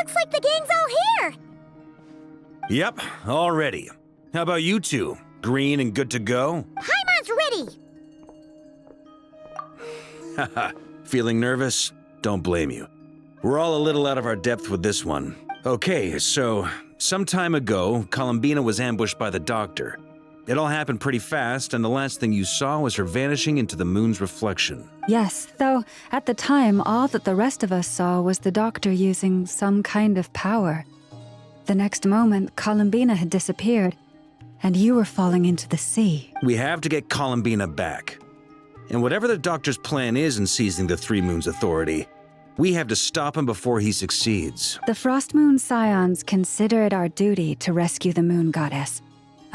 Looks like the gang's all here! Yep, all ready. How about you two? Green and good to go? Paimon's ready! Haha, feeling nervous? Don't blame you. We're all a little out of our depth with this one. Okay, so, some time ago, Columbina was ambushed by the doctor. It all happened pretty fast, and the last thing you saw was her vanishing into the moon's reflection. Yes, though at the time, all that the rest of us saw was the doctor using some kind of power. The next moment, Columbina had disappeared, and you were falling into the sea. We have to get Columbina back. And whatever the doctor's plan is in seizing the Three Moons Authority, we have to stop him before he succeeds. The Frost Moon Scions consider it our duty to rescue the Moon Goddess.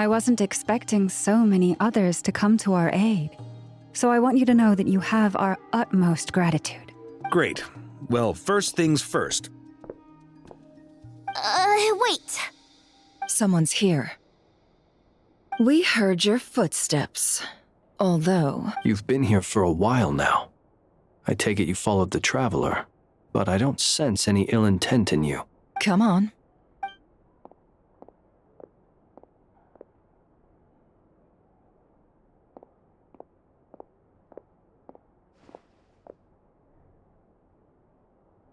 I wasn't expecting so many others to come to our aid. So I want you to know that you have our utmost gratitude. Great. Well, first things first. Wait. Someone's here. We heard your footsteps. Although... You've been here for a while now. I take it you followed the Traveler, but I don't sense any ill intent in you. Come on.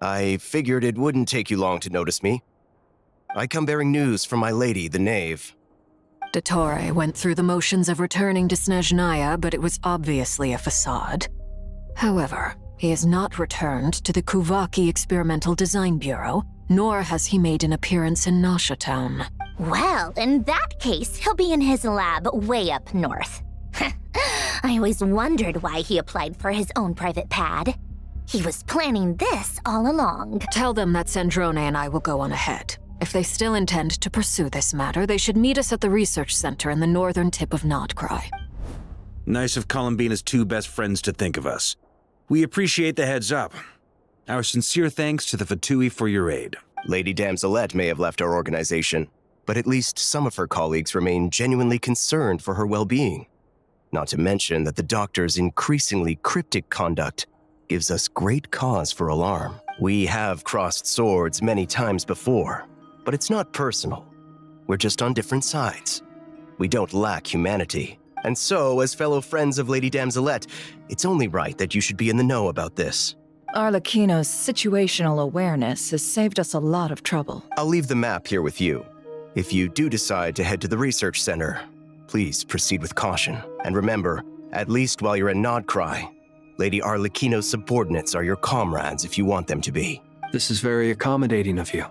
I figured it wouldn't take you long to notice me. I come bearing news from my lady, the Knave. Dottore went through the motions of returning to Snezhnaya, but it was obviously a facade. However, he has not returned to the Kuvaki Experimental Design Bureau, nor has he made an appearance in Nasha Town. Well, in that case, he'll be in his lab way up north. I always wondered why he applied for his own private pad. He was planning this all along. Tell them that Sandrone and I will go on ahead. If they still intend to pursue this matter, they should meet us at the research center in the northern tip of Notcry. Nice of Columbina's two best friends to think of us. We appreciate the heads up. Our sincere thanks to the Fatui for your aid. Lady Damselette may have left our organization, but at least some of her colleagues remain genuinely concerned for her well-being. Not to mention that the doctor's increasingly cryptic conduct gives us great cause for alarm. We have crossed swords many times before, but it's not personal. We're just on different sides. We don't lack humanity. And so, as fellow friends of Lady Damselette, it's only right that you should be in the know about this. Arlecchino's situational awareness has saved us a lot of trouble. I'll leave the map here with you. If you do decide to head to the research center, please proceed with caution. And remember, at least while you're in Nodcry, Lady Arlecchino's subordinates are your comrades if you want them to be. This is very accommodating of you.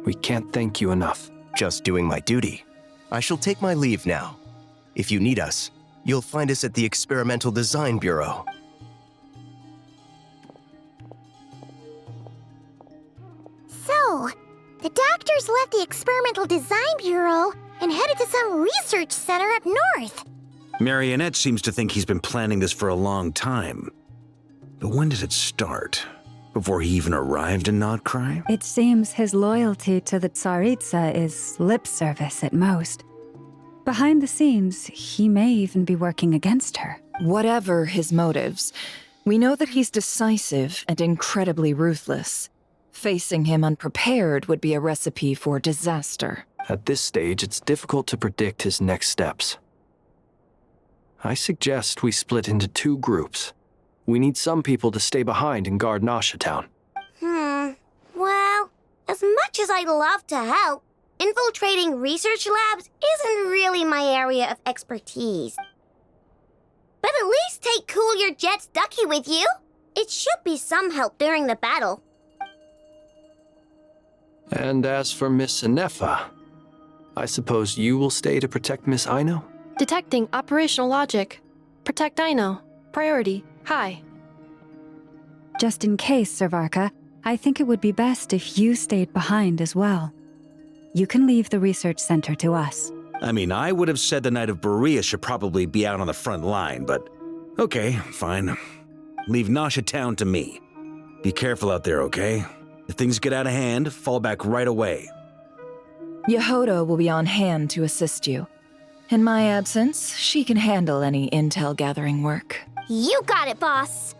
We can't thank you enough. Just doing my duty. I shall take my leave now. If you need us, you'll find us at the Experimental Design Bureau. So, the doctors left the Experimental Design Bureau and headed to some research center up north. Marionette seems to think he's been planning this for a long time. But when did it start? Before he even arrived in Notcry? It seems his loyalty to the Tsaritsa is lip service at most. Behind the scenes, he may even be working against her. Whatever his motives, we know that he's decisive and incredibly ruthless. Facing him unprepared would be a recipe for disaster. At this stage, it's difficult to predict his next steps. I suggest we split into two groups. We need some people to stay behind and guard Nasha Town. Well, as much as I'd love to help, infiltrating research labs isn't really my area of expertise. But at least take Cool Your Jet's Ducky with you. It should be some help during the battle. And as for Miss Inefa, I suppose you will stay to protect Miss Aino? Detecting operational logic. Protect Aino. Priority. High. Just in case, Servarka, I think it would be best if you stayed behind as well. You can leave the research center to us. I mean, I would have said the Knight of Berea should probably be out on the front line, but okay, fine. Leave Nasha Town to me. Be careful out there, okay? If things get out of hand, fall back right away. Yehodo will be on hand to assist you. In my absence, she can handle any intel gathering work. You got it, boss.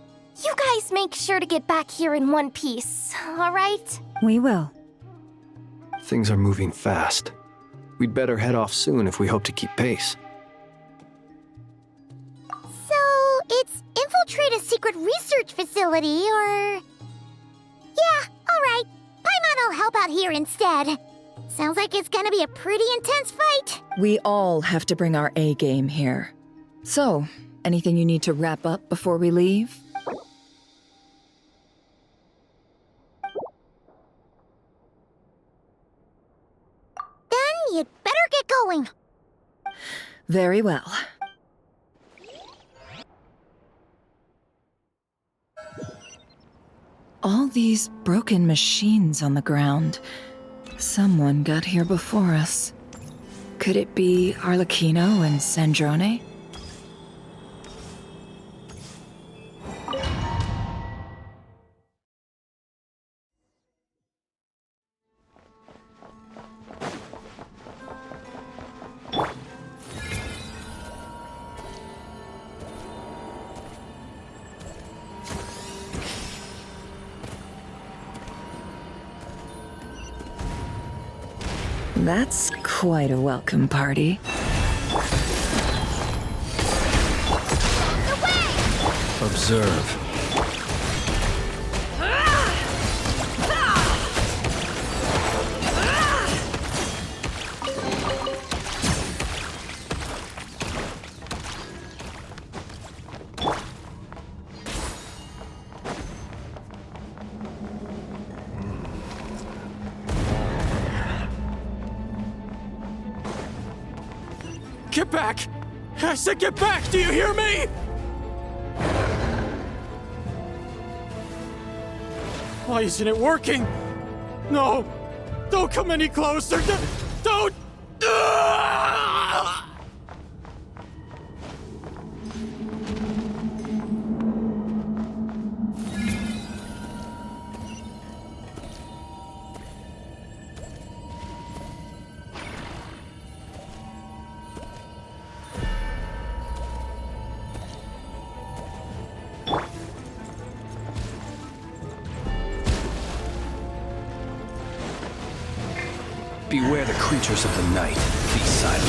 You guys make sure to get back here in one piece, all right? We will. Things are moving fast. We'd better head off soon if we hope to keep pace. So, it's infiltrate a secret research facility, or... Yeah, alright. Paimon will help out here instead. Sounds like it's gonna be a pretty intense fight. We all have to bring our A game here. So, anything you need to wrap up before we leave? Then you'd better get going. Very well. All these broken machines on the ground. Someone got here before us. Could it be Arlecchino and Sandrone? That's quite a welcome party. Observe. Get back! I said get back! Do you hear me? Why isn't it working? No! Don't come any closer! Don't! Ah! Beware the creatures of the night. Be silent.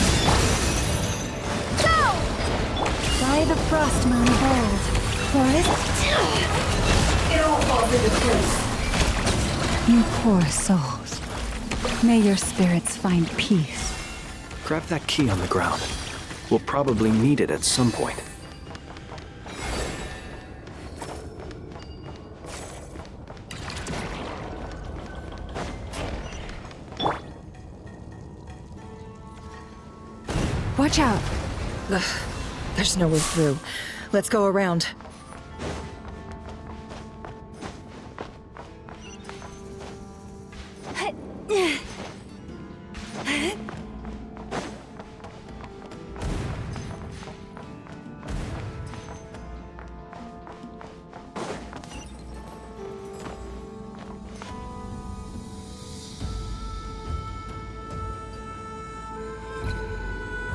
By the frost moon of old, forest. It all falls into place. You poor souls. May your spirits find peace. Grab that key on the ground. We'll probably need it at some point. Watch out! Ugh, there's no way through. Let's go around.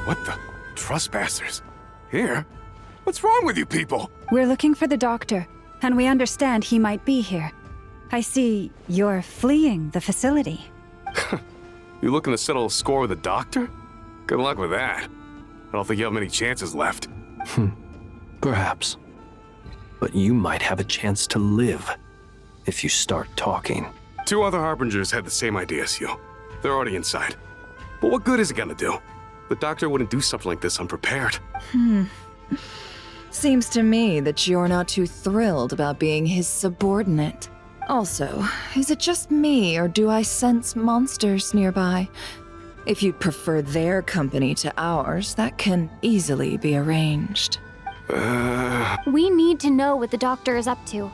What the? Trespassers? Here? What's wrong with you people? We're looking for the doctor, and we understand he might be here. I see you're fleeing the facility. You looking to settle a score with the doctor? Good luck with that. I don't think you have many chances left. Perhaps. But you might have a chance to live if you start talking. 2 other Harbingers had the same idea as you. They're already inside. But what good is it gonna do? The doctor wouldn't do something like this unprepared. Seems to me that you're not too thrilled about being his subordinate. Also, is it just me, or do I sense monsters nearby? If you'd prefer their company to ours, that can easily be arranged. We need to know what the doctor is up to.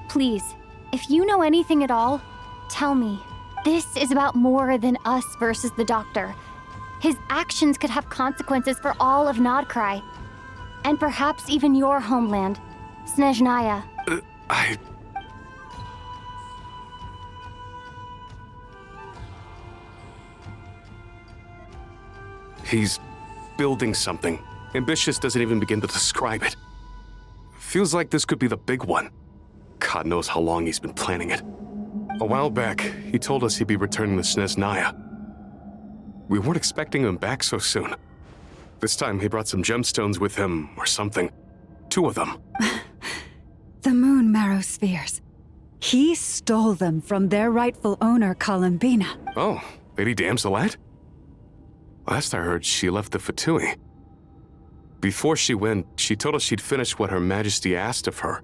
Please, if you know anything at all, tell me. This is about more than us versus the doctor. His actions could have consequences for all of Nodcry. And perhaps even your homeland, Snezhnaya. He's building something. Ambitious doesn't even begin to describe it. Feels like this could be the big one. God knows how long he's been planning it. A while back, he told us he'd be returning to Snezhnaya. We weren't expecting him back so soon. This time he brought some gemstones with him, or something. 2 of them. The moon marrow spheres. He stole them from their rightful owner, Columbina. Oh, Lady Damselette? Last I heard, she left the Fatui. Before she went, she told us she'd finished what Her Majesty asked of her,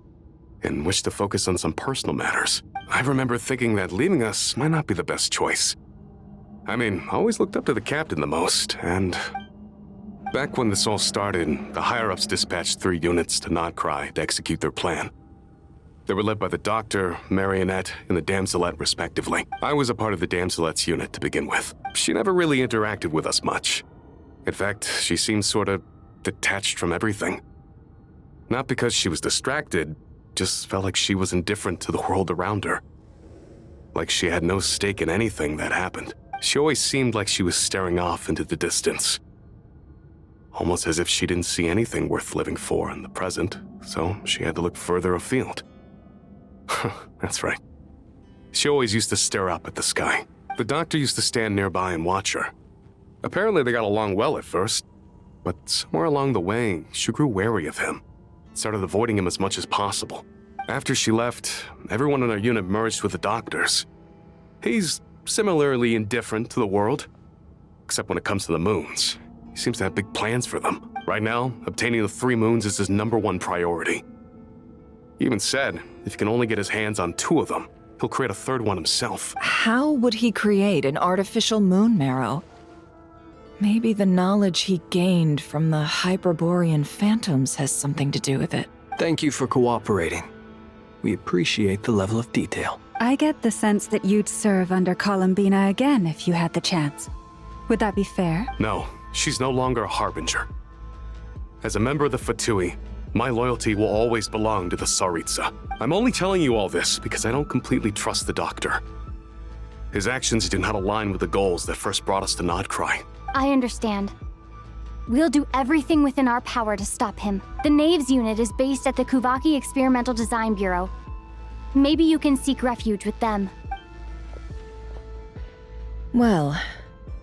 and wished to focus on some personal matters. I remember thinking that leaving us might not be the best choice. I mean, I always looked up to the captain the most, and... Back when this all started, the higher-ups dispatched 3 units to Nodcry to execute their plan. They were led by the Doctor, Marionette, and the Damselette, respectively. I was a part of the Damselette's unit to begin with. She never really interacted with us much. In fact, she seemed sort of detached from everything. Not because she was distracted, just felt like she was indifferent to the world around her. Like she had no stake in anything that happened. She always seemed like she was staring off into the distance. Almost as if she didn't see anything worth living for in the present, so she had to look further afield. That's right. She always used to stare up at the sky. The Doctor used to stand nearby and watch her. Apparently they got along well at first, but somewhere along the way, she grew wary of him. Started avoiding him as much as possible. After she left, everyone in our unit merged with the Doctor's. He's similarly indifferent to the world, except when it comes to the moons. He seems to have big plans for them. Right now, obtaining the 3 moons is his #1 priority. He even said, if he can only get his hands on 2 of them, he'll create a 3rd one himself. How would he create an artificial moon marrow? Maybe the knowledge he gained from the Hyperborean phantoms has something to do with it. Thank you for cooperating. We appreciate the level of detail. I get the sense that you'd serve under Columbina again if you had the chance. Would that be fair? No, she's no longer a Harbinger. As a member of the Fatui, my loyalty will always belong to the Tsaritsa. I'm only telling you all this because I don't completely trust the Doctor. His actions do not align with the goals that first brought us to Nodcry. I understand. We'll do everything within our power to stop him. The Knaves unit is based at the Kuvaki Experimental Design Bureau. Maybe you can seek refuge with them. Well,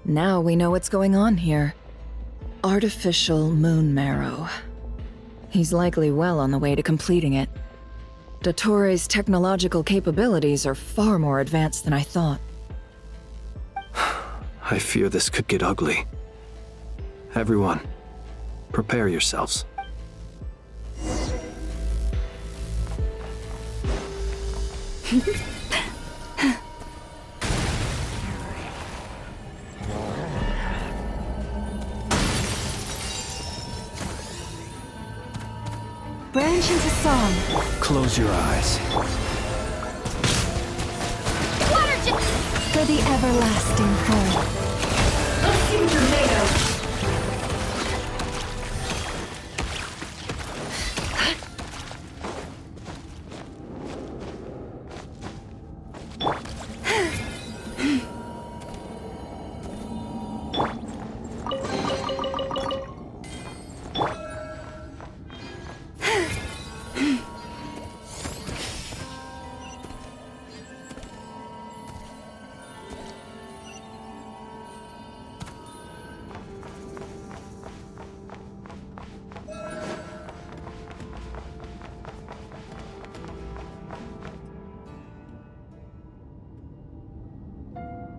now we know what's going on here. Artificial moon marrow. He's likely well on the way to completing it. Dottore's technological capabilities are far more advanced than I thought. I fear this could get ugly. Everyone, prepare yourselves. Branch into song. Close your eyes. For the everlasting home.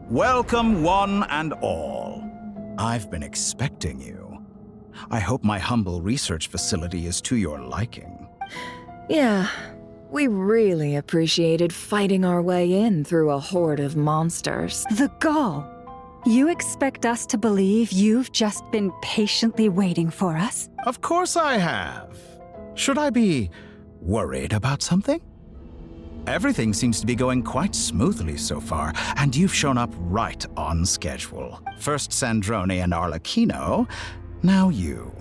Welcome, one and all. I've been expecting you. I hope my humble research facility is to your liking. Yeah, we really appreciated fighting our way in through a horde of monsters. The gall. You expect us to believe you've just been patiently waiting for us? Of course I have. Should I be worried about something? Everything seems to be going quite smoothly so far, and you've shown up right on schedule. First Sandrone and Arlecchino, now you.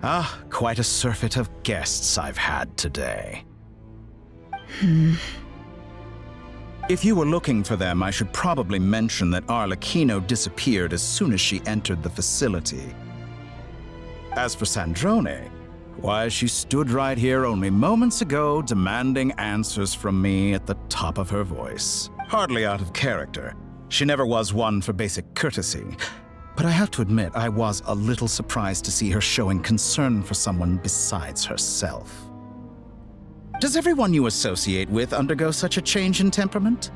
Ah, quite a surfeit of guests I've had today. If you were looking for them, I should probably mention that Arlecchino disappeared as soon as she entered the facility. As for Sandrone, why, she stood right here only moments ago demanding answers from me at the top of her voice. Hardly out of character. She never was one for basic courtesy. But I have to admit, I was a little surprised to see her showing concern for someone besides herself. Does everyone you associate with undergo such a change in temperament?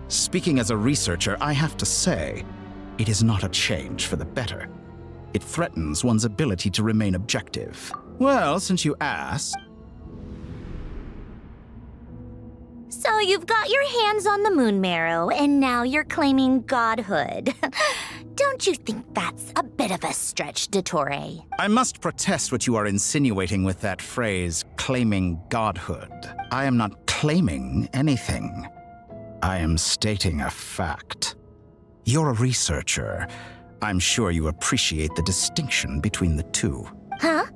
Speaking as a researcher, I have to say, it is not a change for the better. It threatens one's ability to remain objective. Well, since you asked... So you've got your hands on the moon marrow, and now you're claiming godhood. Don't you think that's a bit of a stretch, dottore? I must protest what you are insinuating with that phrase, claiming godhood. I am not claiming anything. I am stating a fact. You're a researcher. I'm sure you appreciate the distinction between the two. Huh?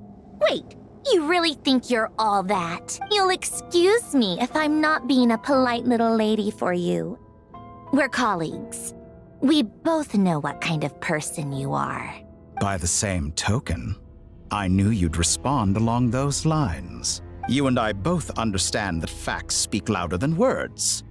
Wait, you really think you're all that? You'll excuse me if I'm not being a polite little lady for you. We're colleagues. We both know what kind of person you are. By the same token, I knew you'd respond along those lines. You and I both understand that facts speak louder than words.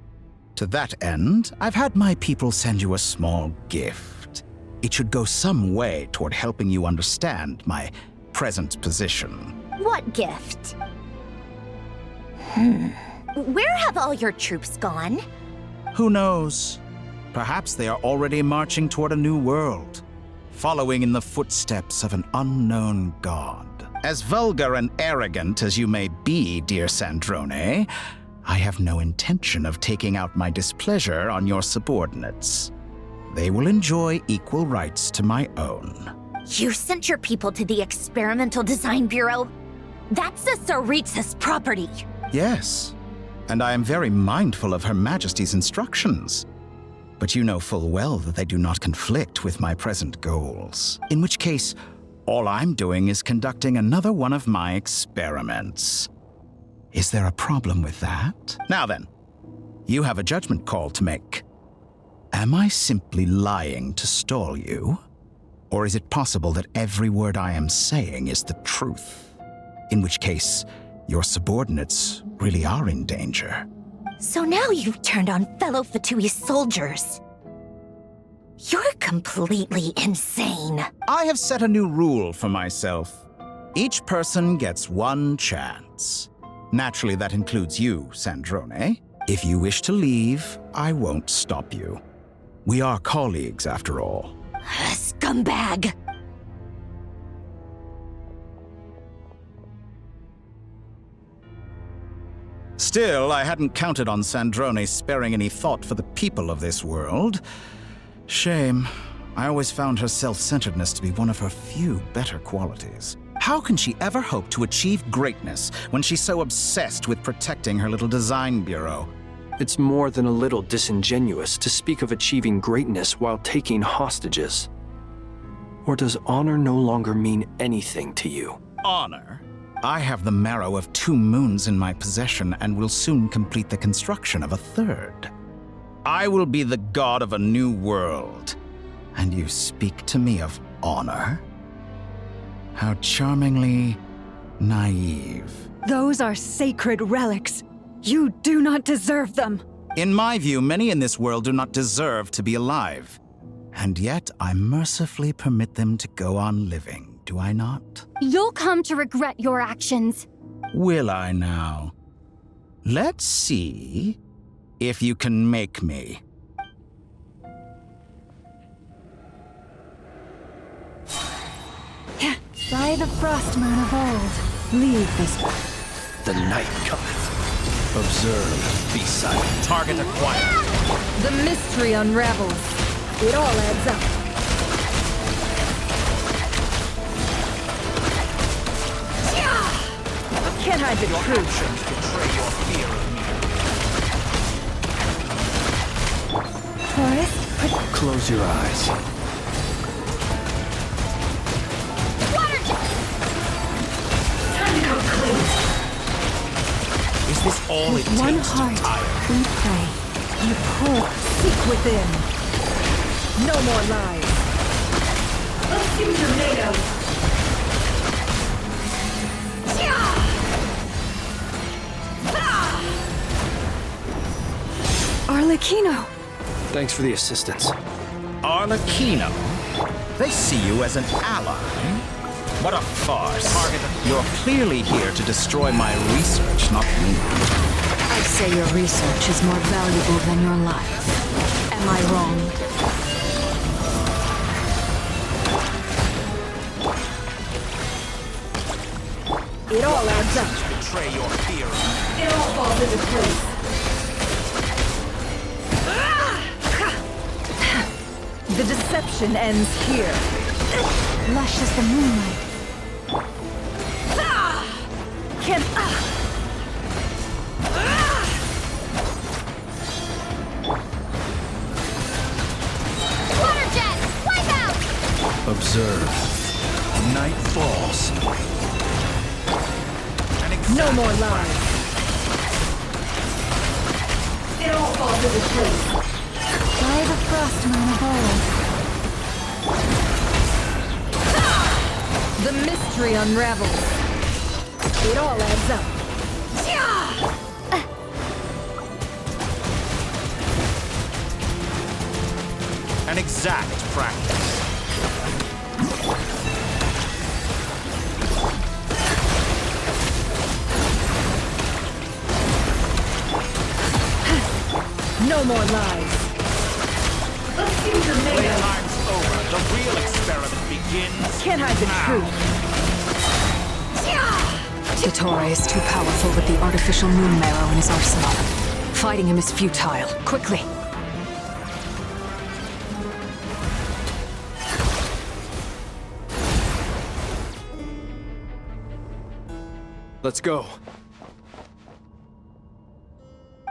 To that end, I've had my people send you a small gift. It should go some way toward helping you understand my present position. What gift? Where have all your troops gone? Who knows? Perhaps they are already marching toward a new world, following in the footsteps of an unknown god. As vulgar and arrogant as you may be, dear Sandrone, I have no intention of taking out my displeasure on your subordinates. They will enjoy equal rights to my own. You sent your people to the Experimental Design Bureau? That's a Tsaritsa's property. Yes, and I am very mindful of Her Majesty's instructions. But you know full well that they do not conflict with my present goals. In which case, all I'm doing is conducting another one of my experiments. Is there a problem with that? Now then, you have a judgment call to make. Am I simply lying to stall you? Or is it possible that every word I am saying is the truth? In which case, your subordinates really are in danger. So now you've turned on fellow Fatui soldiers. You're completely insane. I have set a new rule for myself. Each person gets one chance. Naturally, that includes you, Sandrone. If you wish to leave, I won't stop you. We are colleagues, after all. Scumbag! Still, I hadn't counted on Sandrone sparing any thought for the people of this world. Shame. I always found her self-centeredness to be one of her few better qualities. How can she ever hope to achieve greatness when she's so obsessed with protecting her little design bureau? It's more than a little disingenuous to speak of achieving greatness while taking hostages. Or does honor no longer mean anything to you? Honor? I have the marrow of 2 moons in my possession and will soon complete the construction of a 3rd. I will be the god of a new world. And you speak to me of honor? How charmingly naive. Those are sacred relics. You do not deserve them. In my view, many in this world do not deserve to be alive. And yet, I mercifully permit them to go on living. Do I not? You'll come to regret your actions. Will I now? Let's see if you can make me. By the frost moon of old, leave this. The night cometh. Observe, be silent. Target acquired. The mystery unravels. It all adds up. Can't hide the truth. Forest, Close your eyes. Is this all it one takes heart, to tire? we pray. You pull, seek within. No more lies. A future NATO. Arlecchino! Thanks for the assistance. Arlecchino? They see you as an ally? What a farce. You're clearly here to destroy my research, not me. I'd say your research is more valuable than your life. Am I wrong? It all adds up. Betray your hero. It all falls into place. The deception ends here. Lush as the moonlight. Water jet! Wipe out! Observe. Night falls. No more lies. It all falls into place. By the frostman of old. The mystery unravels. It all adds up. An exact practice. No more lies. Let's see what you're made of. Playtime's over. The real experiment begins. Can't hide the truth. Dottore is too powerful with the artificial moon marrow in his arsenal. Fighting him is futile. Quickly! Let's go.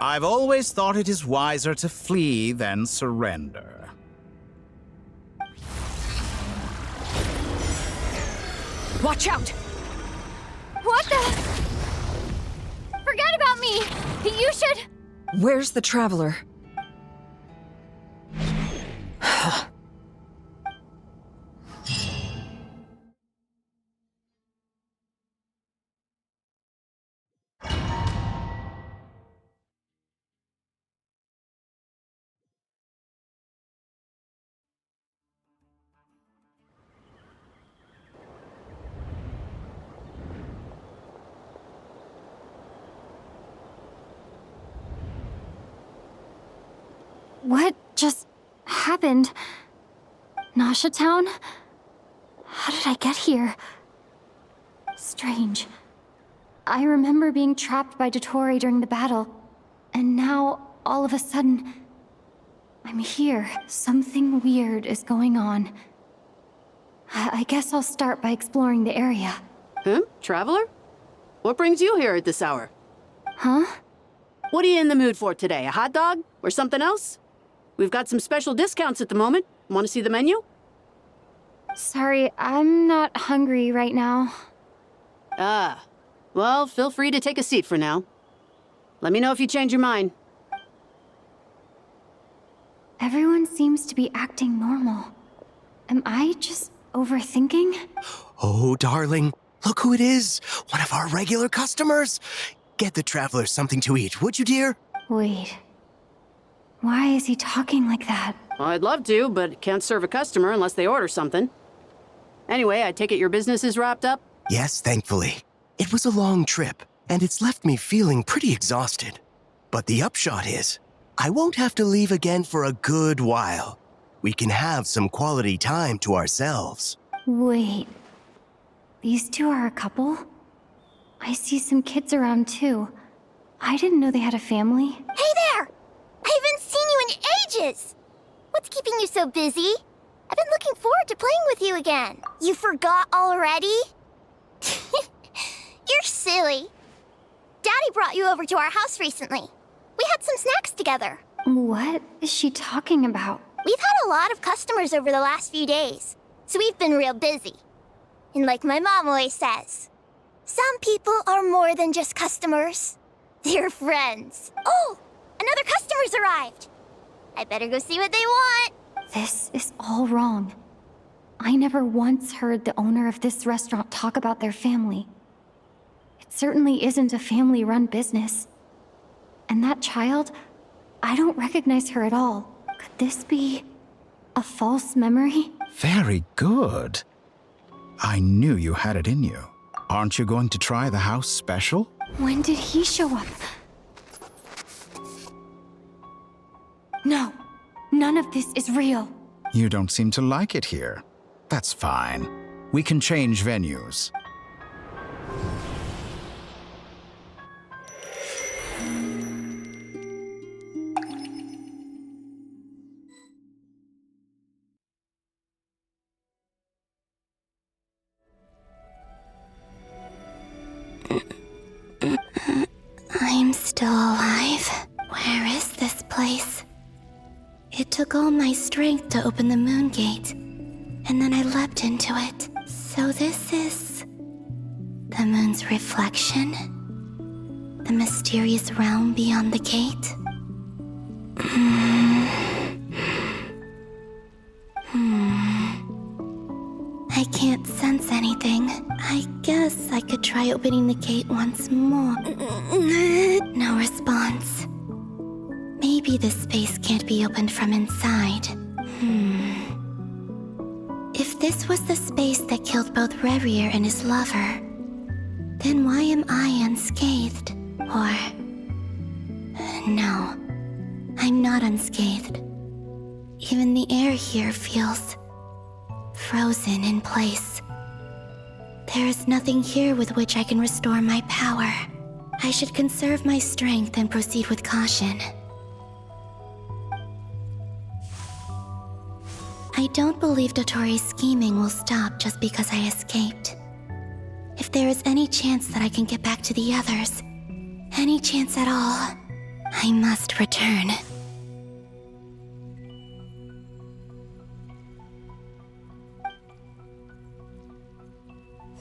I've always thought it is wiser to flee than surrender. Watch out! What the? Forget about me! You should... Where's the Traveler? What just happened? Nasha Town? How did I get here? Strange. I remember being trapped by dottore during the battle, and now, all of a sudden, I'm here. Something weird is going on. I guess I'll start by exploring the area. Huh? Traveler? What brings you here at this hour? Huh? What are you in the mood for today? A hot dog? Or something else? We've got some special discounts at the moment. Want to see the menu? Sorry, I'm not hungry right now. Ah. Well, feel free to take a seat for now. Let me know if you change your mind. Everyone seems to be acting normal. Am I just overthinking? Oh, darling, look who it is. One of our regular customers. Get the Traveler something to eat, would you, dear? Wait. Why is he talking like that? Well, I'd love to, but can't serve a customer unless they order something. Anyway, I take it your business is wrapped up? Yes, thankfully. It was a long trip, and it's left me feeling pretty exhausted. But the upshot is, I won't have to leave again for a good while. We can have some quality time to ourselves. Wait. These two are a couple? I see some kids around too. I didn't know they had a family. Hey there! I haven't seen you in ages! What's keeping you so busy? I've been looking forward to playing with you again. You forgot already? You're silly. Daddy brought you over to our house recently. We had some snacks together. What is she talking about? We've had a lot of customers over the last few days, so we've been real busy. And like my mom always says, some people are more than just customers. They're friends. Oh, another customer's arrived. I better go see what they want. This is all wrong. I never once heard the owner of this restaurant talk about their family. It certainly isn't a family-run business. And that child, I don't recognize her at all. Could this be a false memory? Very good. I knew you had it in you. Aren't you going to try the house special? When did he show up? No, none of this is real. You don't seem to like it here. That's fine. We can change venues. I'm still alive. Where is this place? It took all my strength to open the moon gate, and then I leapt into it. So this is the moon's reflection? The mysterious realm beyond the gate? I can't sense anything. I guess I could try opening the gate once more. No response. Maybe this space can't be opened from inside. If this was the space that killed both Revier and his lover, then why am I unscathed? Or... no, I'm not unscathed. Even the air here feels frozen in place. There is nothing here with which I can restore my power. I should conserve my strength and proceed with caution. I don't believe Dottore's scheming will stop just because I escaped. If there is any chance that I can get back to the others, any chance at all, I must return.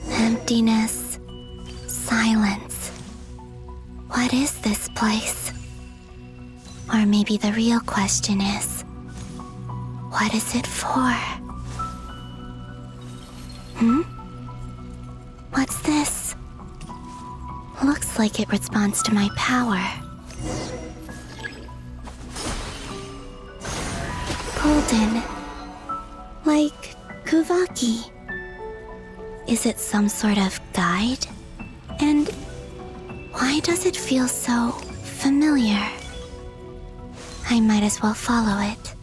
Emptiness, silence. What is this place? Or maybe the real question is, what is it for? What's this? Looks like it responds to my power. Golden. Like Kuvaki. Is it some sort of guide? And why does it feel so familiar? I might as well follow it.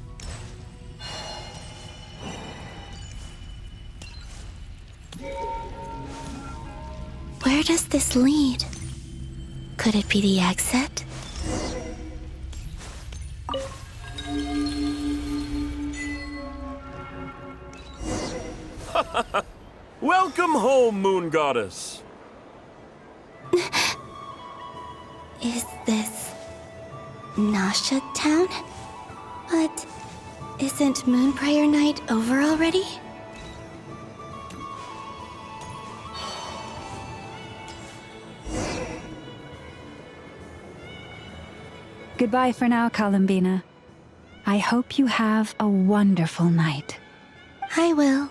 Where does this lead? Could it be the exit? Welcome home, Moon Goddess. Is this Nasha Town? But isn't Moon Prayer Night over already? Goodbye for now, Columbina. I hope you have a wonderful night. I will.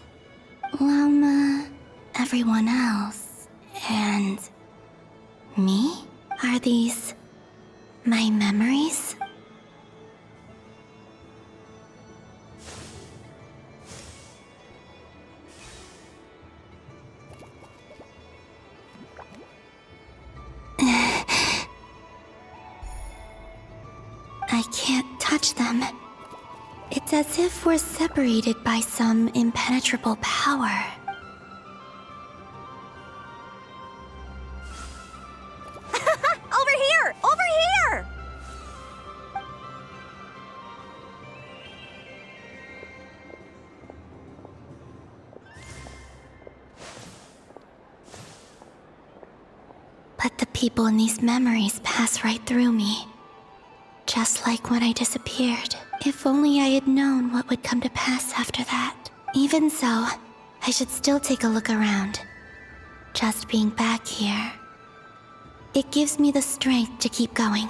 Llama, everyone else, and me? Are these my memories? I can't touch them. It's as if we're separated by some impenetrable power. Over here! Over here! But the people in these memories pass right through me. Just like when I disappeared. If only I had known what would come to pass after that. Even so, I should still take a look around. Just being back here, it gives me the strength to keep going.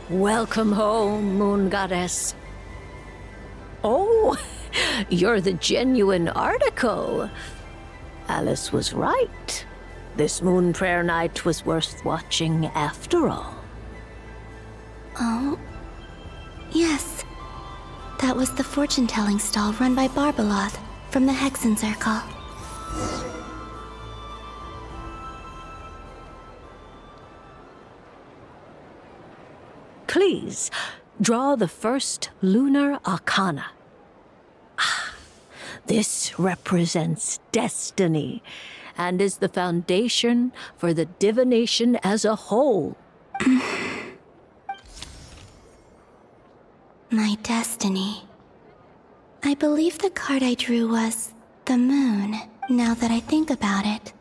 Welcome home, Moon Goddess. Oh, you're the genuine article. Alice was right. This moon prayer night was worth watching after all. Oh, yes. That was the fortune-telling stall run by Barbaloth from the Hexen Circle. Please, draw the first lunar arcana. This represents destiny and is the foundation for the divination as a whole. My destiny. I believe the card I drew was the moon, now that I think about it.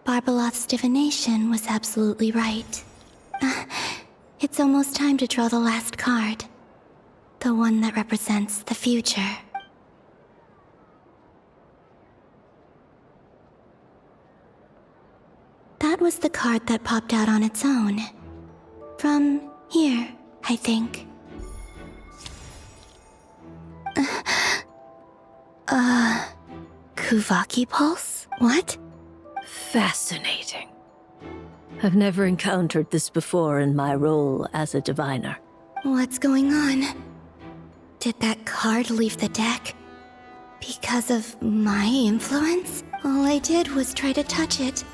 Barbaloth's divination was absolutely right. It's almost time to draw the last card. The one that represents the future. That was the card that popped out on its own. From here, I think. Kuvaki Pulse? What? Fascinating. I've never encountered this before in my role as a diviner. What's going on? Did that card leave the deck? Because of my influence? All I did was try to touch it.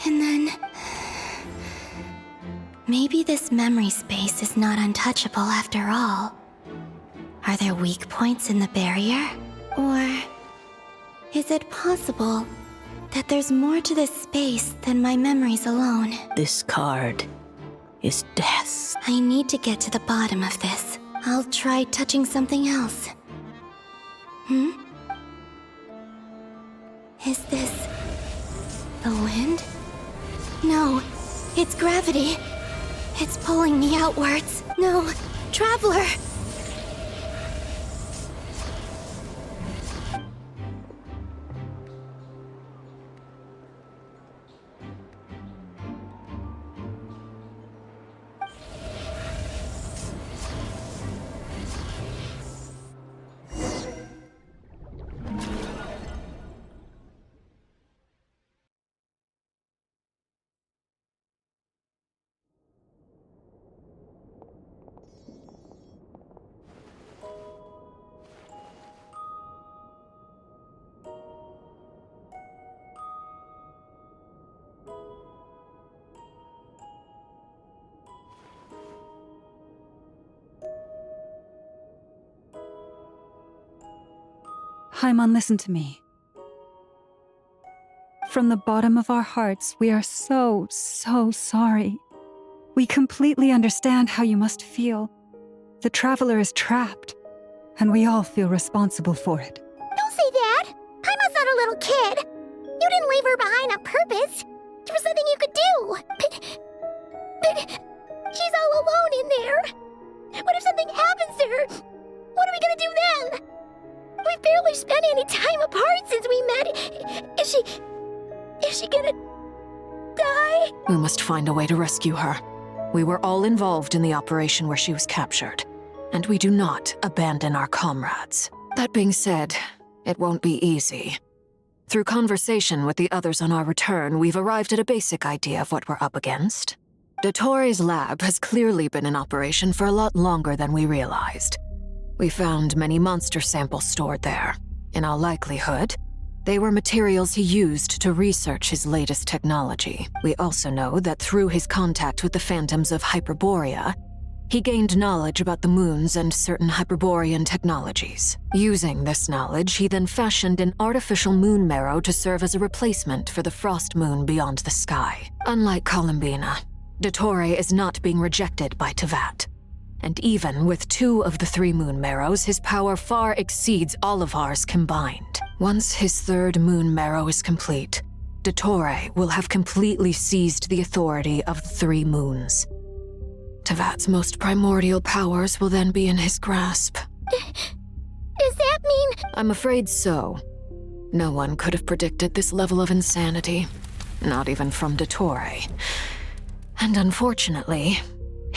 And then... Maybe this memory space is not untouchable after all. Are there weak points in the barrier? Or... is it possible that there's more to this space than my memories alone? This card is death. I need to get to the bottom of this. I'll try touching something else. Is this... the wind? No, it's gravity. It's pulling me outwards. No, Traveler! Haimon, listen to me. From the bottom of our hearts, we are so sorry. We completely understand how you must feel. The Traveler is trapped, and we all feel responsible for it. Don't say that! Haimon's not a little kid! You didn't leave her behind on purpose! There was nothing you could do! But she's all alone in there! What if something happens to her? What are we gonna do then? We've barely spent any time apart since we met. Is she gonna die? We must find a way to rescue her. We were all involved in the operation where she was captured, and we do not abandon our comrades. That being said, it won't be easy. Through conversation with the others on our return, we've arrived at a basic idea of what we're up against. Dottore's lab has clearly been in operation for a lot longer than we realized. We found many monster samples stored there. In all likelihood, they were materials he used to research his latest technology. We also know that through his contact with the phantoms of Hyperborea, he gained knowledge about the moons and certain Hyperborean technologies. Using this knowledge, he then fashioned an artificial moon marrow to serve as a replacement for the frost moon beyond the sky. Unlike Columbina, Dottore is not being rejected by Teyvat. And even with 2 of the 3 moon marrows, his power far exceeds all of ours combined. Once his 3rd moon marrow is complete, Dottore will have completely seized the authority of the 3 moons. Teyvat's most primordial powers will then be in his grasp. Does that mean... I'm afraid so. No one could have predicted this level of insanity. Not even from Dottore. And unfortunately,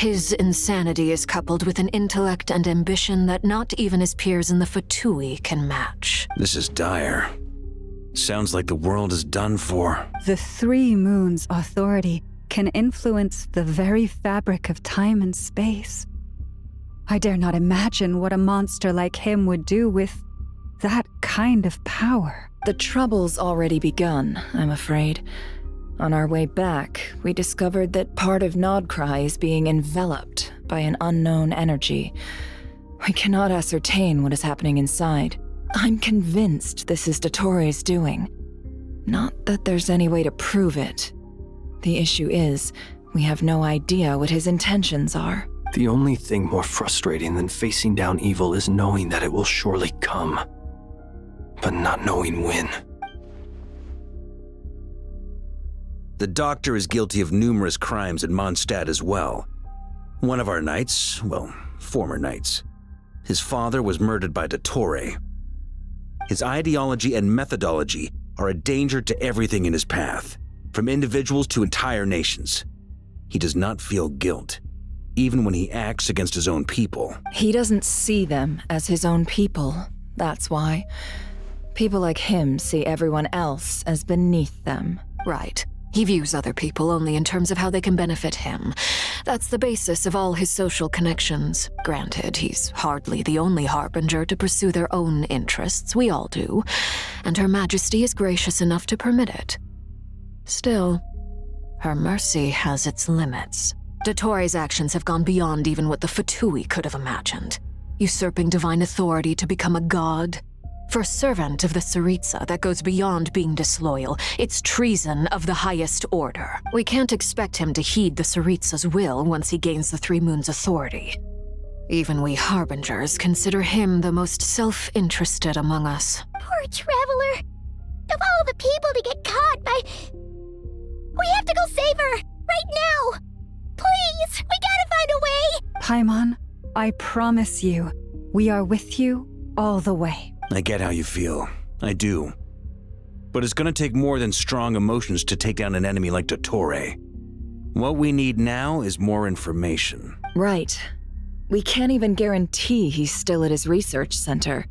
His insanity is coupled with an intellect and ambition that not even his peers in the Fatui can match. This is dire. Sounds like the world is done for. The 3 moons' authority can influence the very fabric of time and space. I dare not imagine what a monster like him would do with that kind of power. The trouble's already begun, I'm afraid. On our way back, we discovered that part of Nodcry is being enveloped by an unknown energy. We cannot ascertain what is happening inside. I'm convinced this is Dottore's doing. Not that there's any way to prove it. The issue is, we have no idea what his intentions are. The only thing more frustrating than facing down evil is knowing that it will surely come, but not knowing when. The Doctor is guilty of numerous crimes at Mondstadt as well. One of our knights, well, former knights, his father was murdered by dottore. His ideology and methodology are a danger to everything in his path, from individuals to entire nations. He does not feel guilt, even when he acts against his own people. He doesn't see them as his own people, that's why. People like him see everyone else as beneath them. Right. He views other people only in terms of how they can benefit him. That's the basis of all his social connections. Granted, he's hardly the only harbinger to pursue their own interests. We all do. And Her Majesty is gracious enough to permit it. Still, her mercy has its limits. Dottore's actions have gone beyond even what the Fatui could have imagined. Usurping divine authority to become a god. For a servant of the Tsaritsa, that goes beyond being disloyal. It's treason of the highest order. We can't expect him to heed the Tsaritsa's will once he gains the 3 moons' authority. Even we harbingers consider him the most self-interested among us. Poor traveler. Of all the people to get caught by... We have to go save her! Right now! Please! We gotta find a way! Paimon, I promise you, we are with you all the way. I get how you feel. I do. But it's gonna take more than strong emotions to take down an enemy like dottore. What we need now is more information. Right. We can't even guarantee he's still at his research center.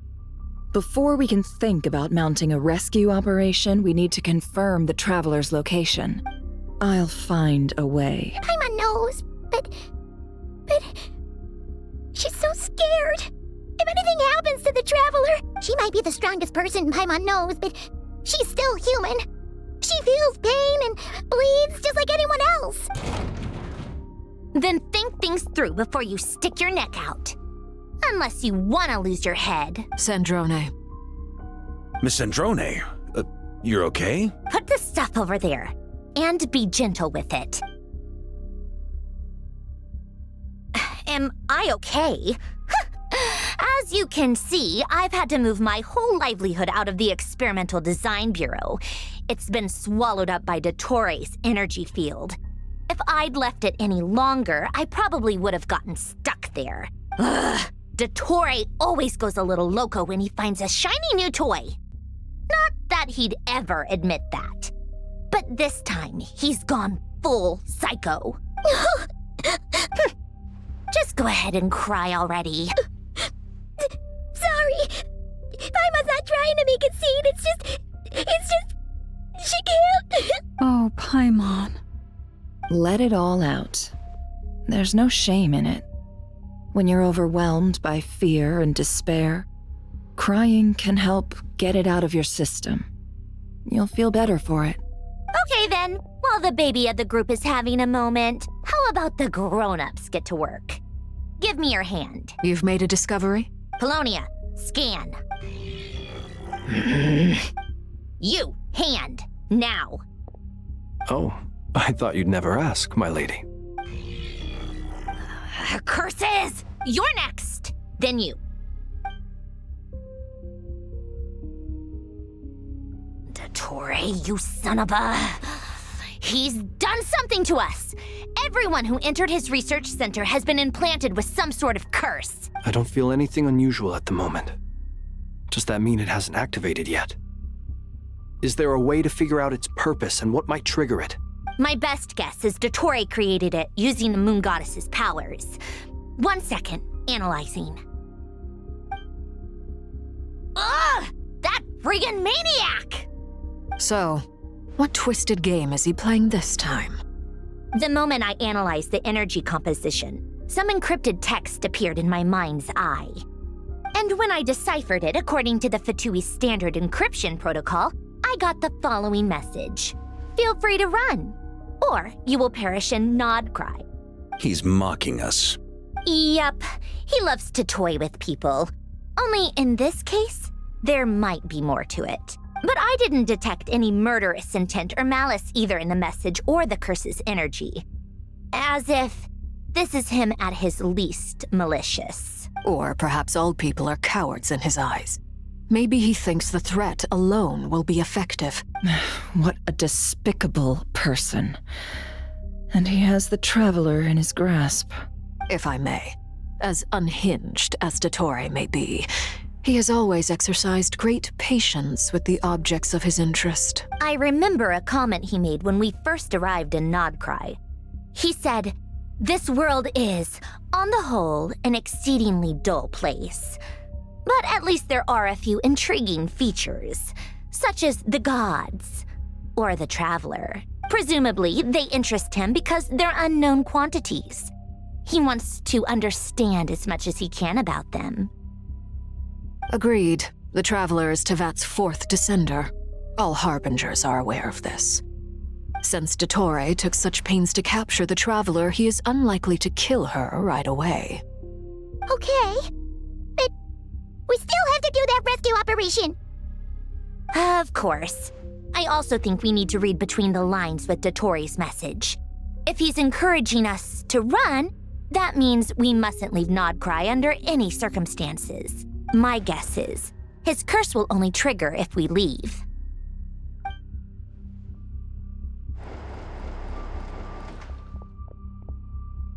Before we can think about mounting a rescue operation, we need to confirm the traveler's location. I'll find a way. Paimon knows, but... She's so scared. If anything happens to the traveler, she might be the strongest person Paimon knows, but she's still human. She feels pain and bleeds just like anyone else. Then think things through before you stick your neck out. Unless you want to lose your head. Sandrone. Miss Sandrone, you're okay? Put the stuff over there, and be gentle with it. Am I okay? As you can see, I've had to move my whole livelihood out of the Experimental Design Bureau. It's been swallowed up by dottore's energy field. If I'd left it any longer, I probably would have gotten stuck there. Ugh. Dottore always goes a little loco when he finds a shiny new toy. Not that he'd ever admit that. But this time, he's gone full psycho. Just go ahead and cry already. Sorry. Paimon's not trying to make it seem. It's just... She can't. Oh, Paimon. Let it all out. There's no shame in it. When you're overwhelmed by fear and despair, crying can help get it out of your system. You'll feel better for it. Okay then, while the baby of the group is having a moment, how about the grown-ups get to work? Give me your hand. You've made a discovery? Polonia, scan. You, hand, now. Oh, I thought you'd never ask, my lady. Curses! You're next! Then you. Dottore, you son of a... He's done something to us! Everyone who entered his research center has been implanted with some sort of curse. I don't feel anything unusual at the moment. Does that mean it hasn't activated yet? Is there a way to figure out its purpose and what might trigger it? My best guess is dottore created it using the moon goddess's powers. 1 second, analyzing. Ugh! That friggin' maniac! So, what twisted game is he playing this time? The moment I analyzed the energy composition, some encrypted text appeared in my mind's eye. And when I deciphered it according to the Fatui's standard encryption protocol, I got the following message. Feel free to run, or you will perish in nod cry. He's mocking us. Yep, he loves to toy with people. Only in this case, there might be more to it. But I didn't detect any murderous intent or malice either in the message or the curse's energy. As if this is him at his least malicious. Or perhaps all people are cowards in his eyes. Maybe he thinks the threat alone will be effective. What a despicable person. And he has the Traveler in his grasp. If I may. As unhinged as dottore may be, he has always exercised great patience with the objects of his interest. I remember a comment he made when we first arrived in Nodcry. He said, "This world is, on the whole, an exceedingly dull place. But at least there are a few intriguing features, such as the gods, or the Traveler. Presumably, they interest him because they're unknown quantities. He wants to understand as much as he can about them." Agreed. The Traveler is Tevat's fourth descender. All Harbingers are aware of this. Since dottore took such pains to capture the Traveler, he is unlikely to kill her right away. Okay, but we still have to do that rescue operation. Of course. I also think we need to read between the lines with dottore's message. If he's encouraging us to run, that means we mustn't leave Nodcry under any circumstances. My guess is, his curse will only trigger if we leave.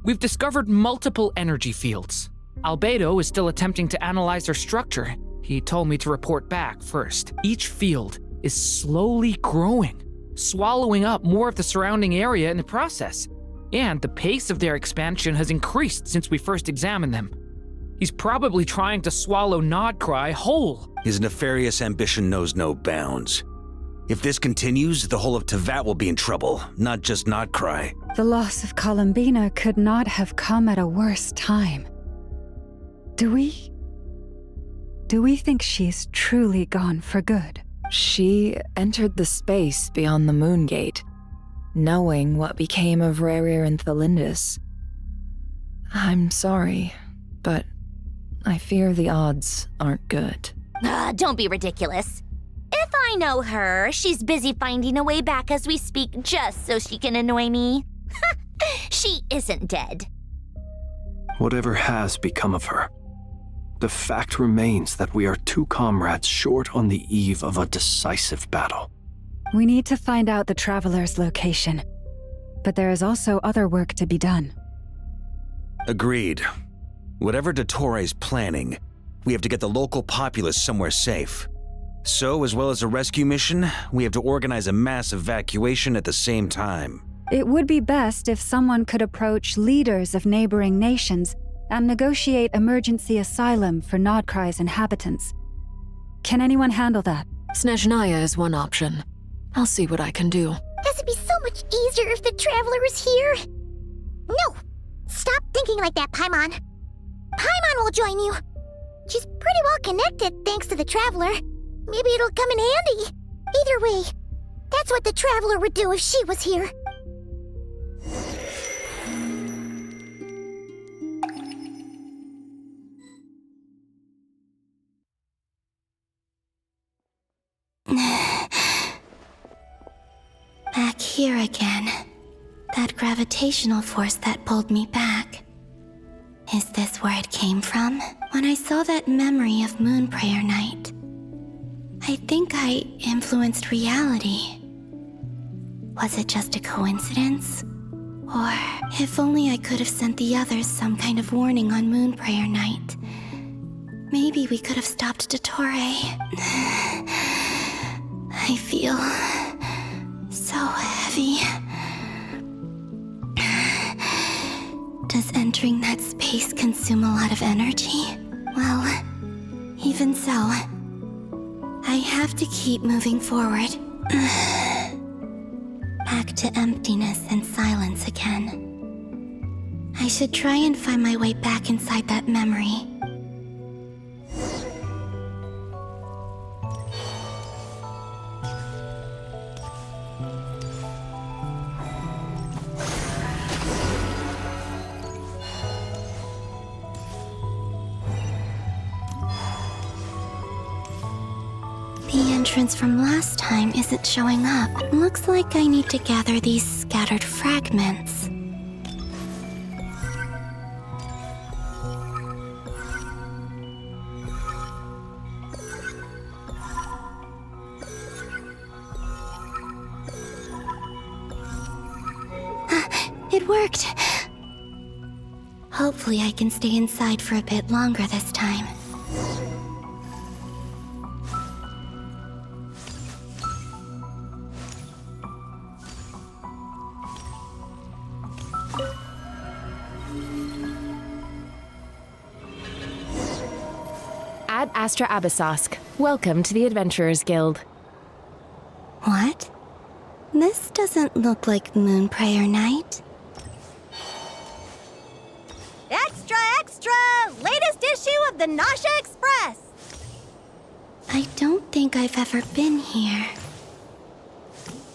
We've discovered multiple energy fields. Albedo is still attempting to analyze their structure. He told me to report back first. Each field is slowly growing, swallowing up more of the surrounding area in the process. And the pace of their expansion has increased since we first examined them. He's probably trying to swallow Nodcry whole. His nefarious ambition knows no bounds. If this continues, the whole of Tevat will be in trouble, not just Nodcry. The loss of Columbina could not have come at a worse time. Do we think she's truly gone for good? She entered the space beyond the Moon Gate, knowing what became of Rerir and Thelindis. I'm sorry, but I fear the odds aren't good. Don't be ridiculous. If I know her, she's busy finding a way back as we speak just so she can annoy me. She isn't dead. Whatever has become of her, the fact remains that we are two comrades short on the eve of a decisive battle. We need to find out the Traveler's location, but there is also other work to be done. Agreed. Whatever dottore's planning, we have to get the local populace somewhere safe. So, as well as a rescue mission, we have to organize a mass evacuation at the same time. It would be best if someone could approach leaders of neighboring nations and negotiate emergency asylum for Nodcry's inhabitants. Can anyone handle that? Snezhnaya is one option. I'll see what I can do. This would be so much easier if the Traveler was here. No! Stop thinking like that, Paimon. Paimon will join you. She's pretty well connected thanks to the Traveler. Maybe it'll come in handy. Either way, that's what the Traveler would do if she was here. Back here again. That gravitational force that pulled me back. Is this where it came from? When I saw that memory of Moon Prayer Night, I think I influenced reality. Was it just a coincidence? Or if only I could have sent the others some kind of warning on Moon Prayer Night. Maybe we could have stopped dottore. I feel so heavy. Does entering that space consume a lot of energy? Well, even so, I have to keep moving forward. Back to emptiness and silence again. I should try and find my way back inside that memory. The entrance from last time isn't showing up. Looks like I need to gather these scattered fragments. It worked! Hopefully I can stay inside for a bit longer this time. Ad Astra Abyssosque. Welcome to the Adventurers Guild. What? This doesn't look like Moonprayer Night. Extra, extra! Latest issue of the Nasha Express! I don't think I've ever been here.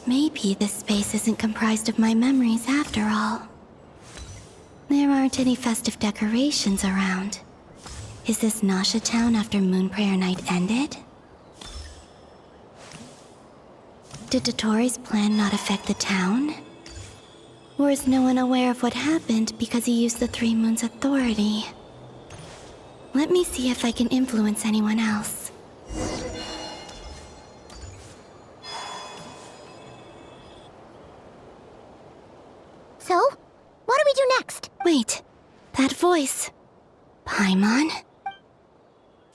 Maybe this space isn't comprised of my memories after all. There aren't any festive decorations around. Is this Nasha town after Moonprayer Night ended? Did Dottore's plan not affect the town? Or is no one aware of what happened because he used the Three Moons' authority? Let me see if I can influence anyone else. So, what do we do next? Wait, that voice. Paimon?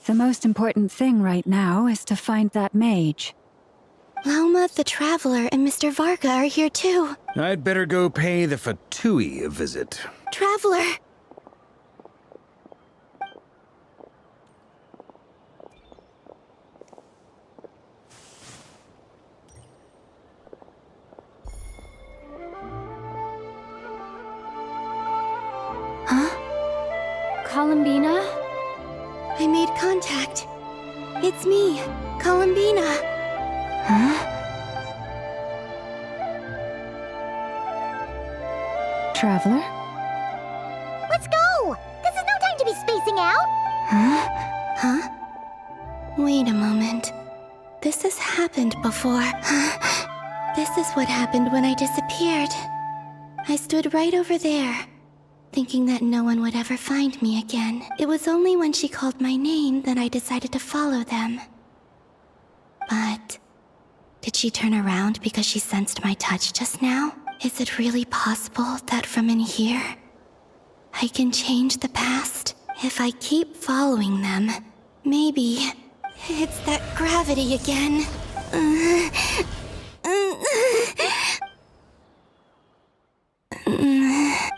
The most important thing right now is to find that mage. Lauma the Traveler and Mr. Varga are here too. I'd better go pay the Fatui a visit. Traveler! Huh? Columbina? I made contact. It's me, Columbina. Huh? Traveler? Let's go! This is no time to be spacing out! Huh? Wait a moment. This has happened before. This is what happened when I disappeared. I stood right over there, thinking that no one would ever find me again. It was only when she called my name that I decided to follow them. But did she turn around because she sensed my touch just now? Is it really possible that from in here, I can change the past? If I keep following them, maybe it's that gravity again.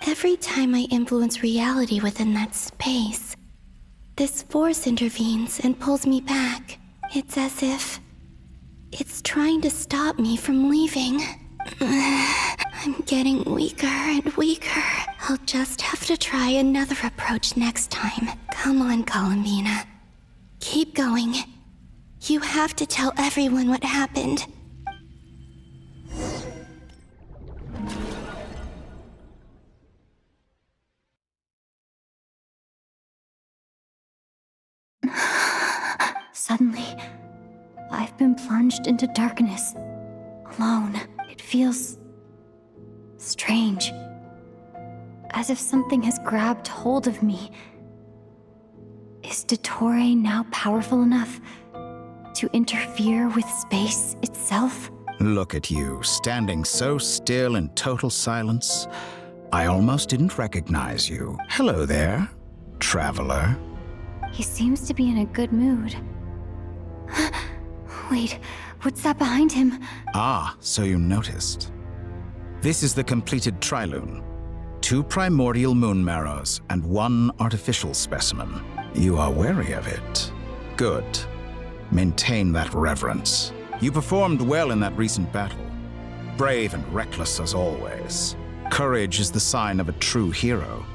Every time I influence reality within that space, this force intervenes and pulls me back. It's as if it's trying to stop me from leaving. I'm getting weaker and weaker. I'll just have to try another approach next time. Come on, Columbina. Keep going. You have to tell everyone what happened. Suddenly, I've been plunged into darkness. Alone. It feels strange. As if something has grabbed hold of me. Is dottore now powerful enough to interfere with space itself? Look at you, standing so still in total silence. I almost didn't recognize you. Hello there, traveler. He seems to be in a good mood. Wait, what's that behind him? Ah, so you noticed. This is the completed Trilune. 2 primordial moon marrows and 1 artificial specimen. You are wary of it. Good. Maintain that reverence. You performed well in that recent battle. Brave and reckless as always. Courage is the sign of a true hero,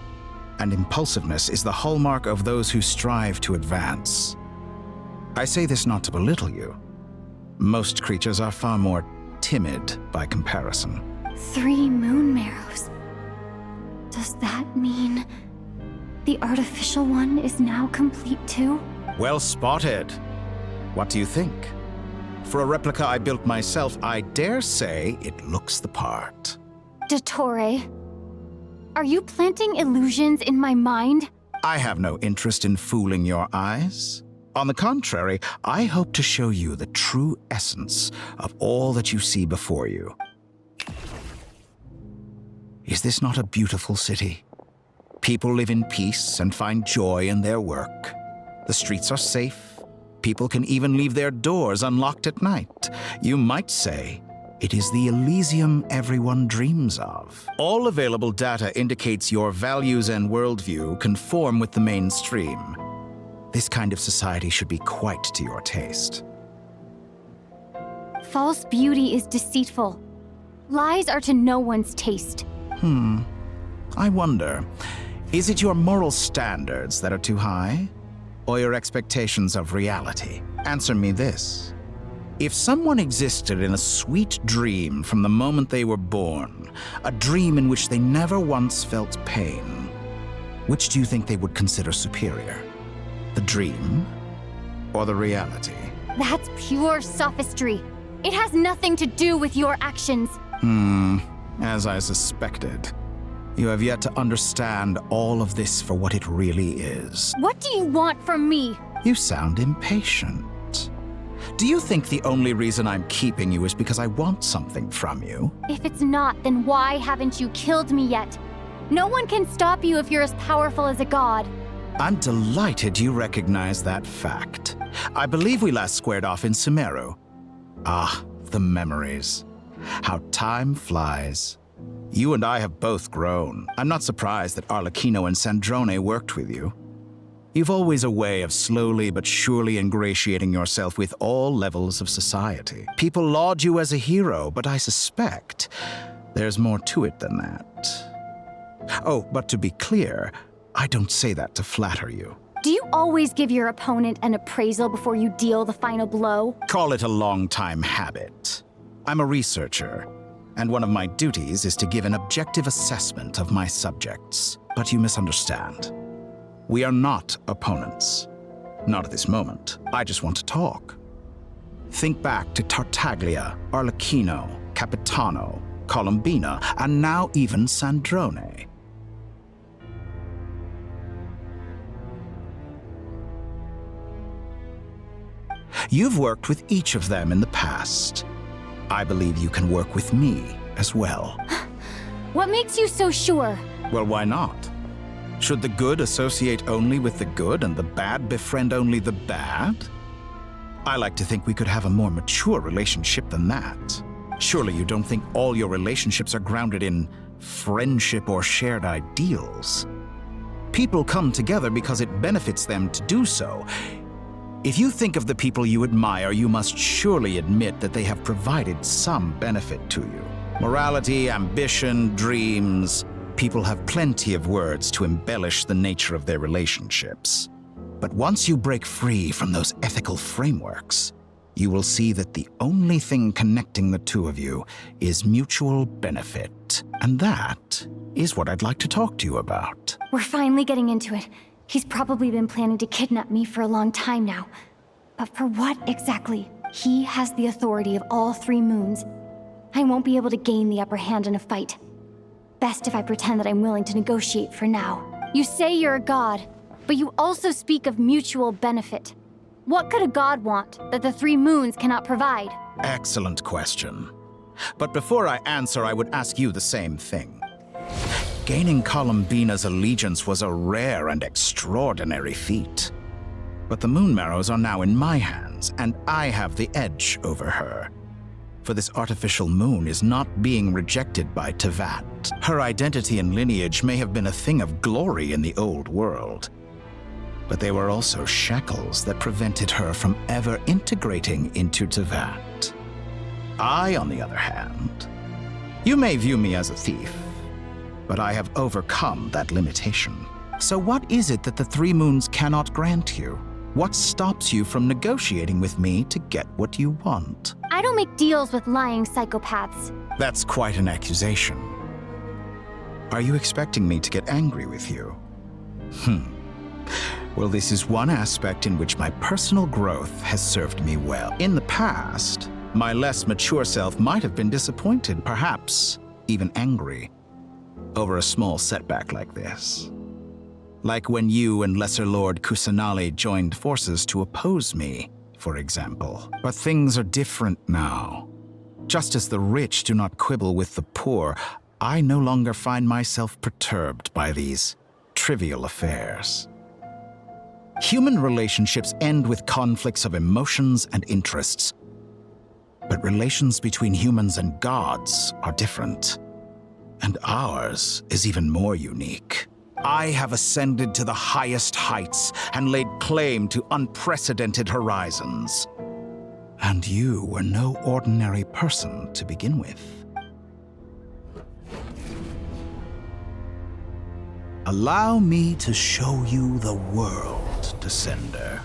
and impulsiveness is the hallmark of those who strive to advance. I say this not to belittle you. Most creatures are far more timid by comparison. 3 moon marrows. Does that mean the artificial one is now complete too? Well spotted. What do you think? For a replica I built myself, I dare say it looks the part. Dottore, are you planting illusions in my mind? I have no interest in fooling your eyes. On the contrary, I hope to show you the true essence of all that you see before you. Is this not a beautiful city? People live in peace and find joy in their work. The streets are safe. People can even leave their doors unlocked at night. You might say it is the Elysium everyone dreams of. All available data indicates your values and worldview conform with the mainstream. This kind of society should be quite to your taste. False beauty is deceitful. Lies are to no one's taste. I wonder, is it your moral standards that are too high? Or your expectations of reality? Answer me this. If someone existed in a sweet dream from the moment they were born, a dream in which they never once felt pain, which do you think they would consider superior? The dream or the reality? That's pure sophistry. It has nothing to do with your actions. As I suspected. You have yet to understand all of this for what it really is. What do you want from me? You sound impatient. Do you think the only reason I'm keeping you is because I want something from you? If it's not, then why haven't you killed me yet? No one can stop you if you're as powerful as a god. I'm delighted you recognize that fact. I believe we last squared off in Sumeru. Ah, the memories. How time flies. You and I have both grown. I'm not surprised that Arlecchino and Sandrone worked with you. You've always a way of slowly but surely ingratiating yourself with all levels of society. People laud you as a hero, but I suspect there's more to it than that. Oh, but to be clear, I don't say that to flatter you. Do you always give your opponent an appraisal before you deal the final blow? Call it a long-time habit. I'm a researcher, and one of my duties is to give an objective assessment of my subjects. But you misunderstand. We are not opponents. Not at this moment. I just want to talk. Think back to Tartaglia, Arlecchino, Capitano, Columbina, and now even Sandrone. You've worked with each of them in the past. I believe you can work with me as well. What makes you so sure? Well, why not? Should the good associate only with the good and the bad befriend only the bad? I like to think we could have a more mature relationship than that. Surely you don't think all your relationships are grounded in friendship or shared ideals. People come together because it benefits them to do so. If you think of the people you admire, you must surely admit that they have provided some benefit to you. Morality, ambition, dreams. People have plenty of words to embellish the nature of their relationships. But once you break free from those ethical frameworks, you will see that the only thing connecting the two of you is mutual benefit. And that is what I'd like to talk to you about. We're finally getting into it. He's probably been planning to kidnap me for a long time now. But for what exactly? He has the authority of all 3 moons. I won't be able to gain the upper hand in a fight. Best if I pretend that I'm willing to negotiate for now. You say you're a god, but you also speak of mutual benefit. What could a god want that the 3 moons cannot provide? Excellent question. But before I answer, I would ask you the same thing. Gaining Columbina's allegiance was a rare and extraordinary feat. But the Moon Marrows are now in my hands, and I have the edge over her. For this artificial moon is not being rejected by Tevat. Her identity and lineage may have been a thing of glory in the old world, but they were also shackles that prevented her from ever integrating into Tevat. I, on the other hand, you may view me as a thief, but I have overcome that limitation. So what is it that the Three Moons cannot grant you? What stops you from negotiating with me to get what you want? I don't make deals with lying psychopaths. That's quite an accusation. Are you expecting me to get angry with you? Well, this is one aspect in which my personal growth has served me well. In the past, my less mature self might have been disappointed, perhaps even angry, over a small setback like this. Like when you and Lesser Lord Kusanali joined forces to oppose me, for example. But things are different now. Just as the rich do not quibble with the poor, I no longer find myself perturbed by these trivial affairs. Human relationships end with conflicts of emotions and interests. But relations between humans and gods are different. And ours is even more unique. I have ascended to the highest heights and laid claim to unprecedented horizons. And you were no ordinary person to begin with. Allow me to show you the world, Descender.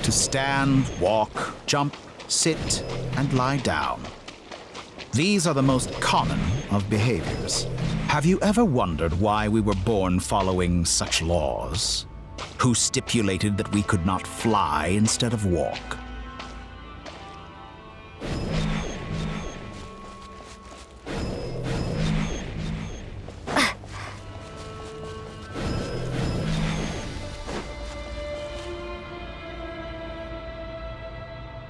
To stand, walk, jump, sit, and lie down. These are the most common of behaviors. Have you ever wondered why we were born following such laws? Who stipulated that we could not fly instead of walk?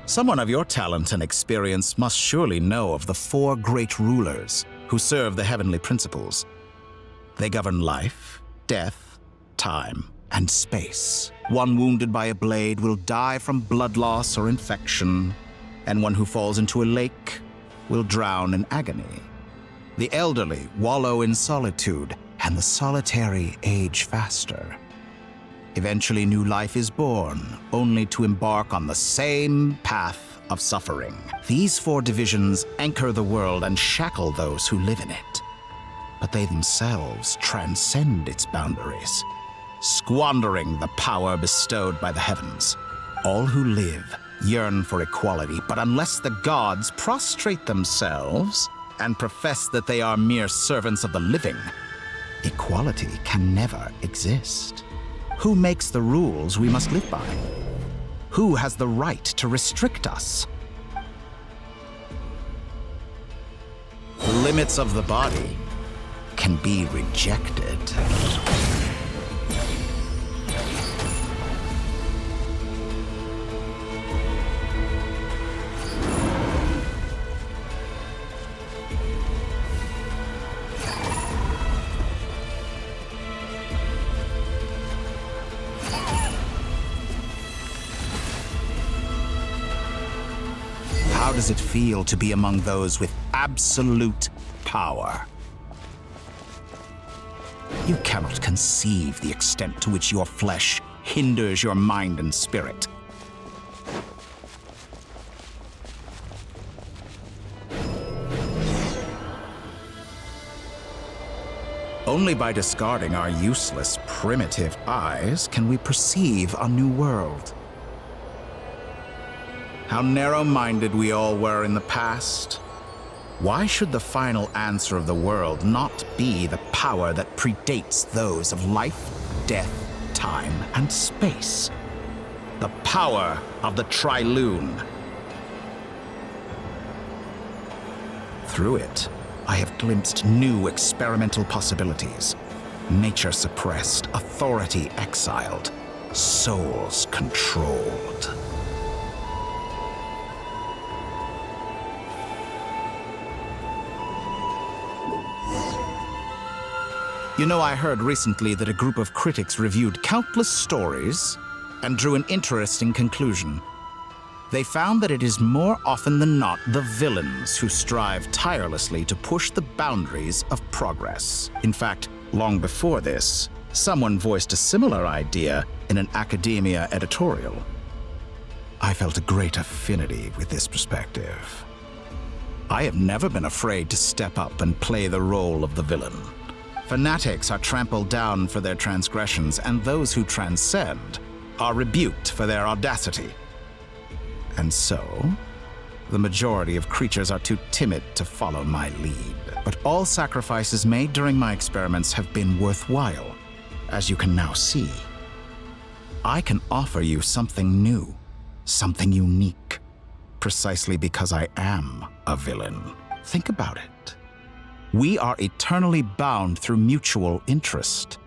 Someone of your talent and experience must surely know of the four great rulers who serve the heavenly principles. They govern life, death, time, and space. One wounded by a blade will die from blood loss or infection, and one who falls into a lake will drown in agony. The elderly wallow in solitude, and the solitary age faster. Eventually, new life is born, only to embark on the same path of suffering. These four divisions anchor the world and shackle those who live in it. But they themselves transcend its boundaries, squandering the power bestowed by the heavens. All who live yearn for equality, but unless the gods prostrate themselves and profess that they are mere servants of the living, equality can never exist. Who makes the rules we must live by? Who has the right to restrict us? The limits of the body can be rejected. How does it feel to be among those with absolute power? You cannot conceive the extent to which your flesh hinders your mind and spirit. Only by discarding our useless, primitive eyes can we perceive a new world. How narrow-minded we all were in the past. Why should the final answer of the world not be the power that predates those of life, death, time, and space? The power of the Trilune. Through it, I have glimpsed new experimental possibilities. Nature suppressed, authority exiled, souls controlled. You know, I heard recently that a group of critics reviewed countless stories and drew an interesting conclusion. They found that it is more often than not the villains who strive tirelessly to push the boundaries of progress. In fact, long before this, someone voiced a similar idea in an academia editorial. I felt a great affinity with this perspective. I have never been afraid to step up and play the role of the villain. Fanatics are trampled down for their transgressions, and those who transcend are rebuked for their audacity. And so, the majority of creatures are too timid to follow my lead. But all sacrifices made during my experiments have been worthwhile, as you can now see. I can offer you something new, something unique, precisely because I am a villain. Think about it. We are eternally bound through mutual interest.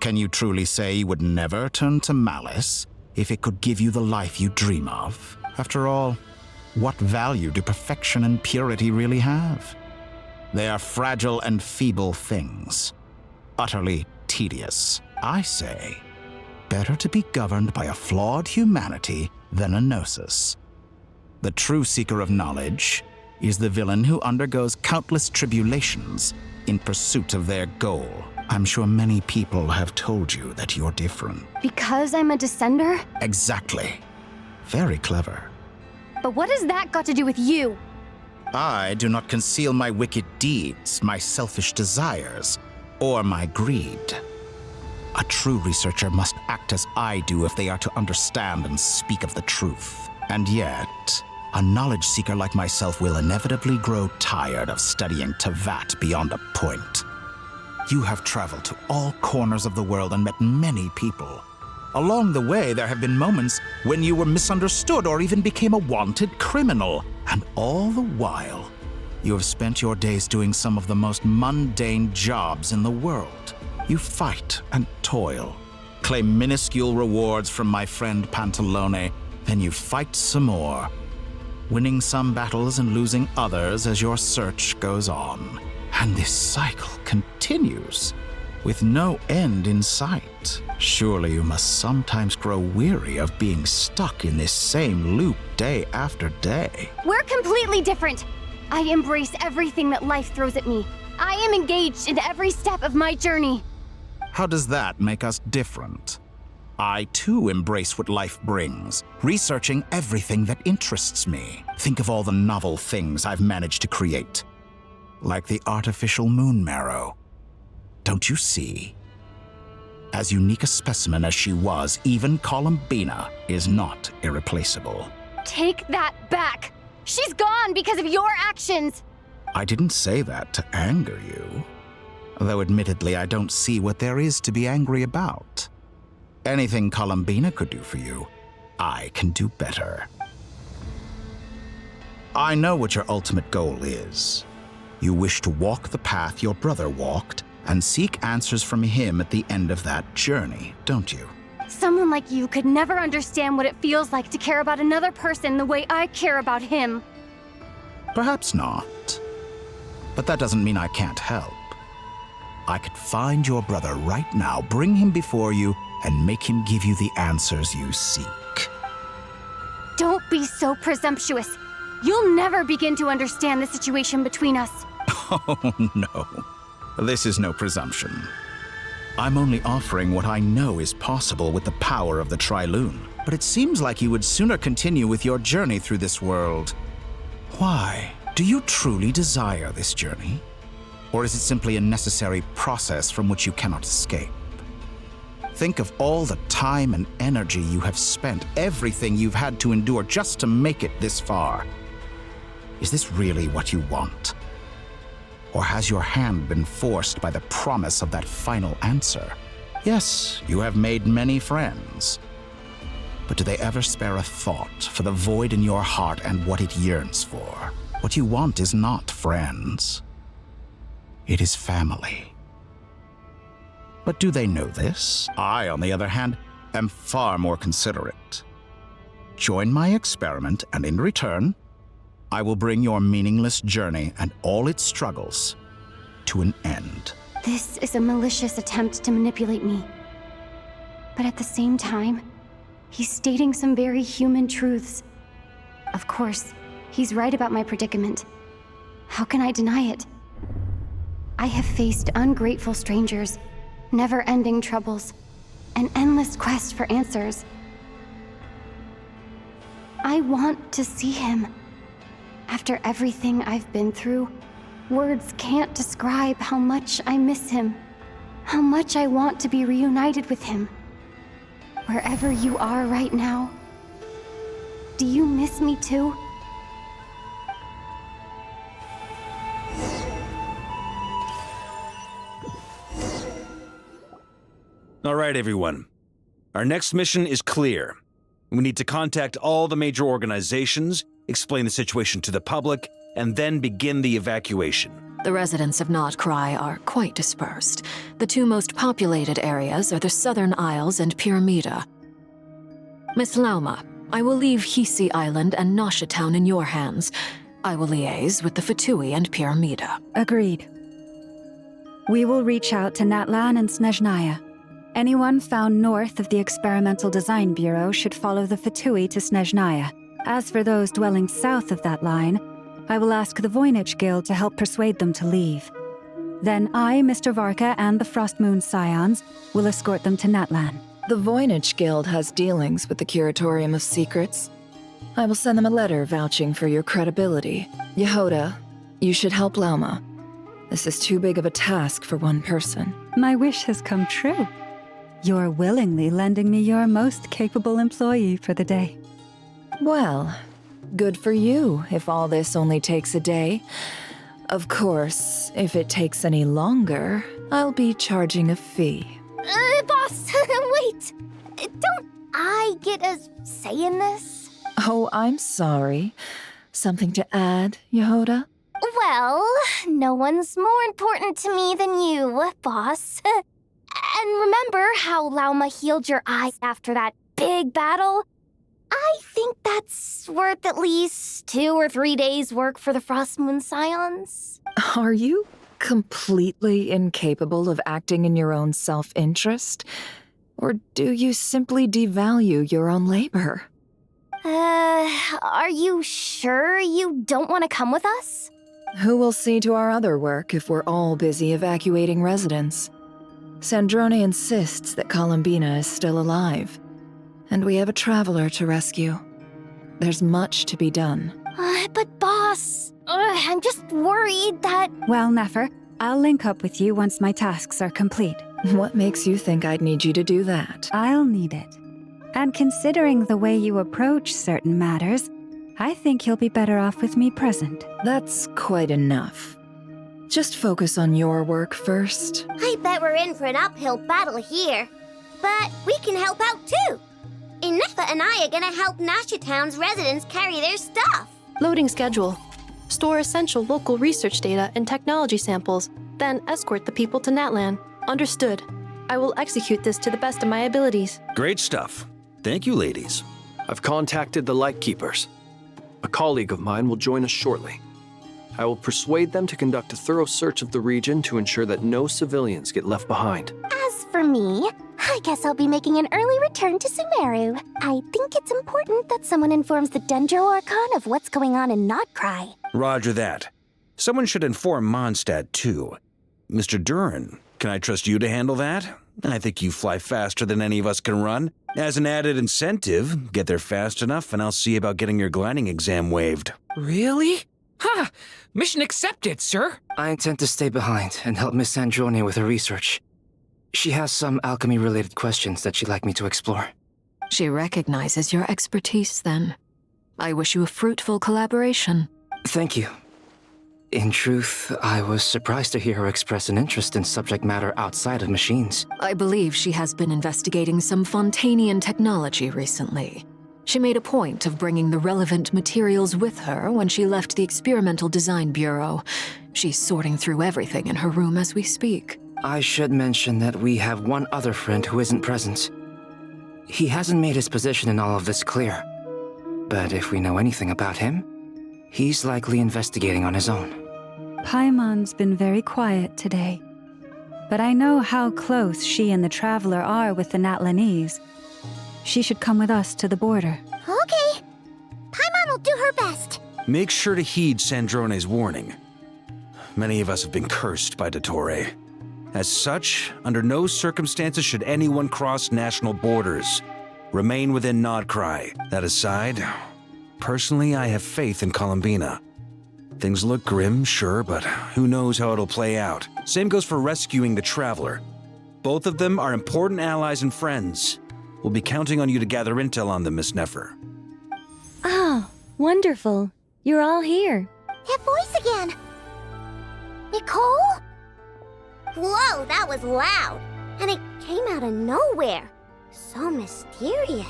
Can you truly say you would never turn to malice if it could give you the life you dream of? After all, what value do perfection and purity really have? They are fragile and feeble things, utterly tedious. I say, better to be governed by a flawed humanity than a gnosis. The true seeker of knowledge is the villain who undergoes countless tribulations in pursuit of their goal. I'm sure many people have told you that you're different. Because I'm a descender? Exactly. Very clever. But what has that got to do with you? I do not conceal my wicked deeds, my selfish desires, or my greed. A true researcher must act as I do if they are to understand and speak of the truth. And yet, a knowledge seeker like myself will inevitably grow tired of studying Tevat beyond a point. You have traveled to all corners of the world and met many people. Along the way, there have been moments when you were misunderstood or even became a wanted criminal. And all the while, you have spent your days doing some of the most mundane jobs in the world. You fight and toil, claim minuscule rewards from my friend Pantalone, then you fight some more, winning some battles and losing others as your search goes on. And this cycle continues, with no end in sight. Surely you must sometimes grow weary of being stuck in this same loop day after day. We're completely different. I embrace everything that life throws at me. I am engaged in every step of my journey. How does that make us different? I too embrace what life brings, researching everything that interests me. Think of all the novel things I've managed to create, like the artificial moon marrow. Don't you see? As unique a specimen as she was, even Columbina is not irreplaceable. Take that back! She's gone because of your actions! I didn't say that to anger you. Though admittedly, I don't see what there is to be angry about. Anything Columbina could do for you, I can do better. I know what your ultimate goal is. You wish to walk the path your brother walked and seek answers from him at the end of that journey, don't you? Someone like you could never understand what it feels like to care about another person the way I care about him. Perhaps not. But that doesn't mean I can't help. I could find your brother right now, bring him before you, and make him give you the answers you seek. Don't be so presumptuous. You'll never begin to understand the situation between us. Oh, no. This is no presumption. I'm only offering what I know is possible with the power of the Trilune. But it seems like you would sooner continue with your journey through this world. Why? Do you truly desire this journey? Or is it simply a necessary process from which you cannot escape? Think of all the time and energy you have spent, everything you've had to endure just to make it this far. Is this really what you want? Or has your hand been forced by the promise of that final answer? Yes, you have made many friends. But do they ever spare a thought for the void in your heart and what it yearns for? What you want is not friends. It is family. But do they know this? I, on the other hand, am far more considerate. Join my experiment, and in return, I will bring your meaningless journey and all its struggles to an end. This is a malicious attempt to manipulate me. But at the same time, he's stating some very human truths. Of course, he's right about my predicament. How can I deny it? I have faced ungrateful strangers, never-ending troubles, an endless quest for answers. I want to see him. After everything I've been through, words can't describe how much I miss him, how much I want to be reunited with him. Wherever you are right now, do you miss me too? All right, everyone. Our next mission is clear. We need to contact all the major organizations, explain the situation to the public, and then begin the evacuation. The residents of Notcry are quite dispersed. The two most populated areas are the Southern Isles and Pyramida. Miss Lauma, I will leave Hisi Island and Nasha Town in your hands. I will liaise with the Fatui and Pyramida. Agreed. We will reach out to Natlan and Snezhnaya. Anyone found north of the Experimental Design Bureau should follow the Fatui to Snezhnaya. As for those dwelling south of that line, I will ask the Voynich Guild to help persuade them to leave. Then I, Mr. Varka, and the Frostmoon Scions will escort them to Natlan. The Voynich Guild has dealings with the Curatorium of Secrets. I will send them a letter vouching for your credibility. Yehoda, you should help Lauma. This is too big of a task for one person. My wish has come true. You're willingly lending me your most capable employee for the day. Well, good for you if all this only takes a day. Of course, if it takes any longer, I'll be charging a fee. Boss, wait! Don't I get a say in this? Oh, I'm sorry. Something to add, Yehoda? Well, no one's more important to me than you, boss. And remember how Lauma healed your eyes after that big battle? I think that's worth at least 2 or 3 days' work for the Frostmoon Scions. Are you completely incapable of acting in your own self-interest? Or do you simply devalue your own labor? Are you sure you don't want to come with us? Who will see to our other work if we're all busy evacuating residents? Sandrone insists that Columbina is still alive, and we have a traveler to rescue. There's much to be done. But boss, I'm just worried that... Well, Nefer, I'll link up with you once my tasks are complete. What makes you think I'd need you to do that? I'll need it. And considering the way you approach certain matters, I think you'll be better off with me present. That's quite enough. Just focus on your work first. I bet we're in for an uphill battle here. But we can help out too. Inefa and I are gonna help Nasha Town's residents carry their stuff. Loading schedule. Store essential local research data and technology samples, then escort the people to Natlan. Understood. I will execute this to the best of my abilities. Great stuff. Thank you, ladies. I've contacted the Lightkeepers. A colleague of mine will join us shortly. I will persuade them to conduct a thorough search of the region to ensure that no civilians get left behind. As for me, I guess I'll be making an early return to Sumeru. I think it's important that someone informs the Dendro Archon of what's going on in Notcry. Roger that. Someone should inform Mondstadt, too. Mr. Duran, can I trust you to handle that? I think you fly faster than any of us can run. As an added incentive, get there fast enough and I'll see about getting your gliding exam waived. Really? Ha! Mission accepted, sir. I intend to stay behind and help Miss Sandrone with her research. She has some alchemy-related questions that she'd like me to explore. She recognizes your expertise, then. I wish you a fruitful collaboration. Thank you. In truth, I was surprised to hear her express an interest in subject matter outside of machines. I believe she has been investigating some Fontanian technology recently. She made a point of bringing the relevant materials with her when she left the Experimental Design Bureau. She's sorting through everything in her room as we speak. I should mention that we have one other friend who isn't present. He hasn't made his position in all of this clear. But if we know anything about him, he's likely investigating on his own. Paimon's been very quiet today. but I know how close she and the Traveler are with the Natlanese. She should come with us to the border. Okay. Paimon will do her best. Make sure to heed Sandrone's warning. Many of us have been cursed by dottore. As such, under no circumstances should anyone cross national borders. Remain within Nodcry. That aside, personally, I have faith in Columbina. Things look grim, sure, but who knows how it'll play out. Same goes for rescuing the Traveler. Both of them are important allies and friends. We'll be counting on you to gather intel on them, Miss Nefer. Oh, wonderful. You're all here. That voice again. Nicole? Whoa, that was loud. And it came out of nowhere. So mysterious.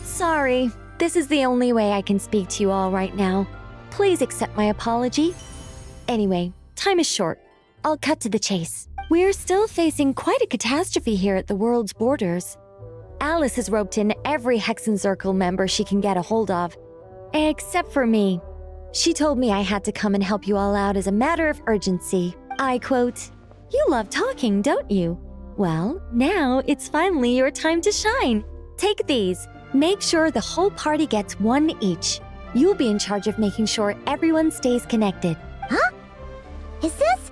Sorry, this is the only way I can speak to you all right now. Please accept my apology. Anyway, time is short. I'll cut to the chase. We're still facing quite a catastrophe here at the world's borders. Alice has roped in every Hexen Circle member she can get a hold of. Except for me. She told me I had to come and help you all out as a matter of urgency. I quote, "You love talking, don't you? Well, now it's finally your time to shine. Take these. Make sure the whole party gets one each. You'll be in charge of making sure everyone stays connected." Huh? Is this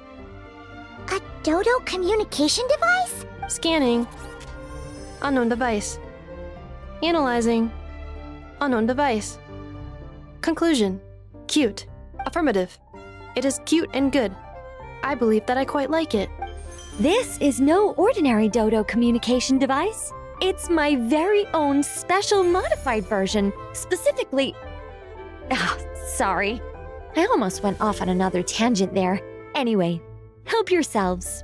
a dodo communication device? Scanning. Unknown device. Analyzing. Unknown device. Conclusion. Cute. Affirmative. It is cute and good. I believe that I quite like it. This is no ordinary dodo communication device. It's my very own special modified version, specifically... Oh, sorry. I almost went off on another tangent there. Anyway, help yourselves.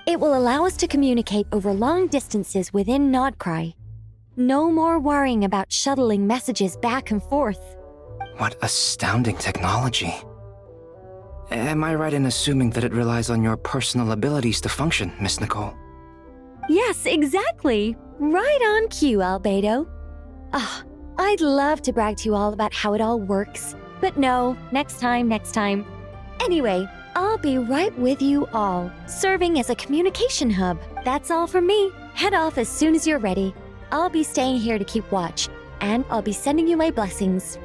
It will allow us to communicate over long distances within Nodcry. No more worrying about shuttling messages back and forth. What astounding technology. Am I right in assuming that it relies on your personal abilities to function, Miss Nicole? Yes, exactly. Right on cue, Albedo. I'd love to brag to you all about how it all works. But no, next time. Anyway, I'll be right with you all, serving as a communication hub. That's all from me. Head off as soon as you're ready. I'll be staying here to keep watch, and I'll be sending you my blessings.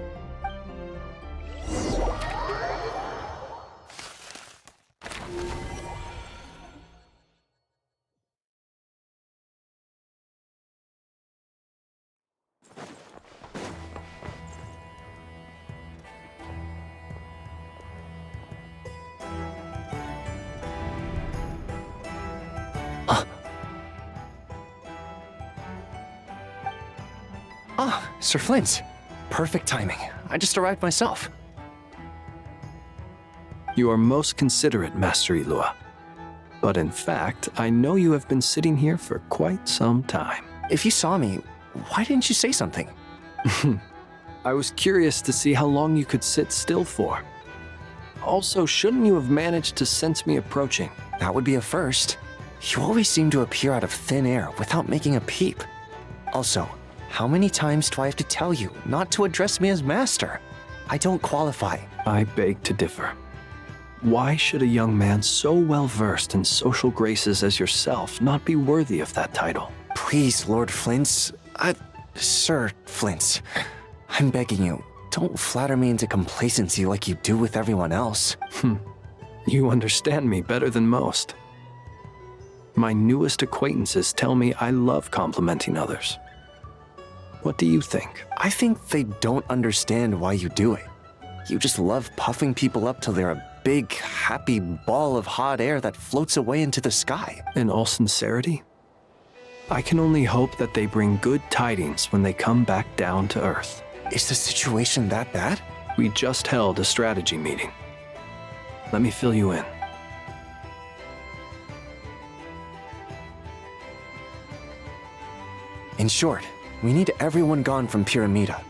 Sir Flint. Perfect timing. I just arrived myself. You are most considerate, Master Ilua. But in fact, I know you have been sitting here for quite some time. If you saw me, why didn't you say something? I was curious to see how long you could sit still for. Also, shouldn't you have managed to sense me approaching? That would be a first. You always seem to appear out of thin air without making a peep. Also, how many times do I have to tell you not to address me as master? I don't qualify. I beg to differ. Why should a young man so well-versed in social graces as yourself not be worthy of that title? Please, Lord Flint's... Sir Flint's. I'm begging you, don't flatter me into complacency like you do with everyone else. You understand me better than most. My newest acquaintances tell me I love complimenting others. What do you think? I think they don't understand why you do it. You just love puffing people up till they're a big, happy ball of hot air that floats away into the sky. In all sincerity, I can only hope that they bring good tidings when they come back down to Earth. Is the situation that bad? We just held a strategy meeting. Let me fill you in. In short, we need everyone gone from Pyramida.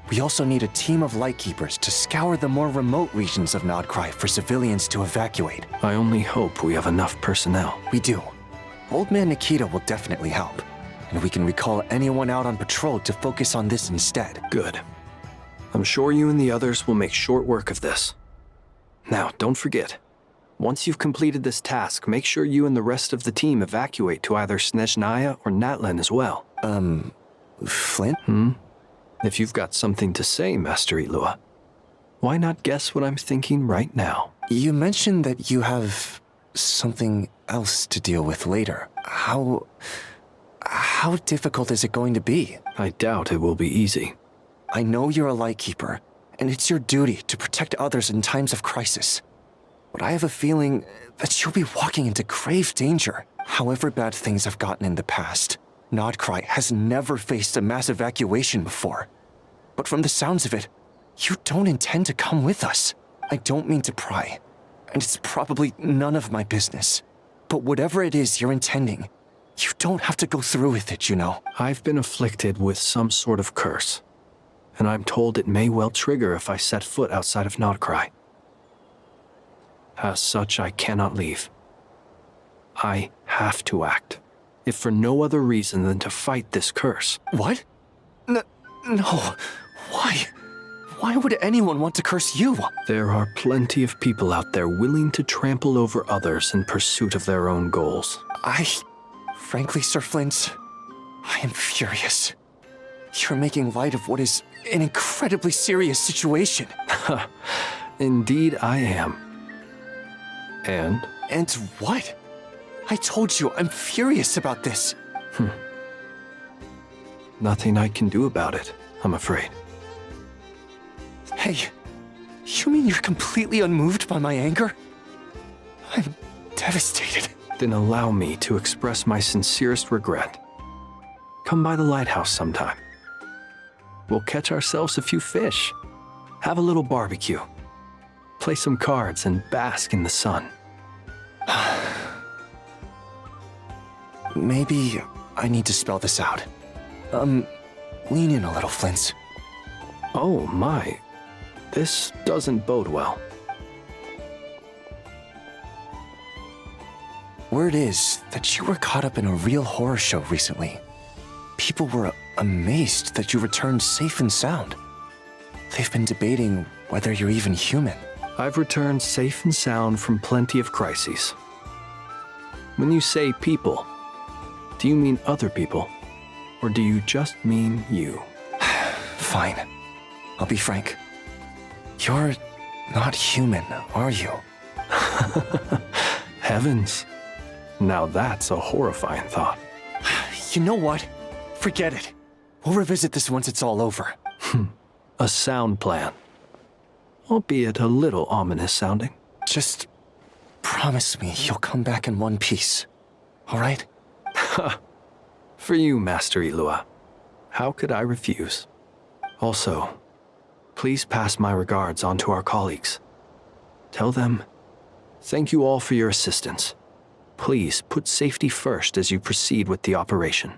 We also need a team of Lightkeepers to scour the more remote regions of Nodcry for civilians to evacuate. I only hope we have enough personnel. We do. Old Man Nikita will definitely help, and we can recall anyone out on patrol to focus on this instead. Good. I'm sure you and the others will make short work of this. Now, don't forget, Once you've completed this task, make sure you and the rest of the team evacuate to either Snezhnaya or Natlan as well. Flint? If you've got something to say, Master Ilua, why not guess what I'm thinking right now? You mentioned that you have something else to deal with later. How difficult is it going to be? I doubt it will be easy. I know you're a Lightkeeper, and it's your duty to protect others in times of crisis. But I have a feeling that you'll be walking into grave danger. However bad things have gotten in the past, Nodcry has never faced a mass evacuation before. But from the sounds of it, you don't intend to come with us. I don't mean to pry, and it's probably none of my business. But whatever it is you're intending, you don't have to go through with it, you know. I've been afflicted with some sort of curse, and I'm told it may well trigger if I set foot outside of Nodcry. As such, I cannot leave. I have to act, if for no other reason than to fight this curse. What? No. Why? Why would anyone want to curse you? There are plenty of people out there willing to trample over others in pursuit of their own goals. Frankly, Sir Flint, I am furious. You're making light of what is an incredibly serious situation. Indeed I am. And? And what? I told you, I'm furious about this. Nothing I can do about it, I'm afraid. Hey, you mean you're completely unmoved by my anger? I'm devastated. Then allow me to express my sincerest regret. Come by the lighthouse sometime. We'll catch ourselves a few fish, have a little barbecue, play some cards, and bask in the sun. Maybe I need to spell this out. Lean in a little, Flint. Oh my, this doesn't bode well. Word is that you were caught up in a real horror show recently. People were amazed that you returned safe and sound. They've been debating whether you're even human. I've returned safe and sound from plenty of crises. When you say people, do you mean other people? Or do you just mean you? Fine. I'll be frank. You're not human, are you? Heavens. Now that's a horrifying thought. You know what? Forget it. We'll revisit this once it's all over. A sound plan. Albeit a little ominous sounding. Just promise me you'll come back in one piece, all right? For you, Master Ilua. How could I refuse? Also, please pass my regards on to our colleagues. Tell them, thank you all for your assistance. Please put safety first as you proceed with the operation.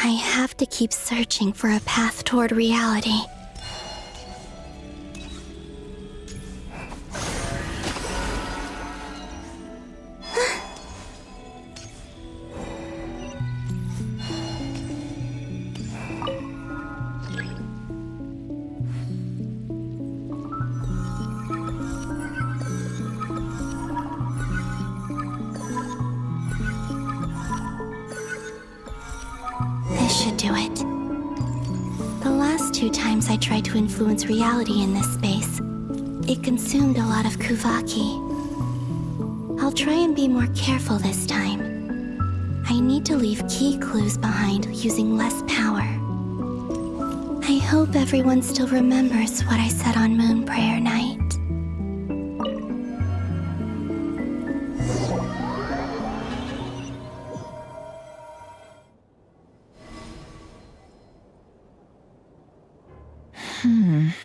I have to keep searching for a path toward reality. This should do it. The last 2 times I tried to influence reality in this space, it consumed a lot of Kuvaki. I'll try and be more careful this time. I need to leave key clues behind using less power. I hope everyone still remembers what I said on Moon Prayer Night.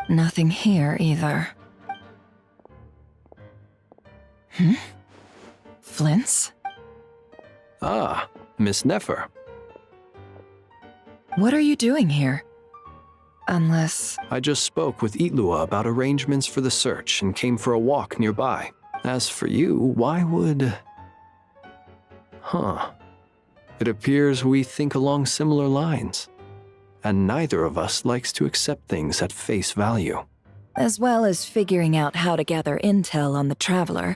Nothing here either. Flint's? Ah, Miss Nefer. What are you doing here? Unless... I just spoke with Ilua about arrangements for the search and came for a walk nearby. As for you, why would... It appears we think along similar lines, and neither of us likes to accept things at face value. As well as figuring out how to gather intel on the Traveler,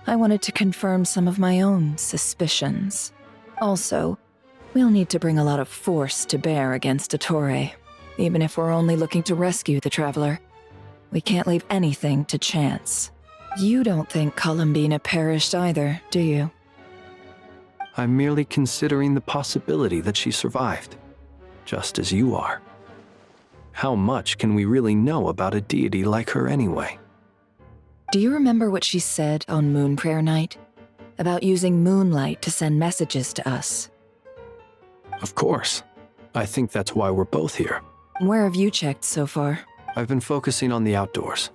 I wanted to confirm some of my own suspicions. Also, we'll need to bring a lot of force to bear against dottore, even if we're only looking to rescue the Traveler. We can't leave anything to chance. You don't think Columbina perished either, do you? I'm merely considering the possibility that she survived, just as you are. How much can we really know about a deity like her anyway? Do you remember what she said on Moon Prayer Night? About using moonlight to send messages to us? Of course. I think that's why we're both here. Where have you checked so far? I've been focusing on the outdoors.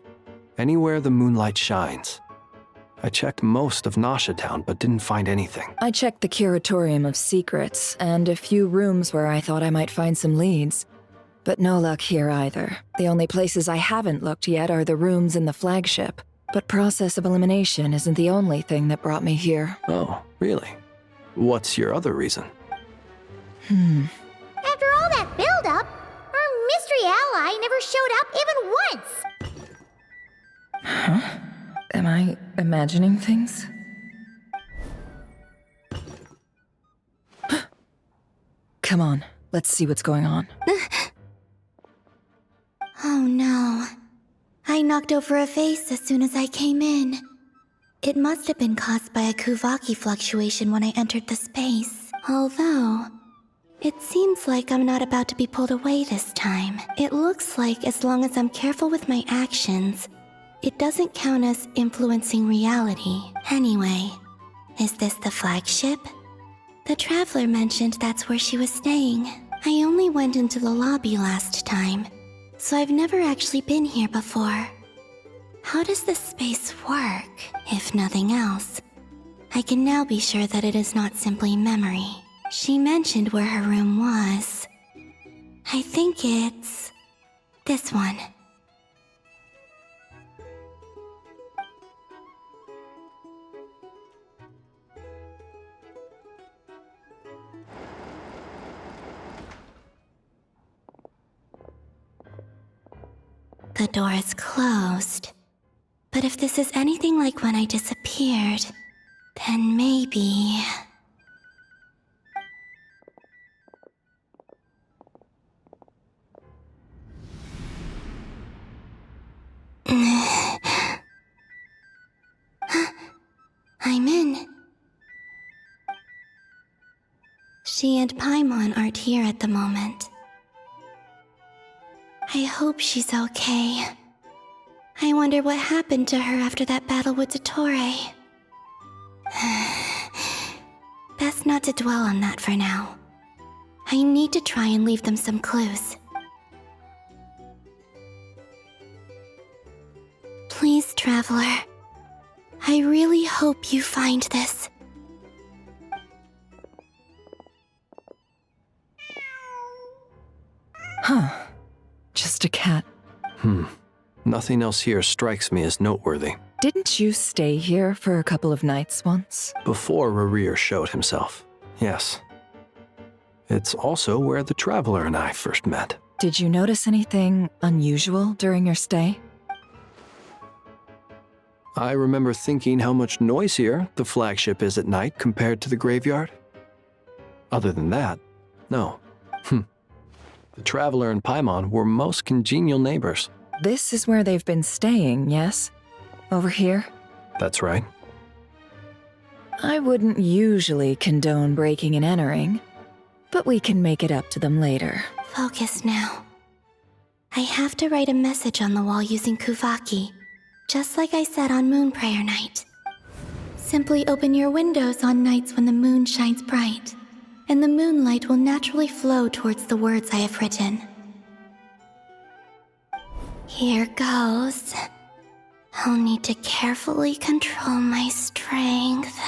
Anywhere the moonlight shines. I checked most of Nasha Town, but didn't find anything. I checked the Curatorium of Secrets, and a few rooms where I thought I might find some leads. But no luck here either. The only places I haven't looked yet are the rooms in the flagship. But process of elimination isn't the only thing that brought me here. Oh, really? What's your other reason? After all that build-up, our mystery ally never showed up even once! Huh? Am I imagining things? Come on, let's see what's going on. Oh no. I knocked over a vase as soon as I came in. It must have been caused by a Kuvaki fluctuation when I entered the space. Although, it seems like I'm not about to be pulled away this time. It looks like as long as I'm careful with my actions, it doesn't count as influencing reality. Anyway, is this the flagship? The Traveler mentioned that's where she was staying. I only went into the lobby last time, so I've never actually been here before. How does this space work? If nothing else, I can now be sure that it is not simply memory. She mentioned where her room was. I think it's this one. The door is closed. But if this is anything like when I disappeared, then maybe... I'm in. She and Paimon aren't here at the moment. I hope she's okay. I wonder what happened to her after that battle with dottore. Best not to dwell on that for now. I need to try and leave them some clues. Please, Traveler. I really hope you find this. Huh. Just a cat. Nothing else here strikes me as noteworthy. Didn't you stay here for a couple of nights once? Before Rerir showed himself, yes. It's also where the Traveler and I first met. Did you notice anything unusual during your stay? I remember thinking how much noisier the flagship is at night compared to the graveyard. Other than that, no. The Traveler and Paimon were most congenial neighbors. This is where they've been staying, yes? Over here? That's right. I wouldn't usually condone breaking and entering, but we can make it up to them later. Focus now. I have to write a message on the wall using Kuvaki, just like I said on Moon Prayer Night. Simply open your windows on nights when the moon shines bright, and the moonlight will naturally flow towards the words I have written. Here goes. I'll need to carefully control my strength.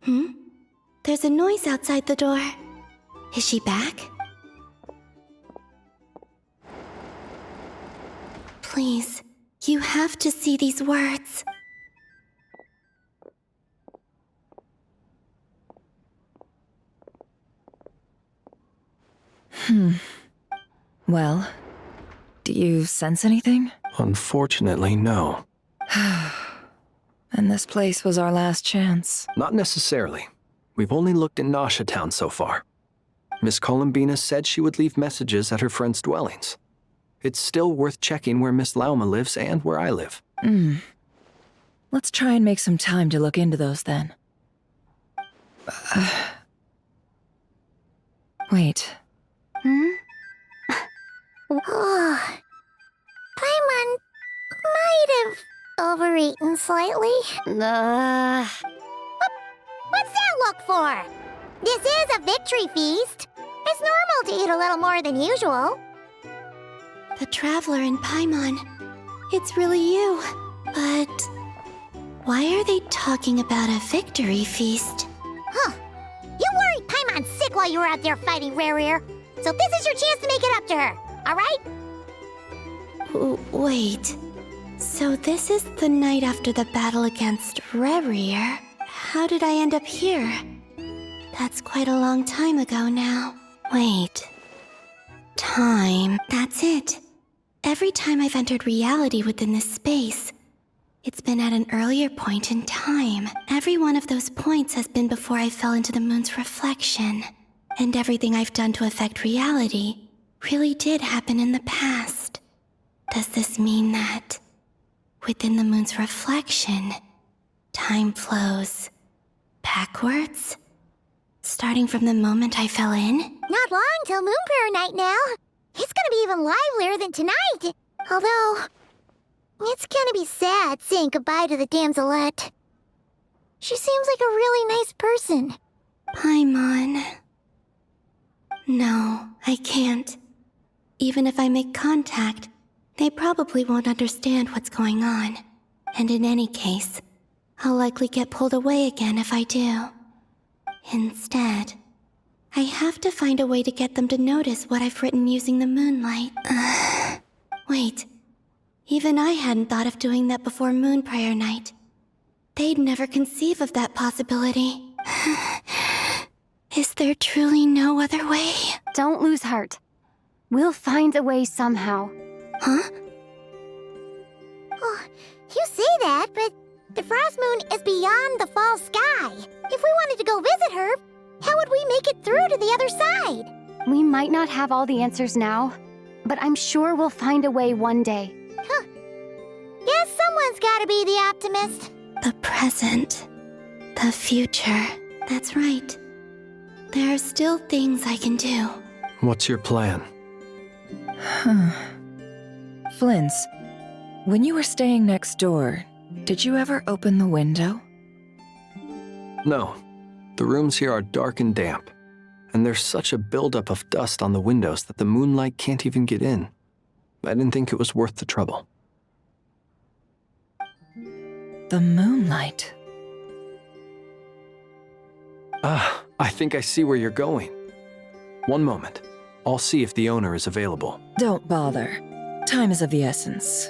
There's a noise outside the door. Is she back? Please, you have to see these words. Well, do you sense anything? Unfortunately, no. And this place was our last chance. Not necessarily. We've only looked in Nasha Town so far. Miss Columbina said she would leave messages at her friends' dwellings. It's still worth checking where Miss Lauma lives and where I live. Let's try and make some time to look into those then. Wait. Paimon might have overeaten slightly. What's that look for? This is a victory feast. It's normal to eat a little more than usual. The Traveler in Paimon. It's really you. But why are they talking about a victory feast? Huh. You worried Paimon sick while you were out there fighting Rare, so this is your chance to make it up to her, alright? Wait. So this is the night after the battle against Rare. How did I end up here? That's quite a long time ago now. Wait. Time. That's it. Every time I've entered reality within this space, it's been at an earlier point in time. Every one of those points has been before I fell into the moon's reflection. And everything I've done to affect reality really did happen in the past. Does this mean that within the moon's reflection, time flows backwards? Starting from the moment I fell in? Not long till Moon Prayer Night now. It's gonna be even livelier than tonight. Although, it's gonna be sad saying goodbye to the damselette. She seems like a really nice person. Paimon. No, I can't. Even if I make contact, they probably won't understand what's going on. And in any case, I'll likely get pulled away again if I do. Instead, I have to find a way to get them to notice what I've written using the moonlight. Wait. Even I hadn't thought of doing that before Moon Prayer Night. They'd never conceive of that possibility. Is there truly no other way? Don't lose heart. We'll find a way somehow. Huh? Oh, you say that, but the Frost Moon is beyond the fall sky. If we wanted to go visit her, how would we make it through to the other side? We might not have all the answers now, but I'm sure we'll find a way one day. Huh. Guess someone's gotta be the optimist. The present. The future. That's right. There are still things I can do. What's your plan? Flins, when you were staying next door, did you ever open the window? No. The rooms here are dark and damp, and there's such a buildup of dust on the windows that the moonlight can't even get in. I didn't think it was worth the trouble. The moonlight. Ah, I think I see where you're going. One moment. I'll see if the owner is available. Don't bother. Time is of the essence.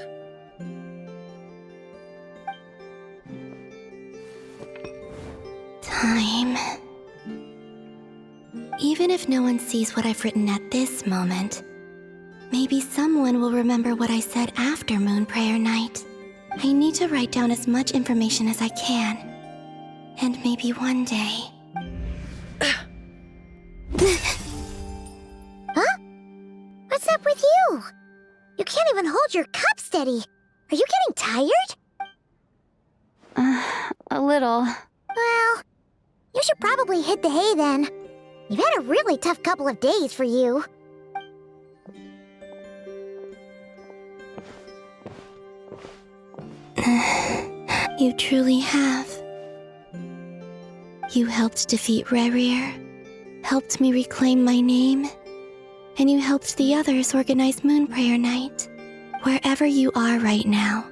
Time. Even if no one sees what I've written at this moment, maybe someone will remember what I said after Moon Prayer Night. I need to write down as much information as I can. And maybe one day... Huh? What's up with you? You can't even hold your cup steady. Are you getting tired? A little. Well, you should probably hit the hay then. You've had a really tough couple of days for you. You truly have. You helped defeat Rare, helped me reclaim my name, and you helped the others organize Moon Prayer Night. Wherever you are right now,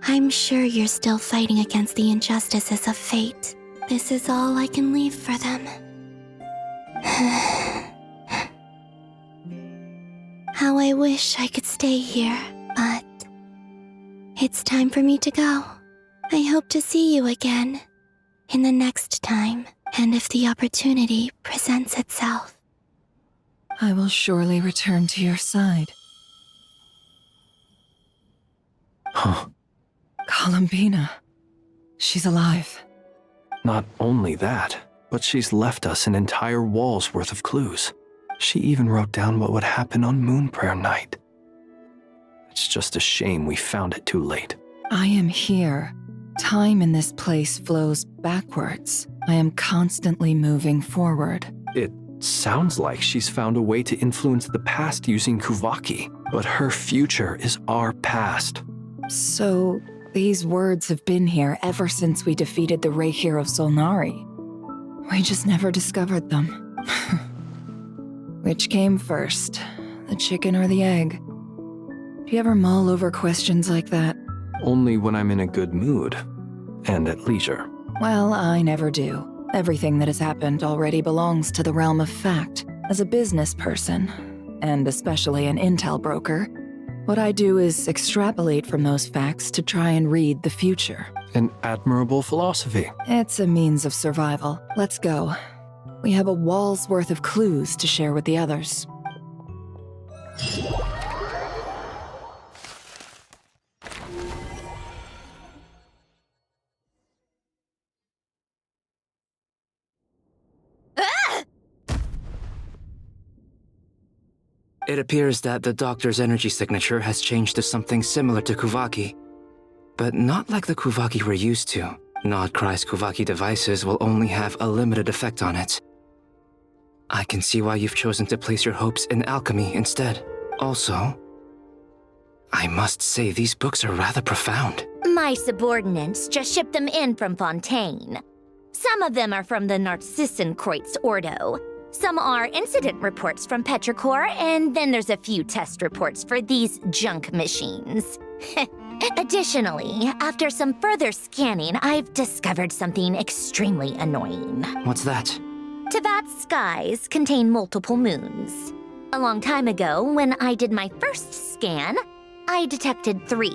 I'm sure you're still fighting against the injustices of fate. This is all I can leave for them. How I wish I could stay here, but it's time for me to go. I hope to see you again in the next time, and if the opportunity presents itself. I will surely return to your side. Huh. Columbina. She's alive. Not only that, but she's left us an entire wall's worth of clues. She even wrote down what would happen on Moon Prayer Night. It's just a shame we found it too late. I am here. Time in this place flows backwards. I am constantly moving forward. It sounds like she's found a way to influence the past using Kuvaki, but her future is our past. So, these words have been here ever since we defeated the Reikir of Solnari. We just never discovered them. Which came first, the chicken or the egg? Do you ever mull over questions like that? Only when I'm in a good mood and at leisure. Well, I never do. Everything that has happened already belongs to the realm of fact. As a business person, and especially an intel broker, what I do is extrapolate from those facts to try and read the future. An admirable philosophy. It's a means of survival. Let's go. We have a wall's worth of clues to share with the others. It appears that the doctor's energy signature has changed to something similar to Kuvaki, but not like the Kuvaki we're used to. Nodcry's Kuvaki devices will only have a limited effect on it. I can see why you've chosen to place your hopes in alchemy instead. Also, I must say these books are rather profound. My subordinates just shipped them in from Fontaine. Some of them are from the Narcissenkreuz Ordo. Some are incident reports from Petrichor, and then there's a few test reports for these junk machines. Additionally, after some further scanning, I've discovered something extremely annoying. What's that? Tevat's skies contain multiple moons. A long time ago, when I did my first scan, I detected 3,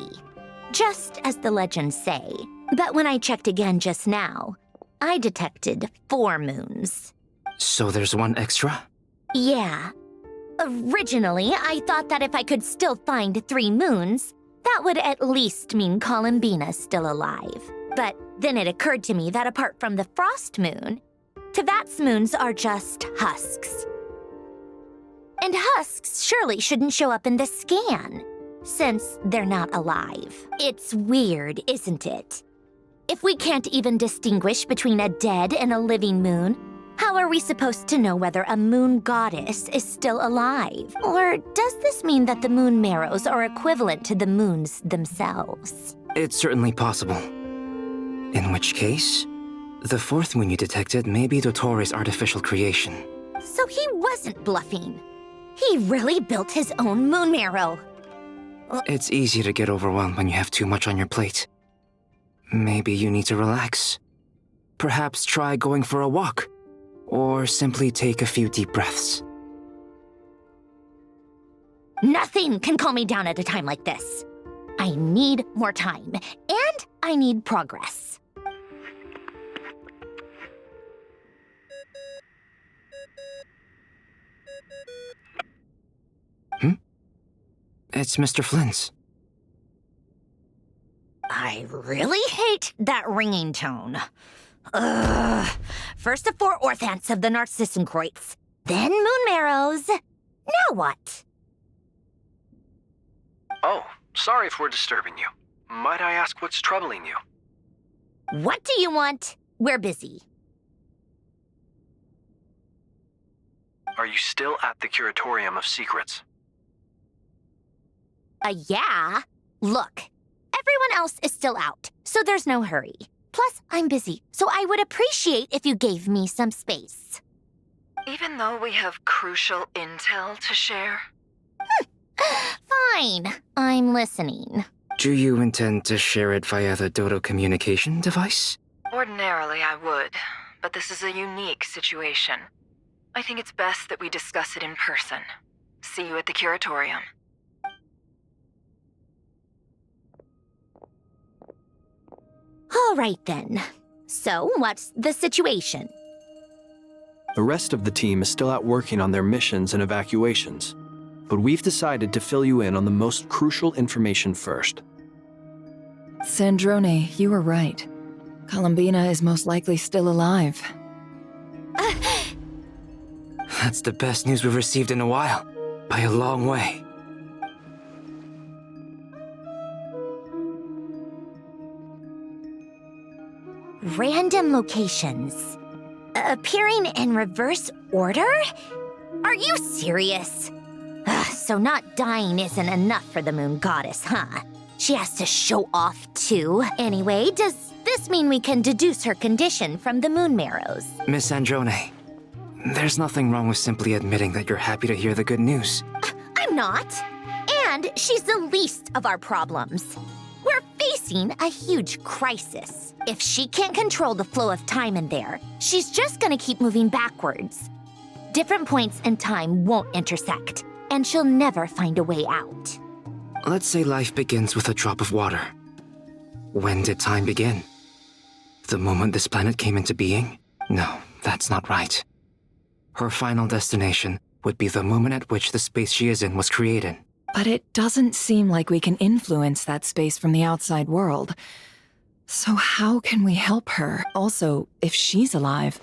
just as the legends say. But when I checked again just now, I detected 4 moons. So there's one extra? Yeah. Originally, I thought that if I could still find 3 moons, that would at least mean Columbina's still alive. But then it occurred to me that apart from the frost moon, Tevat's moons are just husks. And husks surely shouldn't show up in the scan, since they're not alive. It's weird, isn't it? If we can't even distinguish between a dead and a living moon, how are we supposed to know whether a moon goddess is still alive? Or does this mean that the moon marrows are equivalent to the moons themselves? It's certainly possible. In which case, the 4th moon you detected may be Dottore's artificial creation. So he wasn't bluffing. He really built his own moon marrow. It's easy to get overwhelmed when you have too much on your plate. Maybe you need to relax. Perhaps try going for a walk. Or simply take a few deep breaths. Nothing can calm me down at a time like this. I need more time, and I need progress. It's Mr. Flynn's. I really hate that ringing tone. Ugh. First the 4 orthants of the Narcissenkreuz, then moon marrows. Now what? Oh, sorry if we're disturbing you. Might I ask what's troubling you? What do you want? We're busy. Are you still at the Curatorium of Secrets? Yeah. Look, everyone else is still out, so there's no hurry. Plus, I'm busy, so I would appreciate if you gave me some space. Even though we have crucial intel to share? Fine, I'm listening. Do you intend to share it via the Dodo communication device? Ordinarily, I would, but this is a unique situation. I think it's best that we discuss it in person. See you at the curatorium. All right then. So, what's the situation? The rest of the team is still out working on their missions and evacuations, but we've decided to fill you in on the most crucial information first. Sandrone, you were right. Columbina is most likely still alive. That's the best news we've received in a while, by a long way. Random locations. Appearing in reverse order? Are you serious? So not dying isn't enough for the moon goddess, huh? She has to show off too. Anyway, does this mean we can deduce her condition from the moon marrows? Miss Androne, there's nothing wrong with simply admitting that you're happy to hear the good news. I'm not. And she's the least of our problems. We're facing a huge crisis. If she can't control the flow of time in there, she's just gonna keep moving backwards. Different points in time won't intersect, and she'll never find a way out. Let's say life begins with a drop of water. When did time begin? The moment this planet came into being? No, that's not right. Her final destination would be the moment at which the space she is in was created. But it doesn't seem like we can influence that space from the outside world. So how can we help her? Also, if she's alive,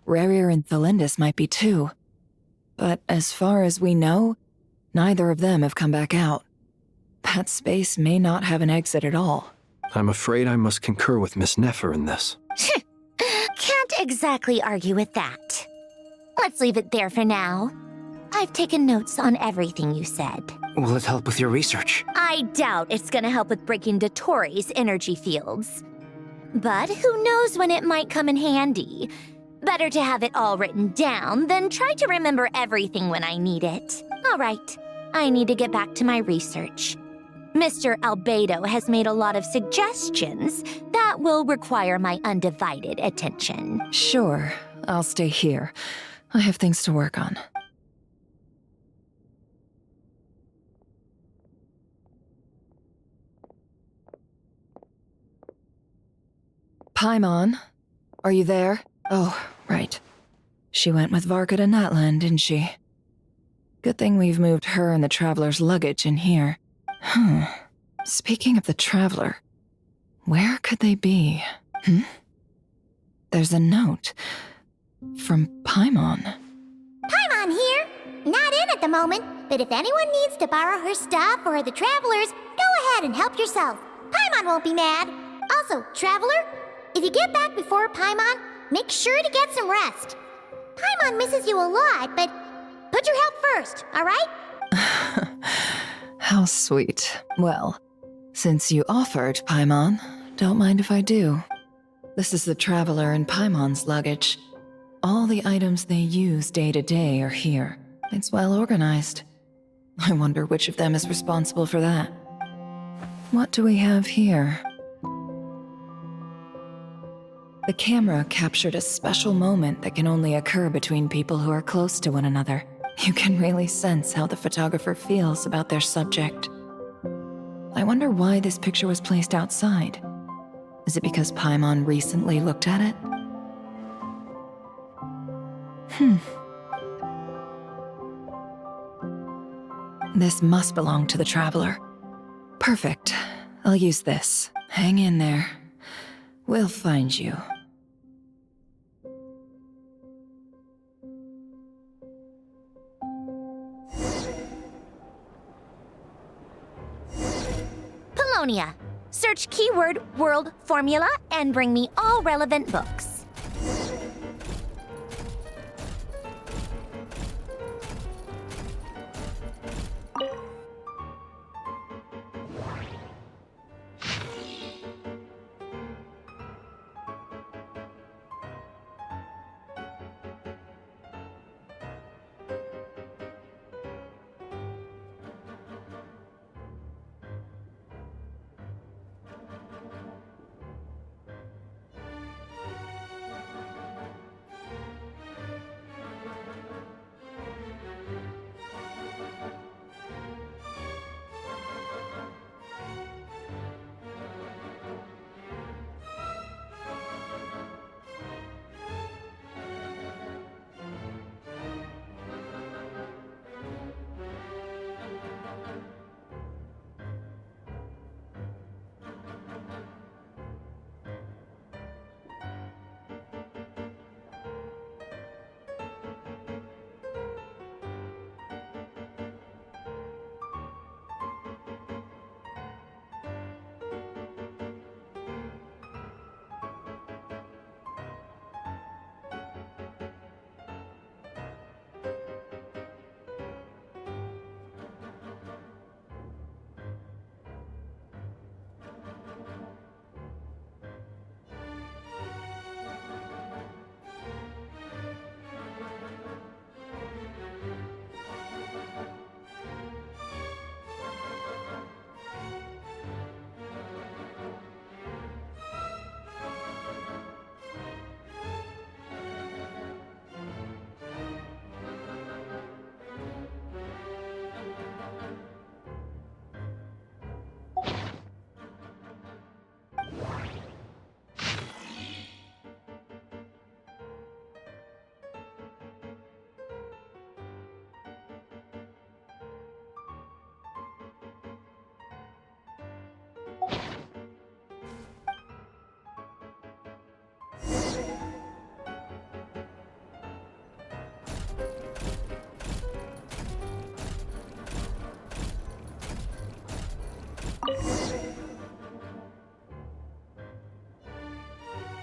Rerir and Thalindis might be too. But as far as we know, neither of them have come back out. That space may not have an exit at all. I'm afraid I must concur with Miss Nefer in this. Can't exactly argue with that. Let's leave it there for now. I've taken notes on everything you said. Will it help with your research? I doubt it's gonna help with breaking dottores energy fields. But who knows when it might come in handy. Better to have it all written down than try to remember everything when I need it. All right, I need to get back to my research. Mr. Albedo has made a lot of suggestions that will require my undivided attention. Sure, I'll stay here. I have things to work on. Paimon, are you there? Oh, right. She went with Varka to Natlan, didn't she? Good thing we've moved her and the Traveler's luggage in here. Speaking of the Traveler, where could they be? There's a note. From Paimon. Paimon here. Not in at the moment, but if anyone needs to borrow her stuff or the Travelers, go ahead and help yourself. Paimon won't be mad. Also, Traveler, if you get back before Paimon, make sure to get some rest. Paimon misses you a lot, but put your health first, alright? How sweet. Well, since you offered, Paimon, don't mind if I do. This is the Traveler and Paimon's luggage. All the items they use day to day are here. It's well organized. I wonder which of them is responsible for that. What do we have here? The camera captured a special moment that can only occur between people who are close to one another. You can really sense how the photographer feels about their subject. I wonder why this picture was placed outside. Is it because Paimon recently looked at it? This must belong to the Traveler. Perfect. I'll use this. Hang in there. We'll find you. Polonia. Search keyword world formula and bring me all relevant books.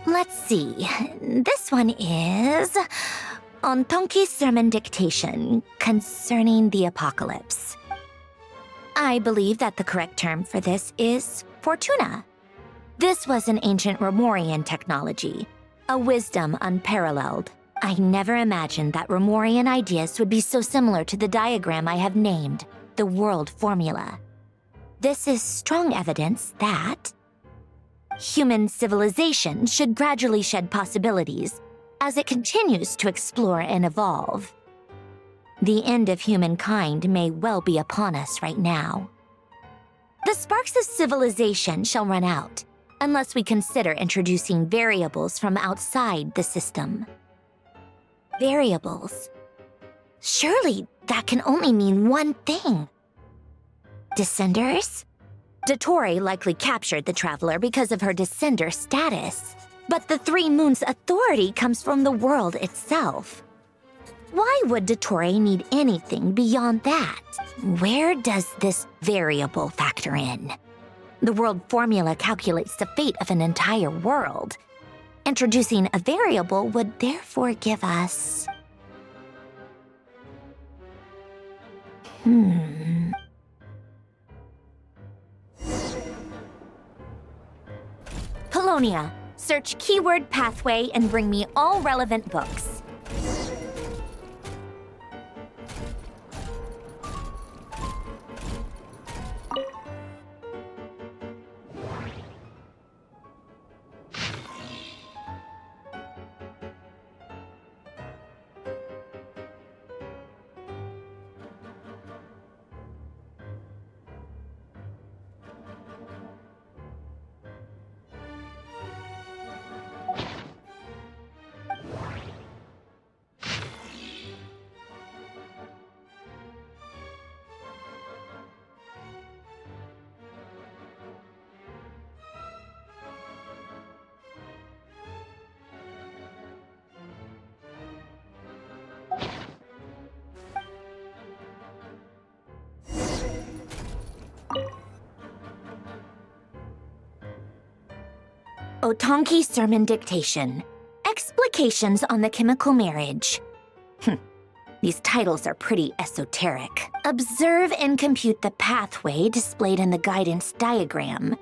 Let's see. This one is on Tonki's sermon dictation concerning the apocalypse. I believe that the correct term for this is Fortuna. This was an ancient Romorian technology, a wisdom unparalleled. I never imagined that Romorian ideas would be so similar to the diagram I have named, the world formula. This is strong evidence that human civilization should gradually shed possibilities as it continues to explore and evolve. The end of humankind may well be upon us right now. The sparks of civilization shall run out unless we consider introducing variables from outside the system. Variables. Surely that can only mean one thing. Descenders? Dottore likely captured the traveler because of her descender status. But the Three Moons' authority comes from the world itself. Why would dottore need anything beyond that? Where does this variable factor in? The world formula calculates the fate of an entire world. Introducing a variable would therefore give us... Polonia, search keyword pathway and bring me all relevant books. Otonki Sermon Dictation. Explications on the Chemical Marriage. These titles are pretty esoteric. Observe and compute the pathway displayed in the guidance diagram.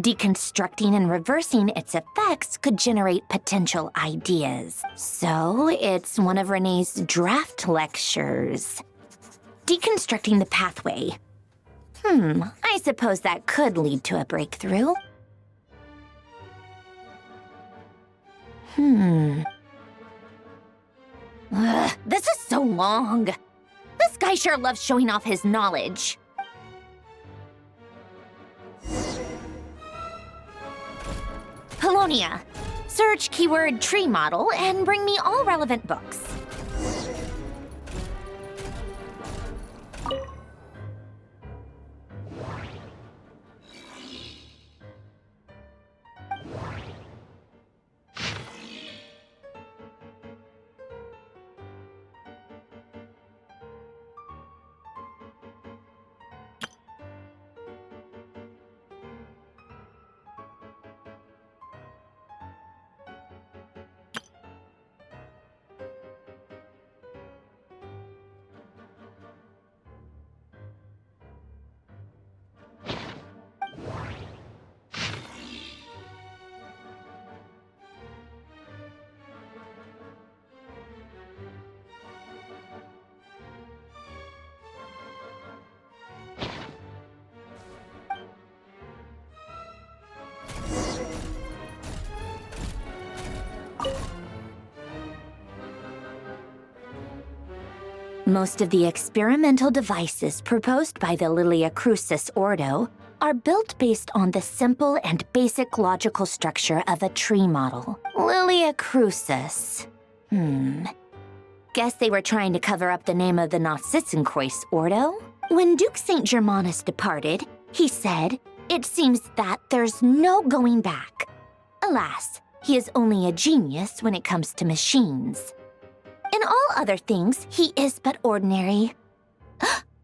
Deconstructing and reversing its effects could generate potential ideas. So, it's one of Renee's draft lectures. Deconstructing the pathway. I suppose that could lead to a breakthrough. This is so long. This guy sure loves showing off his knowledge. Polonia. Search keyword tree model and bring me all relevant books. Most of the experimental devices proposed by the Lilia Crucis Ordo are built based on the simple and basic logical structure of a tree model. Lilia Crucis. Guess they were trying to cover up the name of the Nausitzenkreuz Ordo? When Duke St. Germanus departed, he said, "It seems that there's no going back." Alas, he is only a genius when it comes to machines. In all other things, he is but ordinary.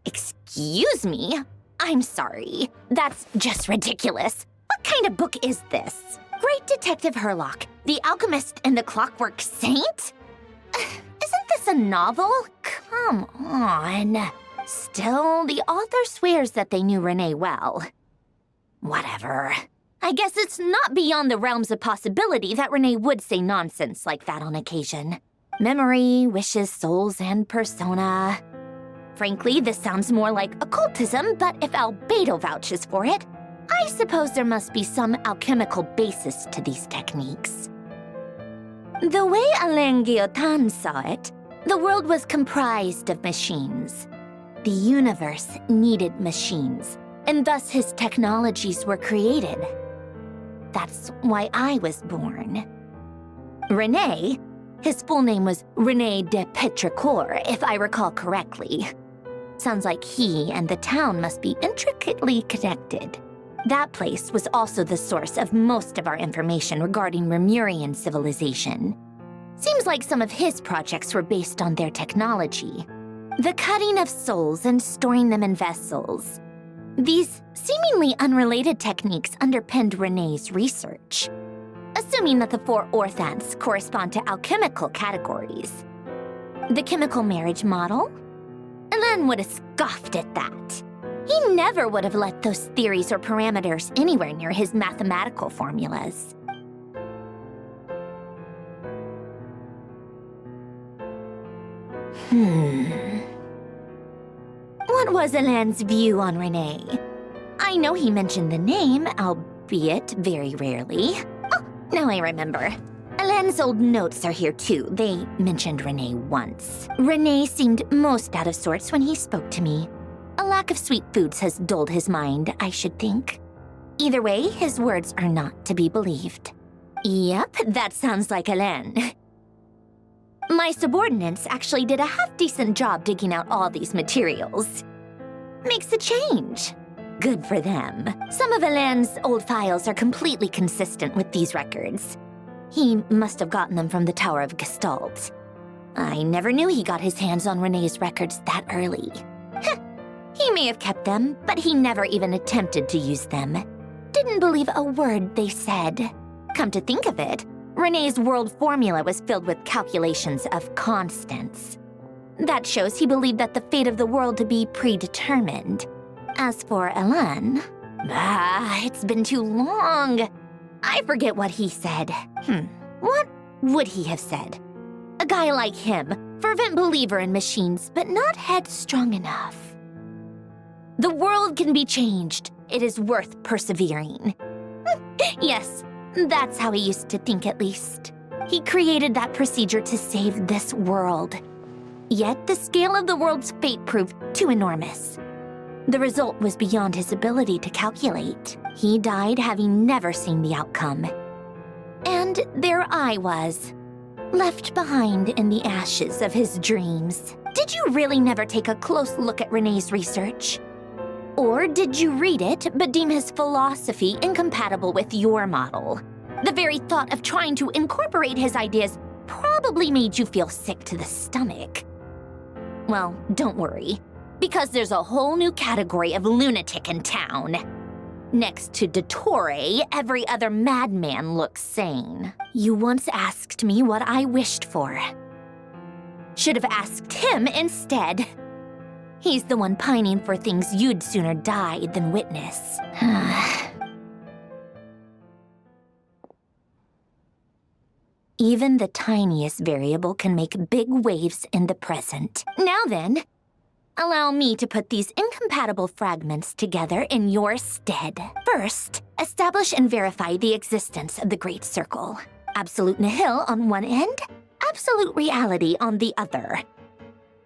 Excuse me? I'm sorry. That's just ridiculous. What kind of book is this? Great Detective Herlock, the alchemist and the clockwork saint? Isn't this a novel? Come on. Still, the author swears that they knew Renee well. Whatever. I guess it's not beyond the realms of possibility that Renee would say nonsense like that on occasion. Memory, wishes, souls, and persona. Frankly, this sounds more like occultism, but if Albedo vouches for it, I suppose there must be some alchemical basis to these techniques. The way Alain Guillotin saw it, the world was comprised of machines. The universe needed machines, and thus his technologies were created. That's why I was born. René, his full name was René de Petrichor, if I recall correctly. Sounds like he and the town must be intricately connected. That place was also the source of most of our information regarding Remurian civilization. Seems like some of his projects were based on their technology. The cutting of souls and storing them in vessels. These seemingly unrelated techniques underpinned René's research. Assuming that the 4 orthants correspond to alchemical categories. The chemical marriage model? Alain would have scoffed at that. He never would have let those theories or parameters anywhere near his mathematical formulas. What was Alain's view on René? I know he mentioned the name, albeit very rarely. Oh, now I remember. Alain's old notes are here too. They mentioned René once. René seemed most out of sorts when he spoke to me. A lack of sweet foods has dulled his mind, I should think. Either way, his words are not to be believed. Yep, that sounds like Alain. My subordinates actually did a half-decent job digging out all these materials. Makes a change. Good for them. Some of Alain's old files are completely consistent with these records. He must have gotten them from the Tower of Gestalt. I never knew he got his hands on René's records that early. He may have kept them, but he never even attempted to use them. Didn't believe a word they said. Come to think of it, René's world formula was filled with calculations of constants. That shows he believed that the fate of the world to be predetermined. As for Alain, it's been too long. I forget what he said. What would he have said? A guy like him, fervent believer in machines, but not headstrong enough. The world can be changed. It is worth persevering. Yes, that's how he used to think at least. He created that procedure to save this world. Yet the scale of the world's fate proved too enormous. The result was beyond his ability to calculate. He died having never seen the outcome. And there I was, left behind in the ashes of his dreams. Did you really never take a close look at René's research? Or did you read it but deem his philosophy incompatible with your model? The very thought of trying to incorporate his ideas probably made you feel sick to the stomach. Well, don't worry, because there's a whole new category of lunatic in town. Next to dottore, every other madman looks sane. You once asked me what I wished for. Should have asked him instead. He's the one pining for things you'd sooner die than witness. Even the tiniest variable can make big waves in the present. Now then, allow me to put these incompatible fragments together in your stead. First, establish and verify the existence of the Great Circle. Absolute nihil on one end, absolute reality on the other.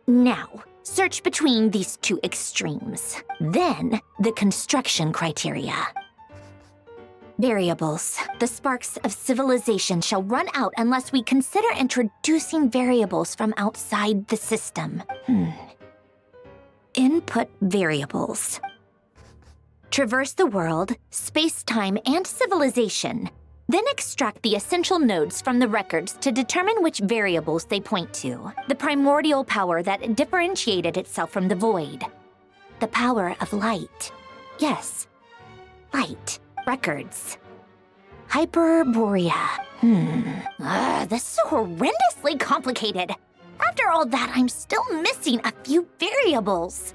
Now, search between these two extremes. Then, the construction criteria. Variables. The sparks of civilization shall run out unless we consider introducing variables from outside the system. Input variables. Traverse the world, space-time, and civilization. Then extract the essential nodes from the records to determine which variables they point to. The primordial power that differentiated itself from the void. The power of light. Yes, light. Records. Hyperborea. This is so horrendously complicated. After all that, I'm still missing a few variables.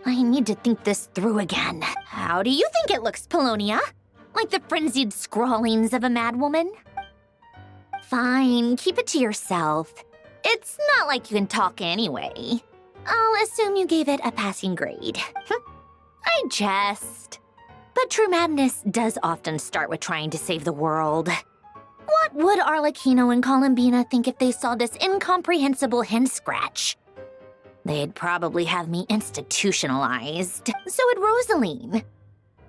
I need to think this through again. How do you think it looks, Polonia? Like the frenzied scrawlings of a madwoman? Fine, keep it to yourself. It's not like you can talk anyway. I'll assume you gave it a passing grade. I jest. But true madness does often start with trying to save the world. What would Arlecchino and Columbina think if they saw this incomprehensible hen scratch? They'd probably have me institutionalized. So would Rosaline.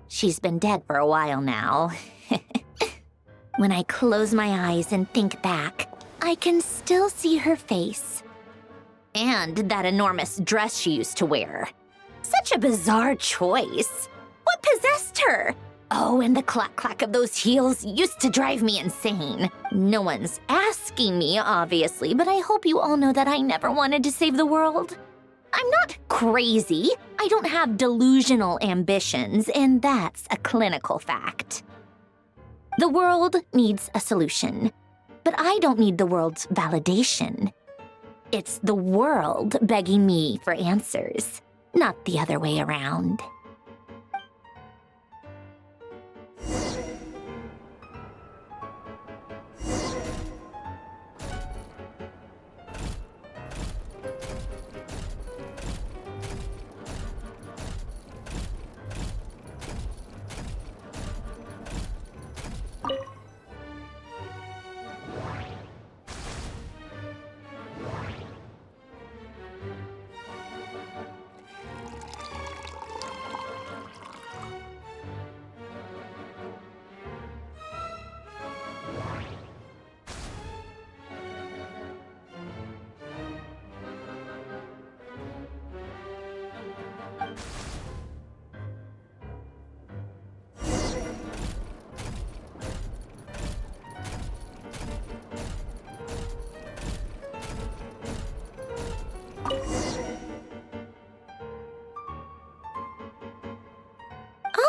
She's been dead for a while now. When I close my eyes and think back, I can still see her face. And that enormous dress she used to wear. Such a bizarre choice. What possessed her? Oh, and the clack-clack of those heels used to drive me insane. No one's asking me, obviously, but I hope you all know that I never wanted to save the world. I'm not crazy. I don't have delusional ambitions, and that's a clinical fact. The world needs a solution, but I don't need the world's validation. It's the world begging me for answers, not the other way around.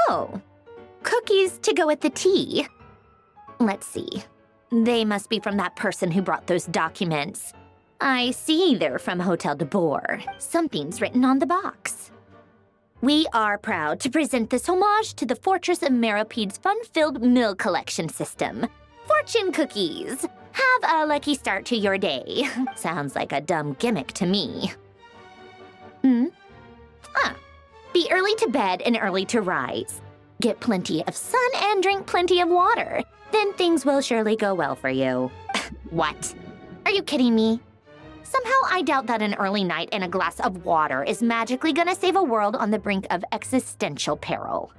Oh, cookies to go with the tea. Let's see. They must be from that person who brought those documents. I see they're from Hotel de Boer. Something's written on the box. We are proud to present this homage to the Fortress of Meropede's fun-filled meal collection system. Fortune cookies. Have a lucky start to your day. Sounds like a dumb gimmick to me. Be early to bed and early to rise. Get plenty of sun and drink plenty of water. Then things will surely go well for you. What? Are you kidding me? Somehow I doubt that an early night and a glass of water is magically gonna save a world on the brink of existential peril.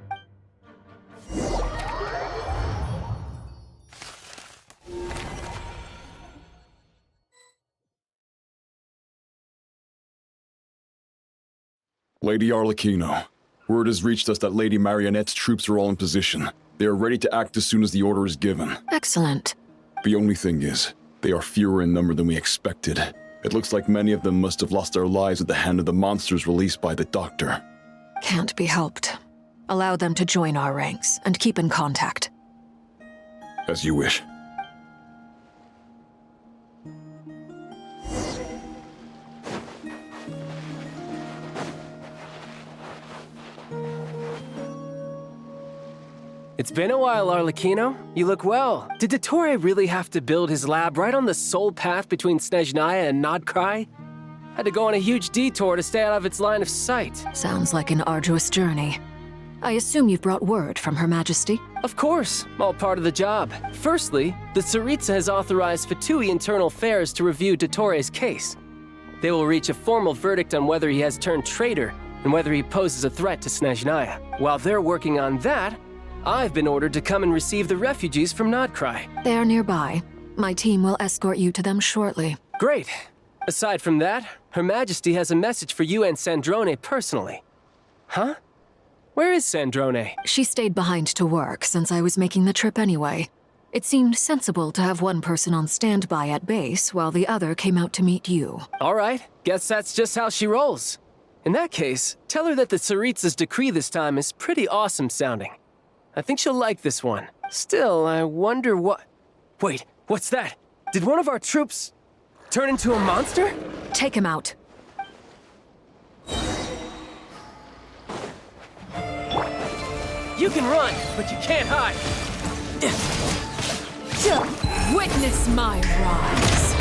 Lady Arlecchino, word has reached us that Lady Marionette's troops are all in position. They are ready to act as soon as the order is given. Excellent. The only thing is, they are fewer in number than we expected. It looks like many of them must have lost their lives at the hand of the monsters released by the Doctor. Can't be helped. Allow them to join our ranks and keep in contact. As you wish. It's been a while, Arlecchino. You look well. Did dottore really have to build his lab right on the sole path between Snezhnaya and Nodkrai? Had to go on a huge detour to stay out of its line of sight. Sounds like an arduous journey. I assume you've brought word from Her Majesty? Of course, all part of the job. Firstly, the Tsaritsa has authorized Fatui Internal Affairs to review dottore's case. They will reach a formal verdict on whether he has turned traitor and whether he poses a threat to Snezhnaya. While they're working on that, I've been ordered to come and receive the refugees from Nodkrai. They are nearby. My team will escort you to them shortly. Great. Aside from that, Her Majesty has a message for you and Sandrone personally. Huh? Where is Sandrone? She stayed behind to work since I was making the trip anyway. It seemed sensible to have one person on standby at base while the other came out to meet you. All right, guess that's just how she rolls. In that case, tell her that the Tsaritsa's decree this time is pretty awesome sounding. I think she'll like this one. Still, I wonder what... Wait, what's that? Did one of our troops turn into a monster? Take him out. You can run, but you can't hide. Witness my rise.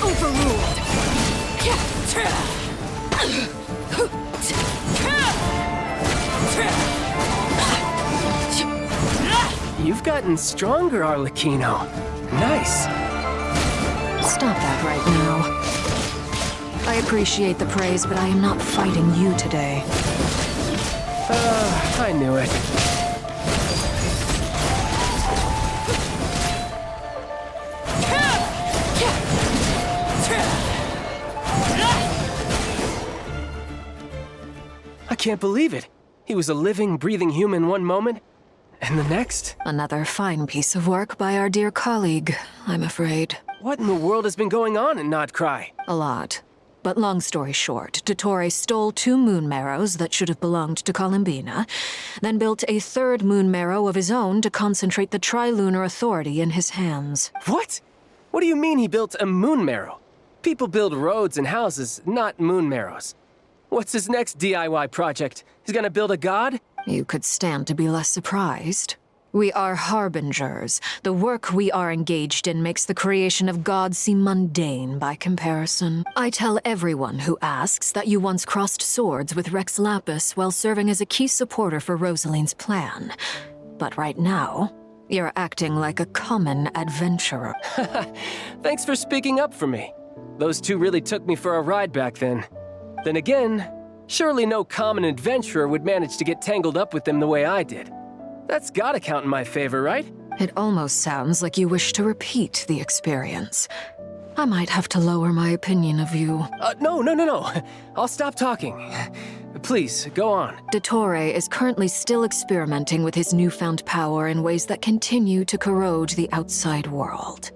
Overruled. You've gotten stronger, Arlecchino. Nice. Stop that right now. I appreciate the praise, but I am not fighting you today. I knew it. I can't believe it. He was a living, breathing human one moment, and the next? Another fine piece of work by our dear colleague, I'm afraid. What in the world has been going on in Nodcry? A lot. But long story short, dottore stole 2 moon marrows that should have belonged to Columbina, then built a 3rd moon marrow of his own to concentrate the Trilunar Authority in his hands. What? What do you mean he built a moon marrow? People build roads and houses, not moon marrows. What's his next DIY project? He's gonna build a god? You could stand to be less surprised. We are harbingers. The work we are engaged in makes the creation of gods seem mundane by comparison. I tell everyone who asks that you once crossed swords with Rex Lapis while serving as a key supporter for Rosaline's plan. But right now, you're acting like a common adventurer. Thanks for speaking up for me. Those 2 really took me for a ride back then. Then again, surely no common adventurer would manage to get tangled up with them the way I did. That's gotta count in my favor, right? It almost sounds like you wish to repeat the experience. I might have to lower my opinion of you. No. I'll stop talking. Please, go on. Dottore is currently still experimenting with his newfound power in ways that continue to corrode the outside world.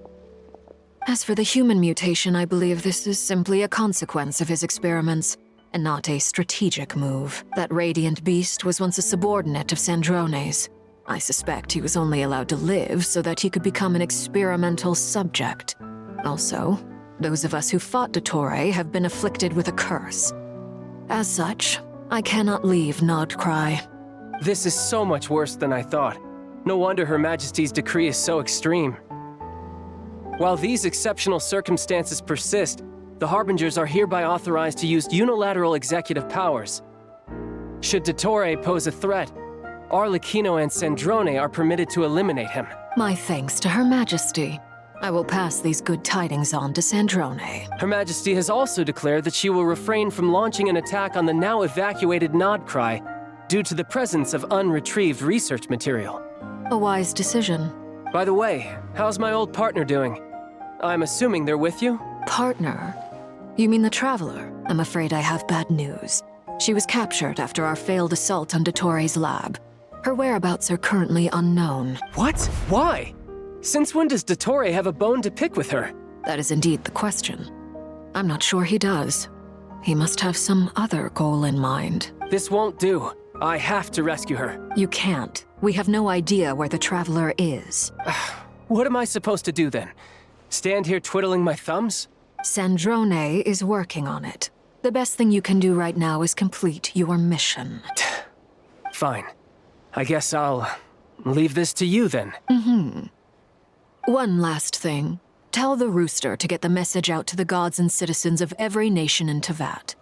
As for the human mutation, I believe this is simply a consequence of his experiments, and not a strategic move. That radiant beast was once a subordinate of Sandrone's. I suspect he was only allowed to live so that he could become an experimental subject. Also, those of us who fought dottore have been afflicted with a curse. As such, I cannot leave Nodcry. This is so much worse than I thought. No wonder Her Majesty's decree is so extreme. While these exceptional circumstances persist, the Harbingers are hereby authorized to use unilateral executive powers. Should dottore pose a threat, Arlecchino and Sandrone are permitted to eliminate him. My thanks to Her Majesty. I will pass these good tidings on to Sandrone. Her Majesty has also declared that she will refrain from launching an attack on the now evacuated Nodcry due to the presence of unretrieved research material. A wise decision. By the way, how's my old partner doing? I'm assuming they're with you? Partner? You mean the Traveler? I'm afraid I have bad news. She was captured after our failed assault on Dottore's lab. Her whereabouts are currently unknown. What? Why? Since when does dottore have a bone to pick with her? That is indeed the question. I'm not sure he does. He must have some other goal in mind. This won't do. I have to rescue her. You can't. We have no idea where the Traveler is. What am I supposed to do then? Stand here twiddling my thumbs? Sandrone is working on it. The best thing you can do right now is complete your mission. Fine. I guess I'll leave this to you then. One last thing. Tell the Rooster to get the message out to the gods and citizens of every nation in Tevat.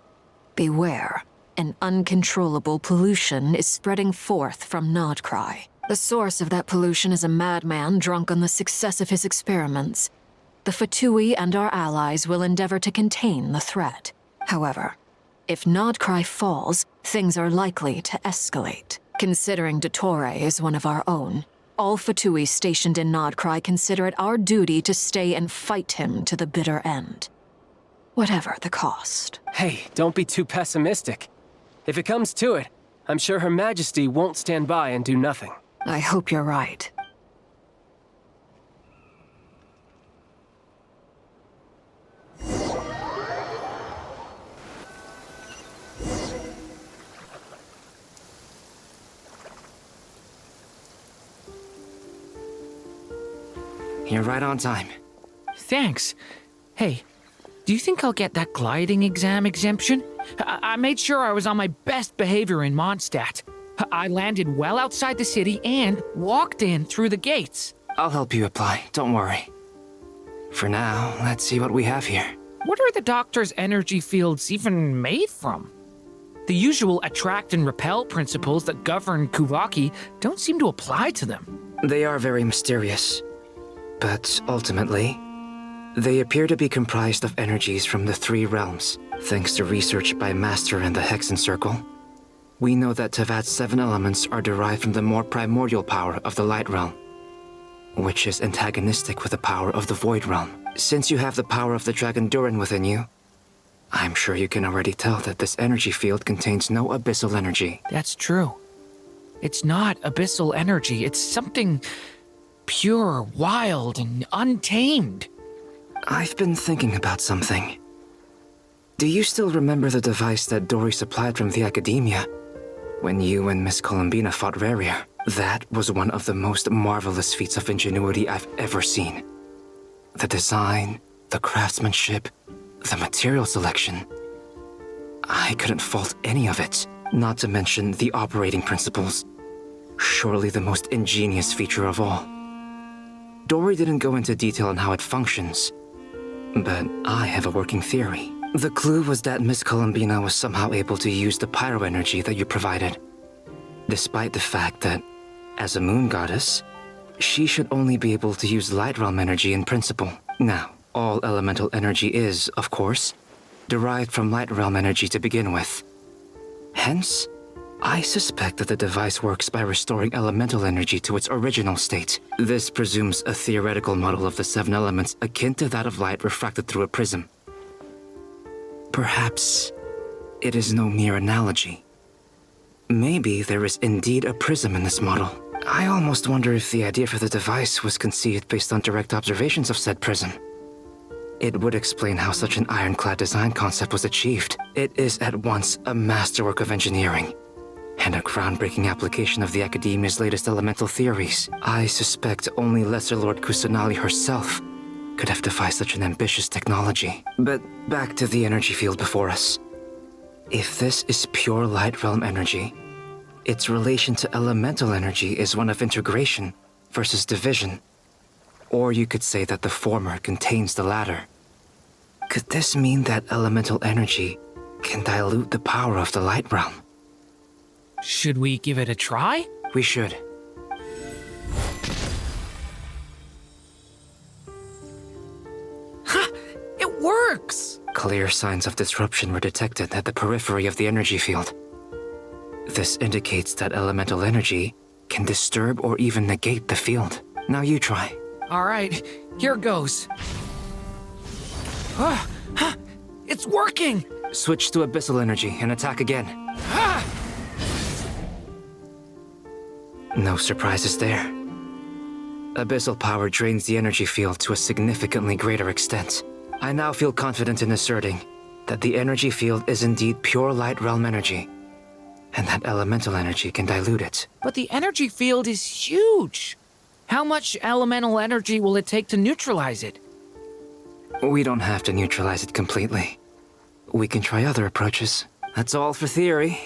Beware. An uncontrollable pollution is spreading forth from Nodcry. The source of that pollution is a madman drunk on the success of his experiments. The Fatui and our allies will endeavor to contain the threat. However, if Nodcry falls, things are likely to escalate. Considering dottore is one of our own, all Fatui stationed in Nodcry consider it our duty to stay and fight him to the bitter end. Whatever the cost. Hey, don't be too pessimistic. If it comes to it, I'm sure Her Majesty won't stand by and do nothing. I hope you're right. You're right on time. Thanks. Hey, do you think I'll get that gliding exam exemption? I made sure I was on my best behavior in Mondstadt. I landed well outside the city and walked in through the gates. I'll help you apply, don't worry. For now, let's see what we have here. What are the doctor's energy fields even made from? The usual attract and repel principles that govern Kuvaki don't seem to apply to them. They are very mysterious, but ultimately, they appear to be comprised of energies from the 3 realms. Thanks to research by Master and the Hexen Circle, we know that Tevat's 7 elements are derived from the more primordial power of the Light Realm, which is antagonistic with the power of the Void Realm. Since you have the power of the Dragon Durin within you, I'm sure you can already tell that this energy field contains no abyssal energy. That's true. It's not abyssal energy, it's something pure, wild, and untamed. I've been thinking about something. Do you still remember the device that Dory supplied from the Academia when you and Miss Columbina fought Raria? That was one of the most marvelous feats of ingenuity I've ever seen. The design, the craftsmanship, the material selection. I couldn't fault any of it, not to mention the operating principles. Surely the most ingenious feature of all. Dory didn't go into detail on how it functions, but I have a working theory. The clue was that Miss Columbina was somehow able to use the pyro energy that you provided, despite the fact that, as a moon goddess, she should only be able to use light realm energy in principle. Now, all elemental energy is, of course, derived from light realm energy to begin with. Hence, I suspect that the device works by restoring elemental energy to its original state. This presumes a theoretical model of the 7 elements akin to that of light refracted through a prism. Perhaps it is no mere analogy. Maybe there is indeed a prism in this model. I almost wonder if the idea for the device was conceived based on direct observations of said prism. It would explain how such an ironclad design concept was achieved. It is at once a masterwork of engineering and a groundbreaking application of the Academia's latest elemental theories. I suspect only Lesser Lord Kusanali herself could have devised such an ambitious technology. But back to the energy field before us. If this is pure light realm energy, its relation to elemental energy is one of integration versus division. Or you could say that the former contains the latter. Could this mean that elemental energy can dilute the power of the light realm? Should we give it a try? We should. Ha! It works! Clear signs of disruption were detected at the periphery of the energy field. This indicates that elemental energy can disturb or even negate the field. Now you try. All right, here goes. It's working! Switch to abyssal energy and attack again. No surprises there. Abyssal power drains the energy field to a significantly greater extent. I now feel confident in asserting that the energy field is indeed pure light realm energy, and that elemental energy can dilute it. But the energy field is huge. How much elemental energy will it take to neutralize it? We don't have to neutralize it completely. We can try other approaches. That's all for theory.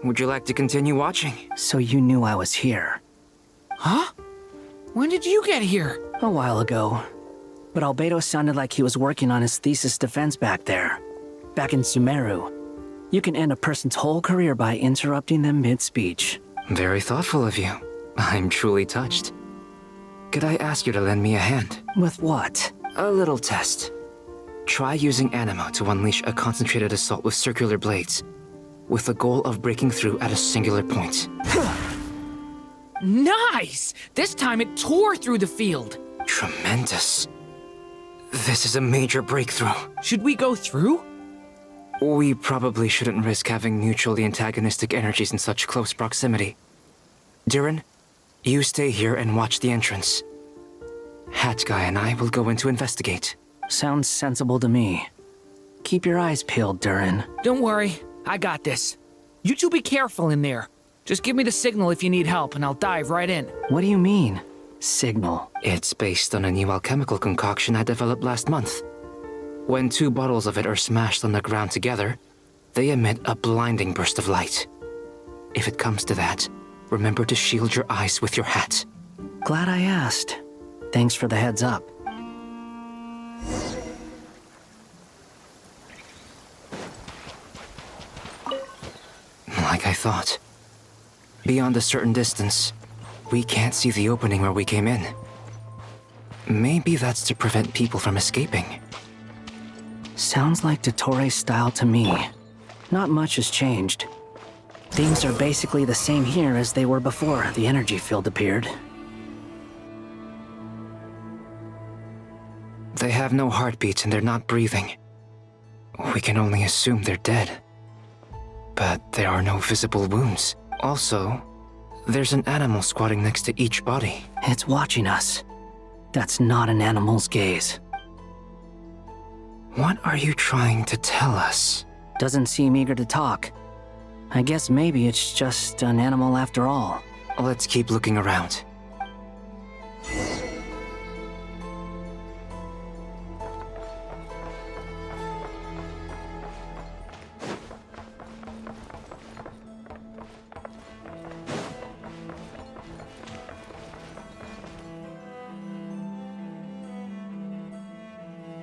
Would you like to continue watching? So you knew I was here. Huh? When did you get here? A while ago. But Albedo sounded like he was working on his thesis defense back there. Back in Sumeru. You can end a person's whole career by interrupting them mid-speech. Very thoughtful of you. I'm truly touched. Could I ask you to lend me a hand? With what? A little test. Try using Animo to unleash a concentrated assault with circular blades, with the goal of breaking through at a singular point. Nice! This time it tore through the field. Tremendous. This is a major breakthrough. Should we go through? We probably shouldn't risk having mutually antagonistic energies in such close proximity. Durin, you stay here and watch the entrance. Hat Guy and I will go in to investigate. Sounds sensible to me. Keep your eyes peeled, Durin. Don't worry, I got this. You two be careful in there. Just give me the signal if you need help and I'll dive right in. What do you mean? Signal. It's based on a new alchemical concoction I developed last month. When 2 bottles of it are smashed on the ground together, they emit a blinding burst of light. If it comes to that, remember to shield your eyes with your hat. Glad I asked. Thanks for the heads up. Like I thought. Beyond a certain distance, we can't see the opening where we came in. Maybe that's to prevent people from escaping. Sounds like Dottore's style to me. Not much has changed. Things are basically the same here as they were before the energy field appeared. They have no heartbeats and they're not breathing. We can only assume they're dead. But there are no visible wounds. Also, there's an animal squatting next to each body. It's watching us. That's not an animal's gaze. What are you trying to tell us? Doesn't seem eager to talk. I guess maybe it's just an animal after all. Let's keep looking around.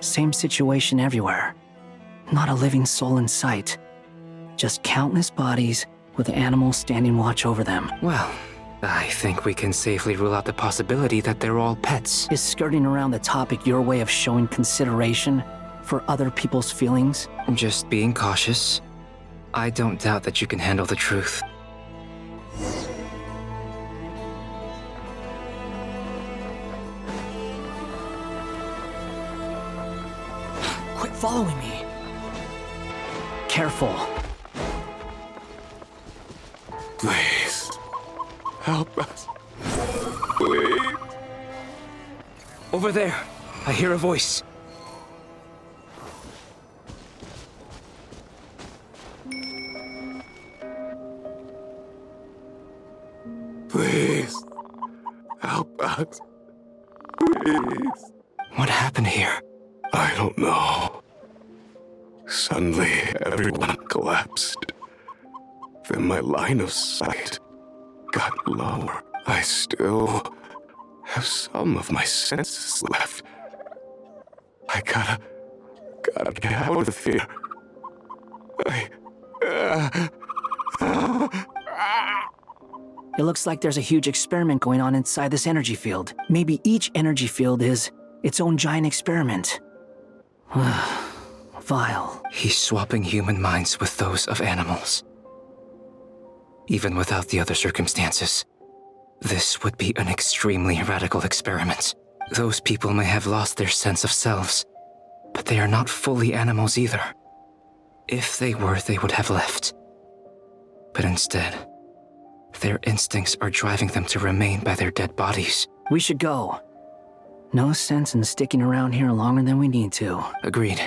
Same situation everywhere. Not a living soul in sight. Just countless bodies with animals standing watch over them. Well, I think we can safely rule out the possibility that they're all pets. Is skirting around the topic your way of showing consideration for other people's feelings? Just being cautious. I don't doubt that you can handle the truth. Quit following me. Careful. Please, help us. Please. Over there, I hear a voice. Please, help us. Please. What happened here? I don't know. Suddenly, everyone collapsed. Then my line of sight got lower. I still have some of my senses left. I gotta get out of here. It looks like there's a huge experiment going on inside this energy field. Maybe each energy field is its own giant experiment. Vile. He's swapping human minds with those of animals. Even without the other circumstances, this would be an extremely radical experiment. Those people may have lost their sense of selves, but they are not fully animals either. If they were, they would have left. But instead, their instincts are driving them to remain by their dead bodies. We should go. No sense in sticking around here longer than we need to. Agreed.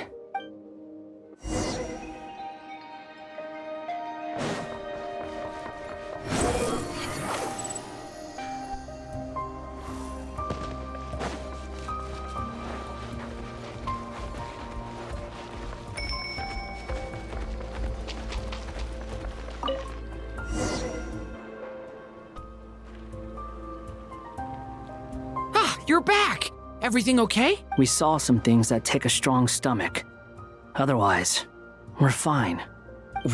You're back! Everything okay? We saw some things that take a strong stomach. Otherwise, we're fine.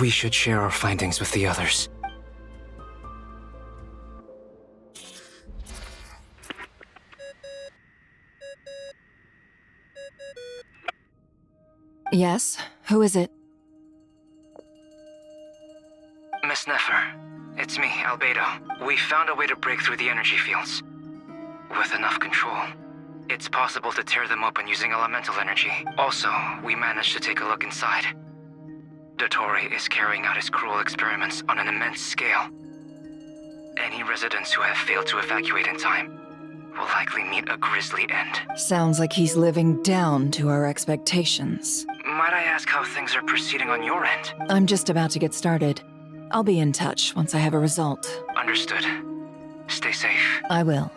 We should share our findings with the others. Yes? Who is it? Miss Nefer, it's me, Albedo. We found a way to break through the energy fields. With enough control, it's possible to tear them open using elemental energy. Also, we managed to take a look inside. Dottore is carrying out his cruel experiments on an immense scale. Any residents who have failed to evacuate in time will likely meet a grisly end. Sounds like he's living down to our expectations. Might I ask how things are proceeding on your end? I'm just about to get started. I'll be in touch once I have a result. Understood. Stay safe. I will.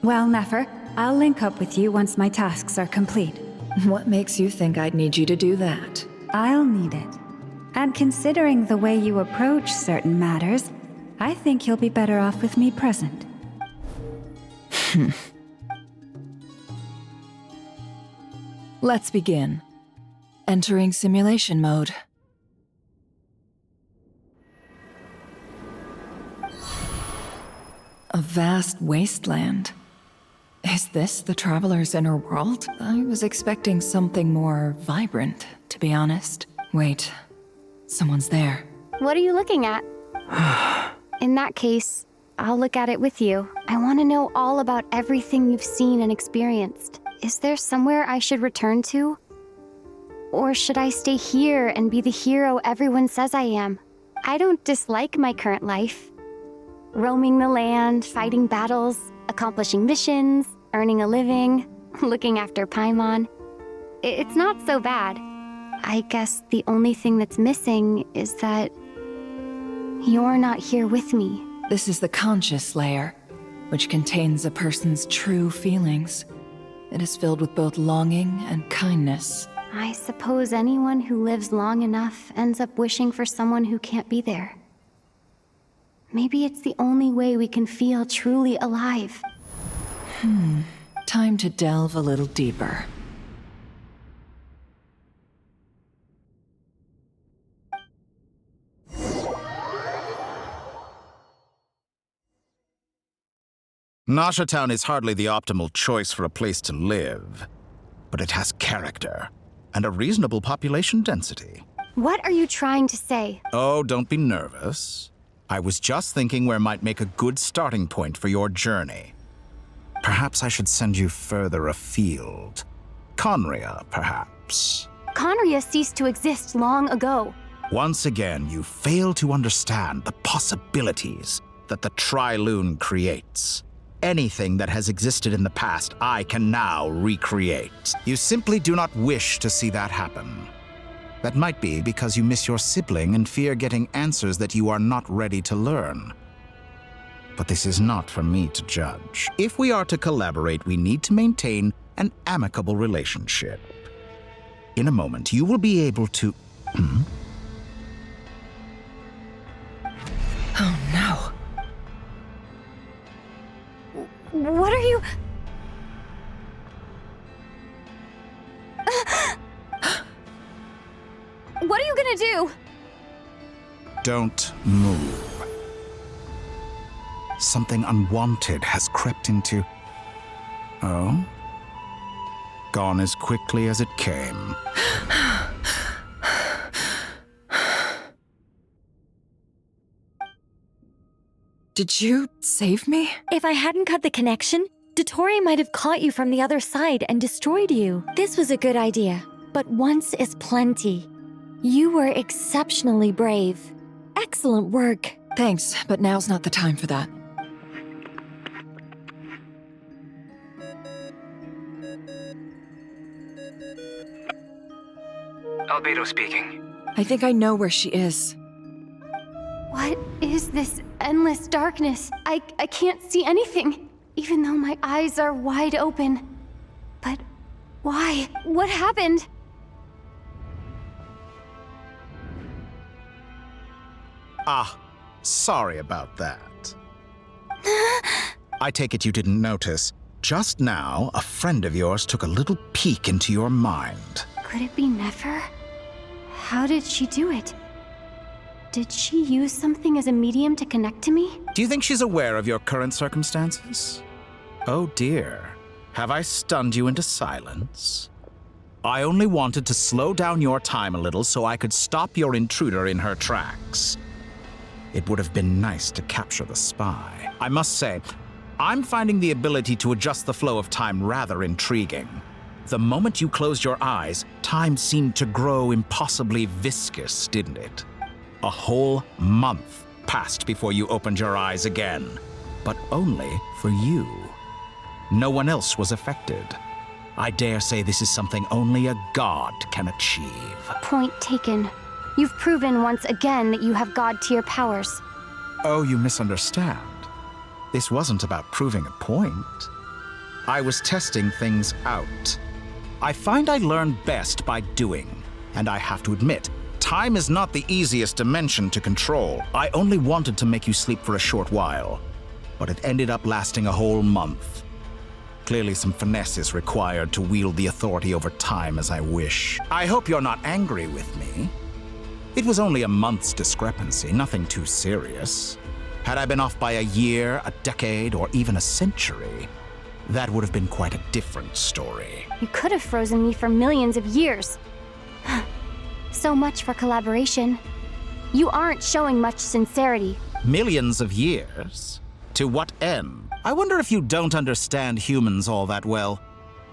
Well, Nefer, I'll link up with you once my tasks are complete. What makes you think I'd need you to do that? I'll need it. And considering the way you approach certain matters, I think you'll be better off with me present. Let's begin. Entering simulation mode. A vast wasteland. Is this the traveler's inner world? I was expecting something more vibrant, to be honest. Wait, someone's there. What are you looking at? In that case, I'll look at it with you. I want to know all about everything you've seen and experienced. Is there somewhere I should return to? Or should I stay here and be the hero everyone says I am? I don't dislike my current life. Roaming the land, fighting battles, accomplishing missions, earning a living, looking after Paimon. It's not so bad. I guess the only thing that's missing is that you're not here with me. This is the conscious layer, which contains a person's true feelings. It is filled with both longing and kindness. I suppose anyone who lives long enough ends up wishing for someone who can't be there. Maybe it's the only way we can feel truly alive. Time to delve a little deeper. Nasha Town is hardly the optimal choice for a place to live, but it has character and a reasonable population density. What are you trying to say? Oh, don't be nervous. I was just thinking where might make a good starting point for your journey. Perhaps I should send you further afield. Conria, perhaps. Conria ceased to exist long ago. Once again, you fail to understand the possibilities that the Tri-Lune creates. Anything that has existed in the past, I can now recreate. You simply do not wish to see that happen. That might be because you miss your sibling and fear getting answers that you are not ready to learn. But this is not for me to judge. If we are to collaborate, we need to maintain an amicable relationship. In a moment, you will be able to... Oh no. What are you... What are you gonna do? Don't move. Something unwanted has crept into... Oh? Gone as quickly as it came. Did you save me? If I hadn't cut the connection, dottore might have caught you from the other side and destroyed you. This was a good idea, but once is plenty. You were exceptionally brave. Excellent work. Thanks, but now's not the time for that. Albedo speaking. I think I know where she is. What is this endless darkness? I can't see anything, even though my eyes are wide open. But why? What happened? Ah, sorry about that. I take it you didn't notice. Just now, a friend of yours took a little peek into your mind. Could it be Nefer? How did she do it? Did she use something as a medium to connect to me? Do you think she's aware of your current circumstances? Oh dear. Have I stunned you into silence? I only wanted to slow down your time a little so I could stop your intruder in her tracks. It would have been nice to capture the spy. I must say, I'm finding the ability to adjust the flow of time rather intriguing. The moment you closed your eyes, time seemed to grow impossibly viscous, didn't it? A whole month passed before you opened your eyes again, but only for you. No one else was affected. I dare say this is something only a god can achieve. Point taken. You've proven once again that you have god-tier powers. Oh, you misunderstand. This wasn't about proving a point. I was testing things out. I find I learn best by doing, and I have to admit, time is not the easiest dimension to control. I only wanted to make you sleep for a short while, but it ended up lasting a whole month. Clearly some finesse is required to wield the authority over time as I wish. I hope you're not angry with me. It was only a month's discrepancy, nothing too serious. Had I been off by a year, a decade, or even a century, that would have been quite a different story. You could have frozen me for millions of years. So much for collaboration. You aren't showing much sincerity. Millions of years? To what end? I wonder if you don't understand humans all that well.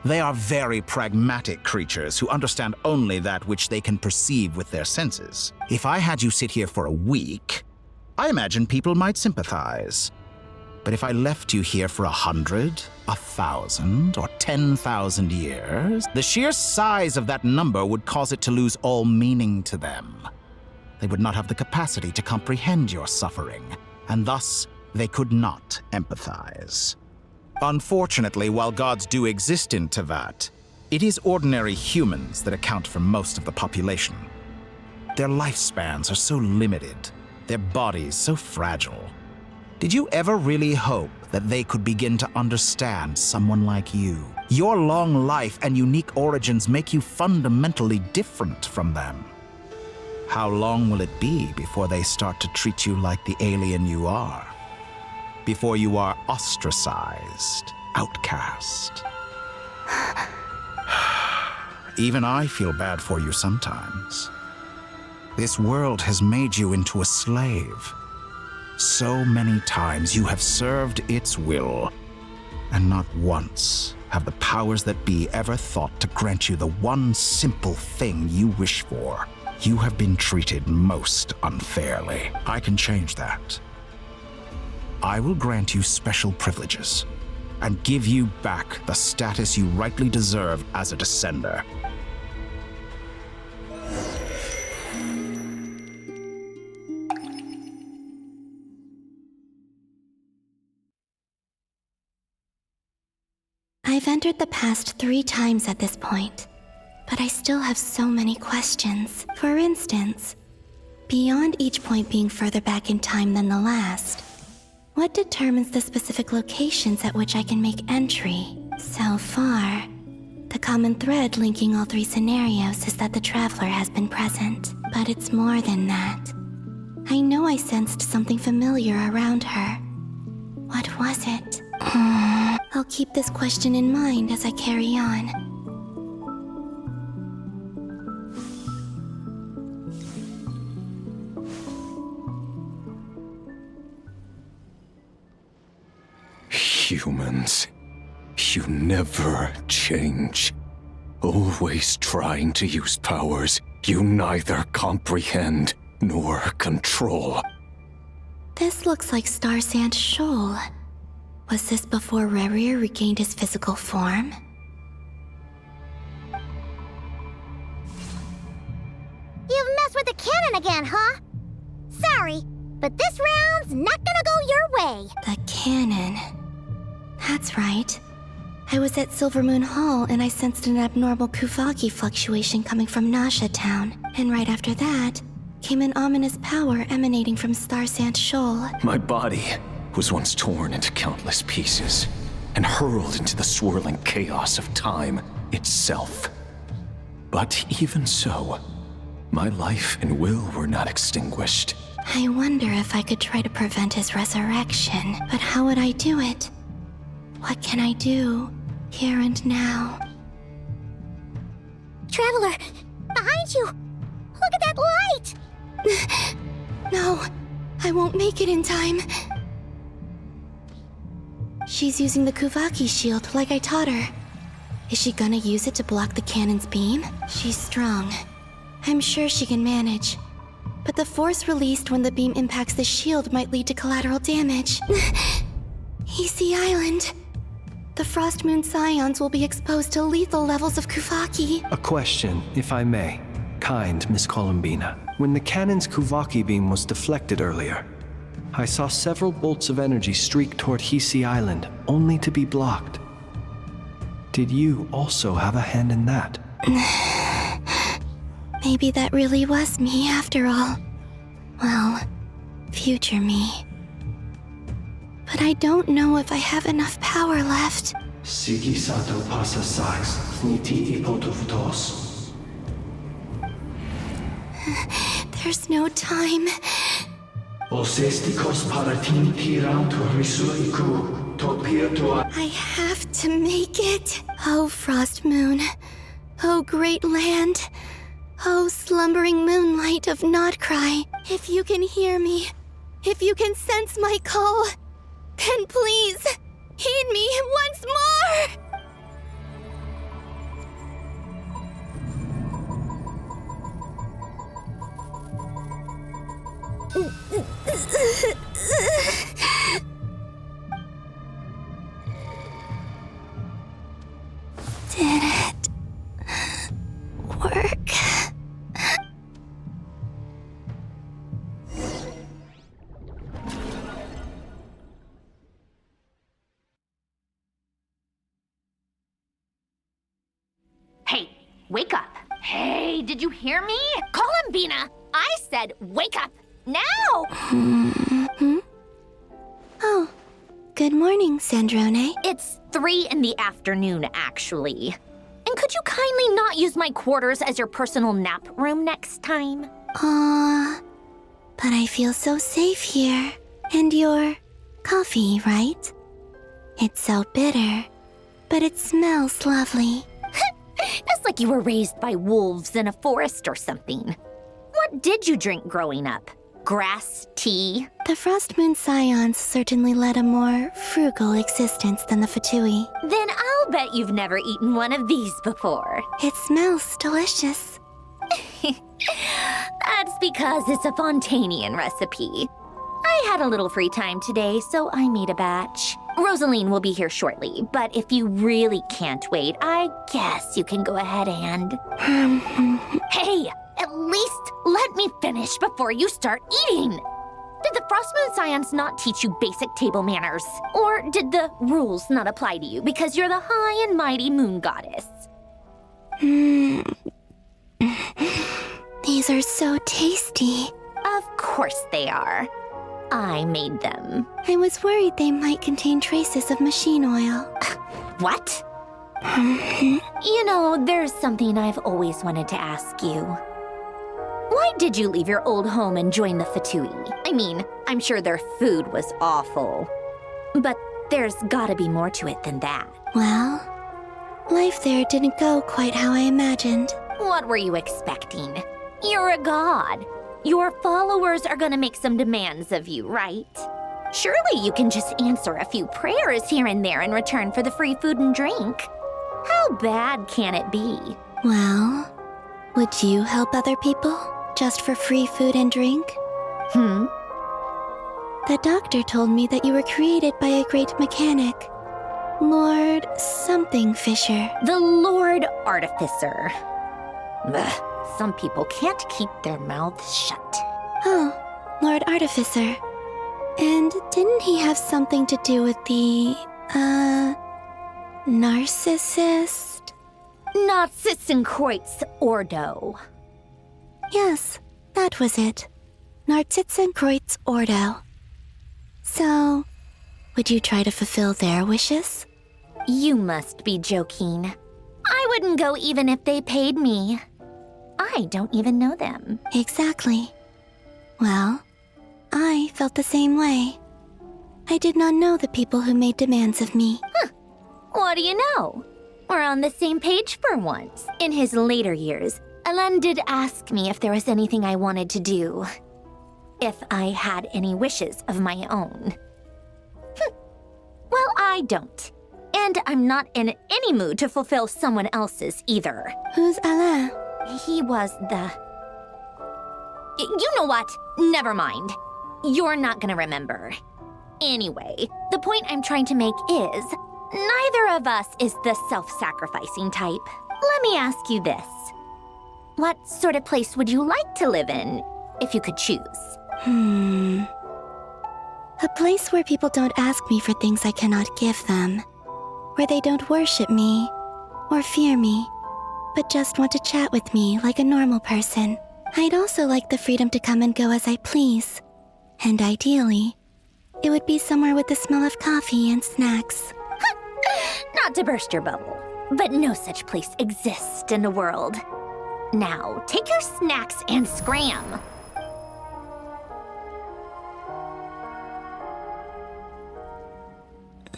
They are very pragmatic creatures who understand only that which they can perceive with their senses. If I had you sit here for a week, I imagine people might sympathize. But if I left you here for 100, 1,000, or 10,000 years, the sheer size of that number would cause it to lose all meaning to them. They would not have the capacity to comprehend your suffering, and thus they could not empathize. Unfortunately, while gods do exist in Tevat, it is ordinary humans that account for most of the population. Their lifespans are so limited, their bodies so fragile. Did you ever really hope that they could begin to understand someone like you? Your long life and unique origins make you fundamentally different from them. How long will it be before they start to treat you like the alien you are? Before you are ostracized, outcast? Even I feel bad for you sometimes. This world has made you into a slave. So many times you have served its will, and not once have the powers that be ever thought to grant you the one simple thing you wish for. You have been treated most unfairly. I can change that. I will grant you special privileges and give you back the status you rightly deserve as a descender. I've entered the past 3 times at this point, but I still have so many questions. For instance, beyond each point being further back in time than the last, what determines the specific locations at which I can make entry? So far, the common thread linking all 3 scenarios is that the Traveler has been present, but it's more than that. I know I sensed something familiar around her. What was it? I'll keep this question in mind as I carry on. Humans, you never change. Always trying to use powers you neither comprehend nor control. This looks like Star Sand Shoal. Was this before Rerir regained his physical form? You've messed with the cannon again, huh? Sorry, but this round's not gonna go your way. The cannon. That's right. I was at Silvermoon Hall and I sensed an abnormal Kuvaki fluctuation coming from Nasha Town. And right after that, came an ominous power emanating from Star Sand Shoal. My body was once torn into countless pieces and hurled into the swirling chaos of time itself. But even so, my life and will were not extinguished. I wonder if I could try to prevent his resurrection, but how would I do it? What can I do, here and now? Traveler, behind you! Look at that light! No, I won't make it in time. She's using the Kuvaki shield like I taught her. Is she gonna use it to block the cannon's beam? She's strong. I'm sure she can manage. But the force released when the beam impacts the shield might lead to collateral damage. Easy Island. The Frost Moon Scions will be exposed to lethal levels of Kuvaki. A question, if I may. Kind Miss Columbina. When the cannon's Kuvaki beam was deflected earlier, I saw several bolts of energy streak toward Hisi Island, only to be blocked. Did you also have a hand in that? Maybe that really was me after all. Well, future me. But I don't know if I have enough power left. Siki sato pasa sax, niti ipotuvtos. There's no time. Osestikos paratin tiran to risuiku, topia. I have to make it. Oh, Frost Moon. Oh, great land. Oh, slumbering moonlight of Nodcry. If you can hear me, if you can sense my call, then please, heed me once more! Did it work? Hey, wake up. Hey, did you hear me? Columbina, I said wake up. Now! Hmm? Oh, good morning, Sandrone. It's 3 in the afternoon, actually. And could you kindly not use my quarters as your personal nap room next time? But I feel so safe here. And your coffee, right? It's so bitter, but it smells lovely. That's like you were raised by wolves in a forest or something. What did you drink growing up? Grass tea? The Frost Moon Scions certainly led a more frugal existence than the Fatui. Then I'll bet you've never eaten one of these before. It smells delicious. That's because it's a Fontanian recipe. I had a little free time today, so I made a batch. Rosaline will be here shortly, but if you really can't wait, I guess you can go ahead and... Hey, at least let me finish before you start eating! Did the Frost Moon Scions not teach you basic table manners? Or did the rules not apply to you because you're the high and mighty moon goddess? These are so tasty. Of course they are. I made them. I was worried they might contain traces of machine oil. What? You know, there's something I've always wanted to ask you. Why did you leave your old home and join the Fatui? I mean, I'm sure their food was awful. But there's gotta be more to it than that. Well, life there didn't go quite how I imagined. What were you expecting? You're a god. Your followers are gonna make some demands of you, right? Surely you can just answer a few prayers here and there in return for the free food and drink. How bad can it be? Well, would you help other people just for free food and drink? The doctor told me that you were created by a great mechanic, Lord something Fisher. The Lord Artificer. Ugh. Some people can't keep their mouths shut. Oh, Lord Artificer. And didn't he have something to do with the, narcissist? Narcissenkreuz Ordo. Yes, that was it. Narcissenkreuz Ordo. So, would you try to fulfill their wishes? You must be joking. I wouldn't go even if they paid me. I don't even know them. Exactly. Well, I felt the same way. I did not know the people who made demands of me. What do you know? We're on the same page for once. In his later years, Alan did ask me if there was anything I wanted to do. If I had any wishes of my own. Well, I don't. And I'm not in any mood to fulfill someone else's either. Who's Alain? He was the... You know what? Never mind. You're not gonna remember. Anyway, the point I'm trying to make is, neither of us is the self-sacrificing type. Let me ask you this. What sort of place would you like to live in, if you could choose? A place where people don't ask me for things I cannot give them. Where they don't worship me, or fear me, but just want to chat with me like a normal person. I'd also like the freedom to come and go as I please. And ideally, it would be somewhere with the smell of coffee and snacks. Not to burst your bubble, but no such place exists in the world. Now, take your snacks and scram.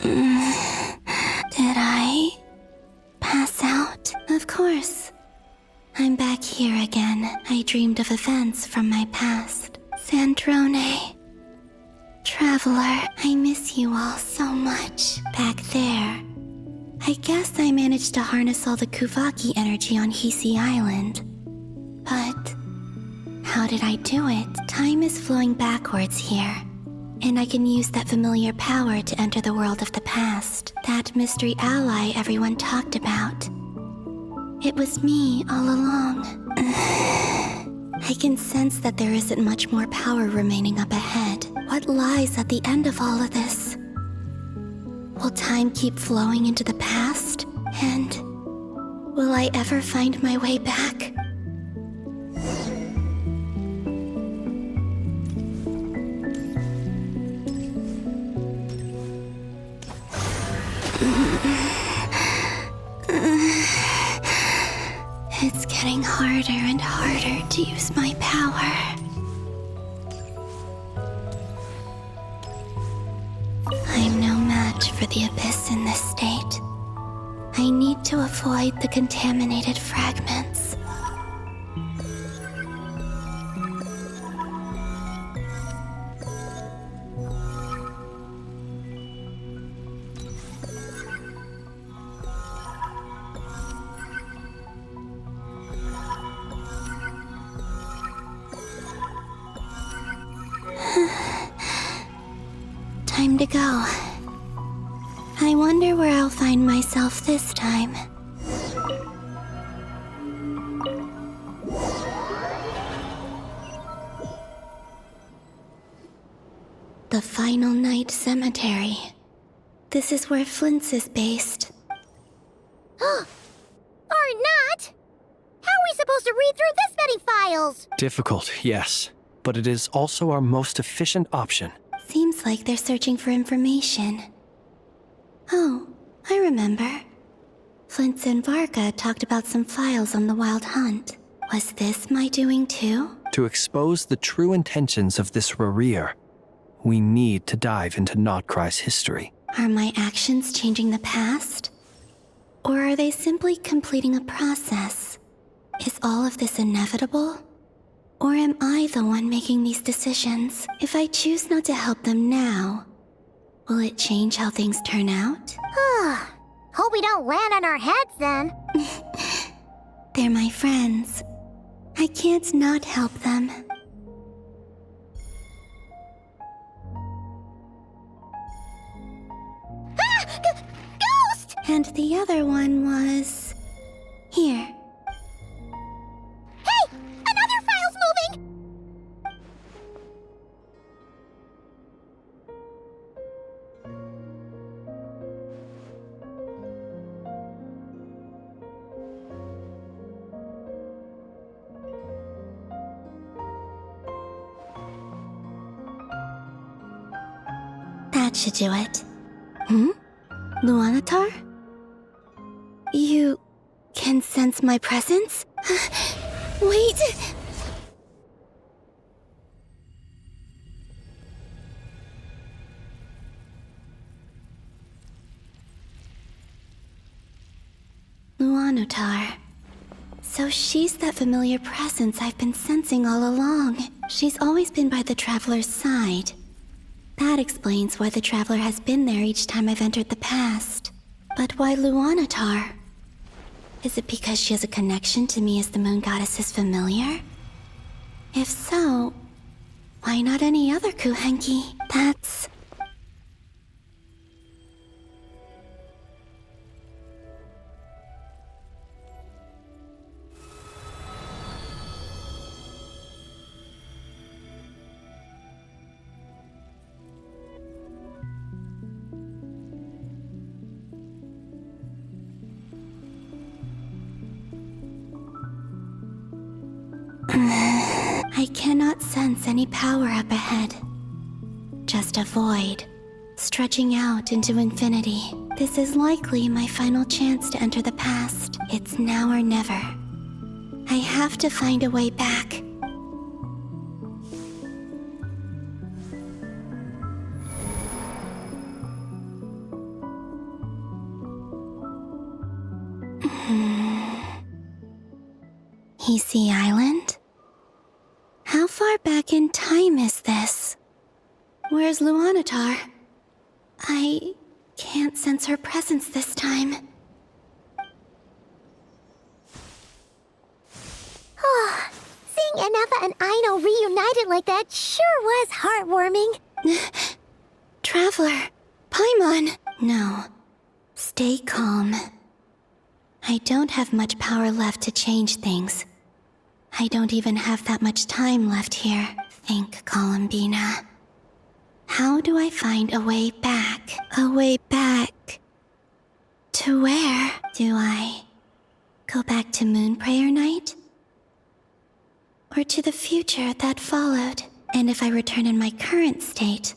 Did I pass out? Of course. I'm back here again. I dreamed of events from my past. Sandrone. Traveler, I miss you all so much. Back there. I guess I managed to harness all the Kuvaki energy on Hisi Island. But how did I do it? Time is flowing backwards here. And I can use that familiar power to enter the world of the past. That mystery ally everyone talked about. It was me all along. I can sense that there isn't much more power remaining up ahead. What lies at the end of all of this? Will time keep flowing into the past? And will I ever find my way back? It's getting harder and harder to use my power. I'm no match for the abyss in this state. I need to avoid the contaminated fragments. Time to go. I wonder where I'll find myself this time. The Final Night Cemetery. This is where Flint's is based. Or not! How are we supposed to read through this many files? Difficult, yes, but it is also our most efficient option. Seems like they're searching for information. Oh, I remember. Flint's and Varga talked about some files on the Wild Hunt. Was this my doing too? To expose the true intentions of this Rarir, we need to dive into Notcry's history. Are my actions changing the past? Or are they simply completing a process? Is all of this inevitable? Or am I the one making these decisions? If I choose not to help them now, will it change how things turn out? Hope we don't land on our heads then. They're my friends. I can't not help them. Ghost! And the other one was... here. Hey! Another file's moving! That should do it. Luanatar? You can sense my presence? Wait! Luanatar. So she's that familiar presence I've been sensing all along. She's always been by the Traveler's side. That explains why the Traveler has been there each time I've entered the past. But why Luanatar? Is it because she has a connection to me as the Moon Goddess's familiar? If so, why not any other Kuhenki? That's... I cannot sense any power up ahead. Just a void, stretching out into infinity. This is likely my final chance to enter the past. It's now or never. I have to find a way back. Hisi Island? How far back in time is this? Where's Luanatar? I can't sense her presence this time. Oh, seeing Anafa and Aino reunited like that sure was heartwarming. Traveler, Paimon. No, stay calm. I don't have much power left to change things. I don't even have that much time left here. Think, Columbina. How do I find a way back? A way back? To where? Do I go back to Moon Prayer Night? Or to the future that followed? And if I return in my current state,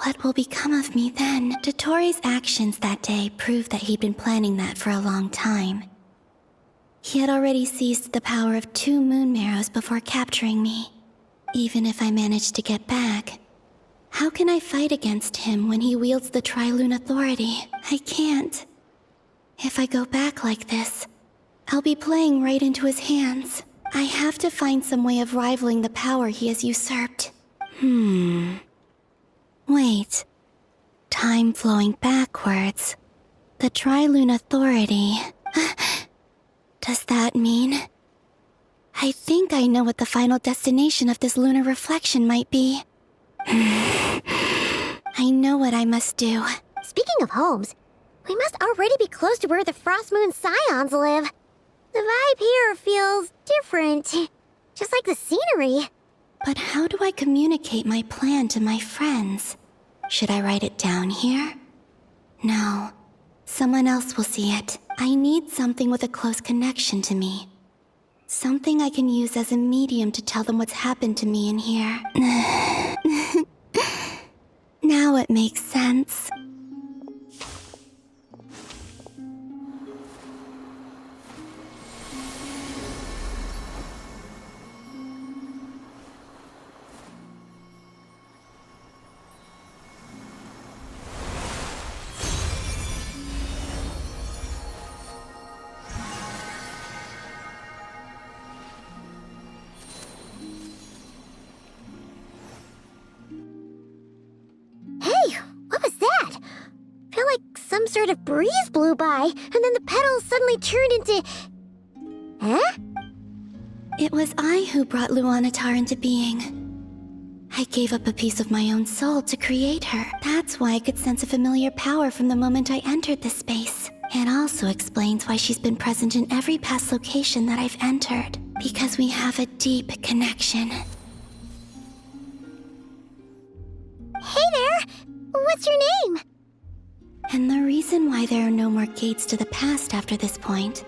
what will become of me then? Dottore's actions that day proved that he'd been planning that for a long time. He had already seized the power of 2 moon marrows before capturing me. Even if I managed to get back, how can I fight against him when he wields the Tri-Lune Authority? I can't. If I go back like this, I'll be playing right into his hands. I have to find some way of rivaling the power he has usurped. Wait. Time flowing backwards. The Tri-Lune Authority. Does that mean? I think I know what the final destination of this lunar reflection might be. I know what I must do. Speaking of homes, we must already be close to where the Frost Moon Scions live. The vibe here feels different, just like the scenery. But how do I communicate my plan to my friends? Should I write it down here? No. Someone else will see it. I need something with a close connection to me. Something I can use as a medium to tell them what's happened to me in here. Now it makes sense. Some sort of breeze blew by, and then the petals suddenly turned into... Huh? It was I who brought Luanatar into being. I gave up a piece of my own soul to create her. That's why I could sense a familiar power from the moment I entered this space. It also explains why she's been present in every past location that I've entered. Because we have a deep connection. Hey there! What's your name? And the reason why there are no more gates to the past after this point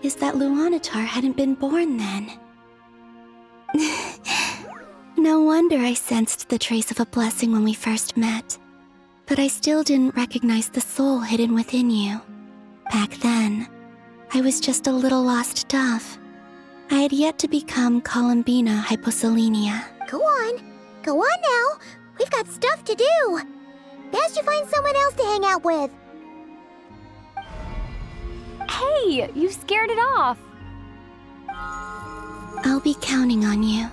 is that Luanatar hadn't been born then. No wonder I sensed the trace of a blessing when we first met. But I still didn't recognize the soul hidden within you. Back then, I was just a little lost dove. I had yet to become Columbina Hyposelenia. Go on now. We've got stuff to do. Best you find someone else to hang out with. Hey, you scared it off. I'll be counting on you.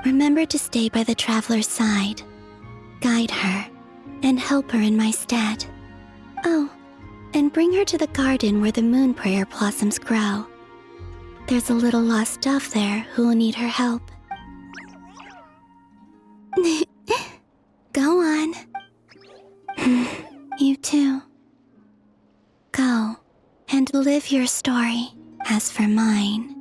Remember to stay by the traveler's side, guide her, and help her in my stead. Oh, and bring her to the garden where the moon prayer blossoms grow. There's a little lost dove there who will need her help. Go on. You too. Go and live your story. As for mine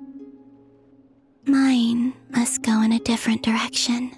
must go in a different direction.